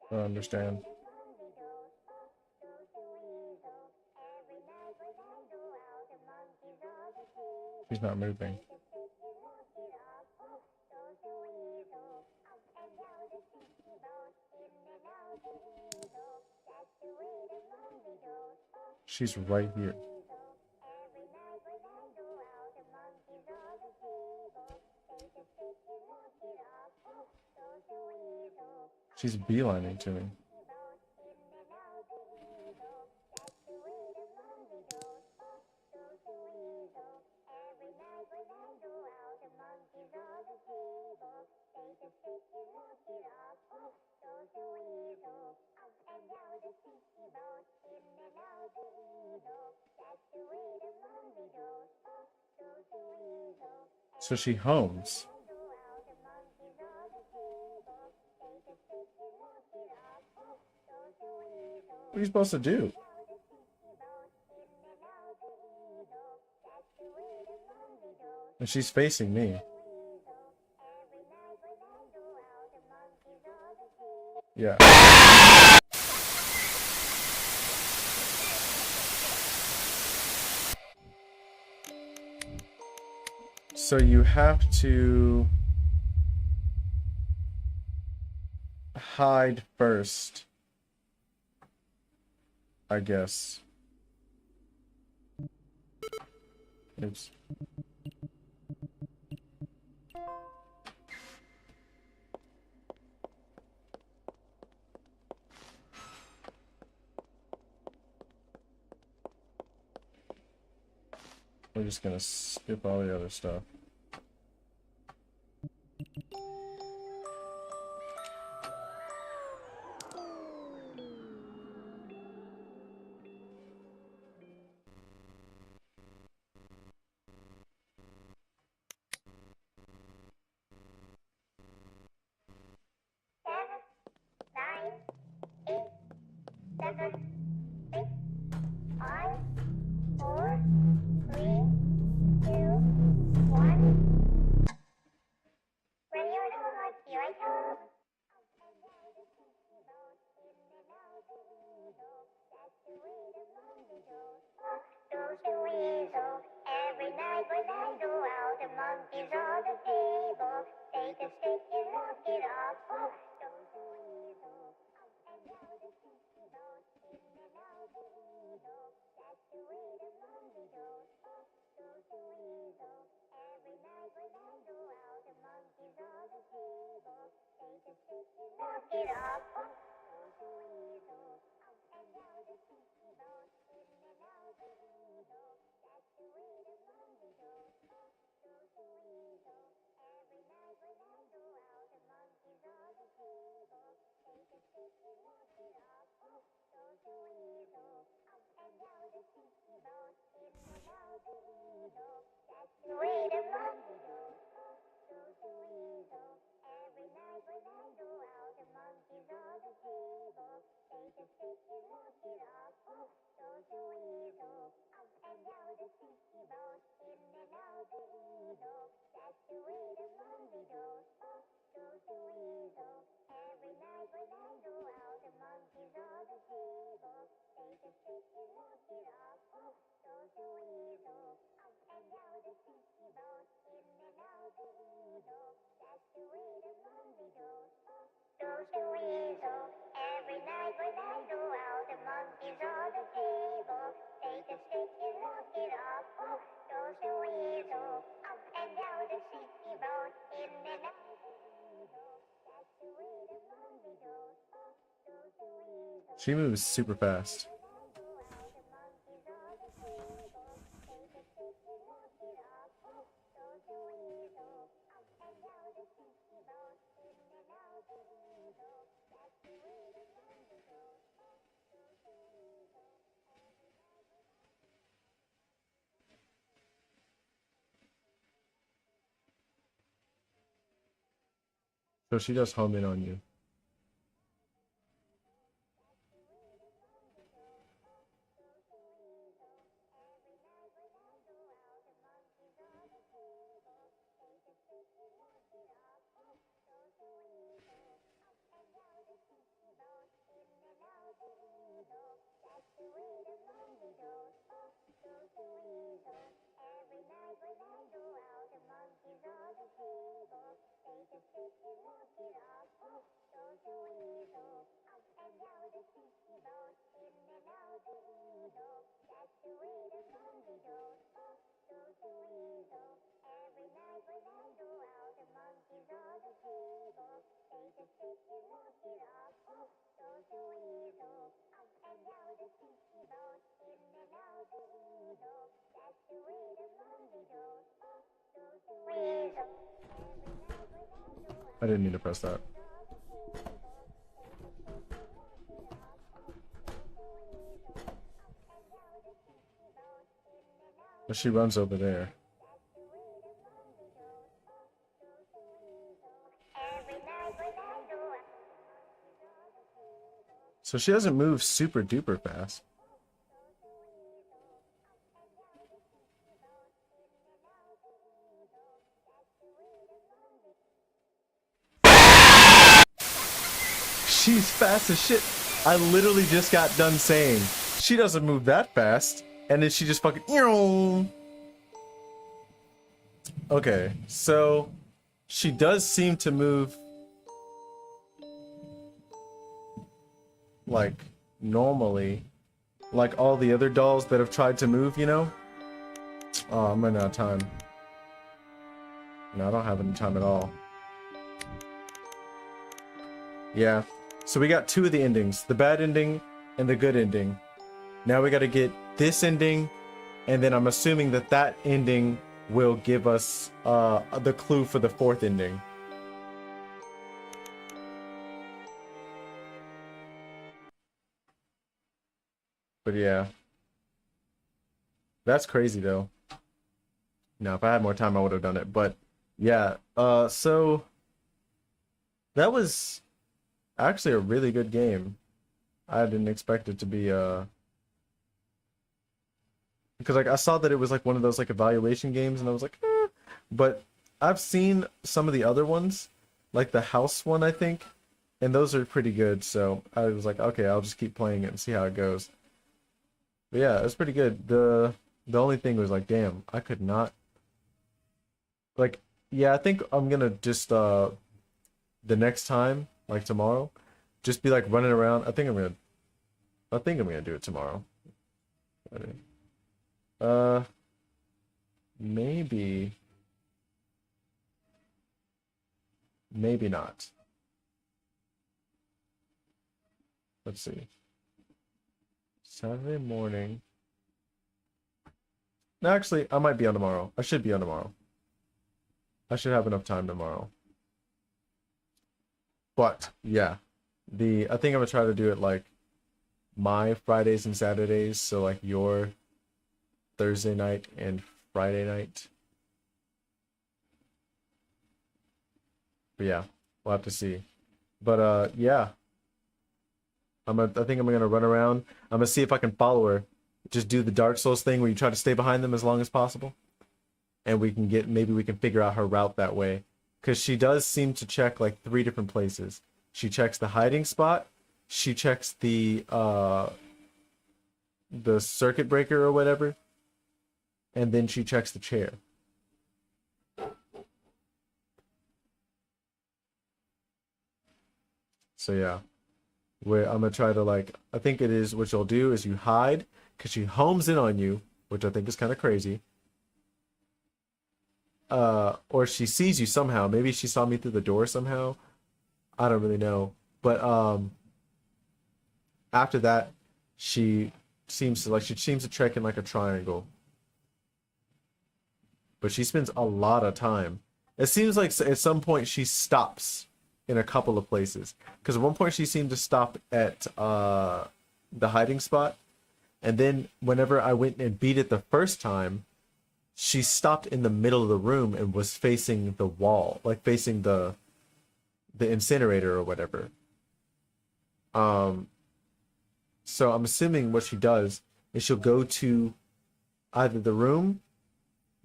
I don't understand. He's not moving. She's right here. She's beelining to me. So she homes. What are you supposed to do? And she's facing me. Yeah. So you have to hide first, I guess. Oops. We're just gonna skip all the other stuff. She moves super fast. So she does home in on you. I didn't need to press that. But she runs over there. So she doesn't move super duper fast. She's fast as shit. I literally just got done saying she doesn't move that fast, and then she just fucking. Okay, so she does seem to move like normally, like all the other dolls that have tried to move, you know? Oh, I'm running out of time. No, I don't have any time at all. Yeah. So we got two of the endings, the bad ending and the good ending. Now we got to get this ending, and then I'm assuming that that ending will give us the clue for the fourth ending. But yeah. That's crazy though. Now, if I had more time, I would have done it. But yeah, so that was actually a really good game. I didn't expect it to be because like I saw that it was like one of those like evaluation games, and I was like, eh. But I've seen some of the other ones, like the house one, I think, and those are pretty good. So I was like, okay, I'll just keep playing it and see how it goes. But yeah, it was pretty good. The only thing was like, damn, I could not. Like, yeah, I think I'm gonna just the next time, like tomorrow, just be like running around. I think I'm gonna do it tomorrow. Maybe not. Let's see. Saturday morning. No, actually, I might be on tomorrow. I should be on tomorrow. I should have enough time tomorrow. But yeah, I think I'm gonna try to do it like my Fridays and Saturdays, so like your Thursday night and Friday night. But yeah, we'll have to see. But yeah. I think I'm gonna run around. I'm gonna see if I can follow her. Just do the Dark Souls thing where you try to stay behind them as long as possible. And maybe we can figure out her route that way. Because she does seem to check like 3 different places. She checks the hiding spot. She checks the circuit breaker or whatever. And then she checks the chair. So yeah. Where I'm gonna try to like, I think it is what you'll do is you hide, because she homes in on you, which I think is kind of crazy. Or she sees you somehow. Maybe she saw me through the door somehow. I don't really know. But after that, she seems to trek in like a triangle. But she spends a lot of time. It seems like at some point she stops in a couple of places. Because at one point she seemed to stop at the hiding spot. And then whenever I went and beat it the first time, she stopped in the middle of the room and was facing the wall, like facing the incinerator or whatever. So I'm assuming what she does is she'll go to either the room,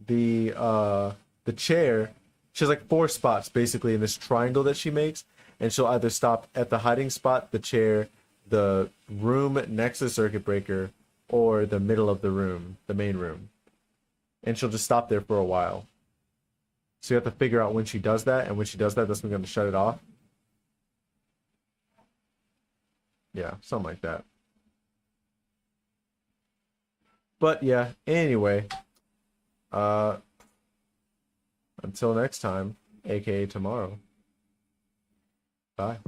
the chair. She has like 4 spots basically in this triangle that she makes, and she'll either stop at the hiding spot, the chair, the room next to the circuit breaker, or the middle of the room, the main room. And she'll just stop there for a while. So you have to figure out when she does that, and when she does that, that's when we're going to shut it off. Yeah, something like that. But yeah, anyway, until next time, aka tomorrow. Bye.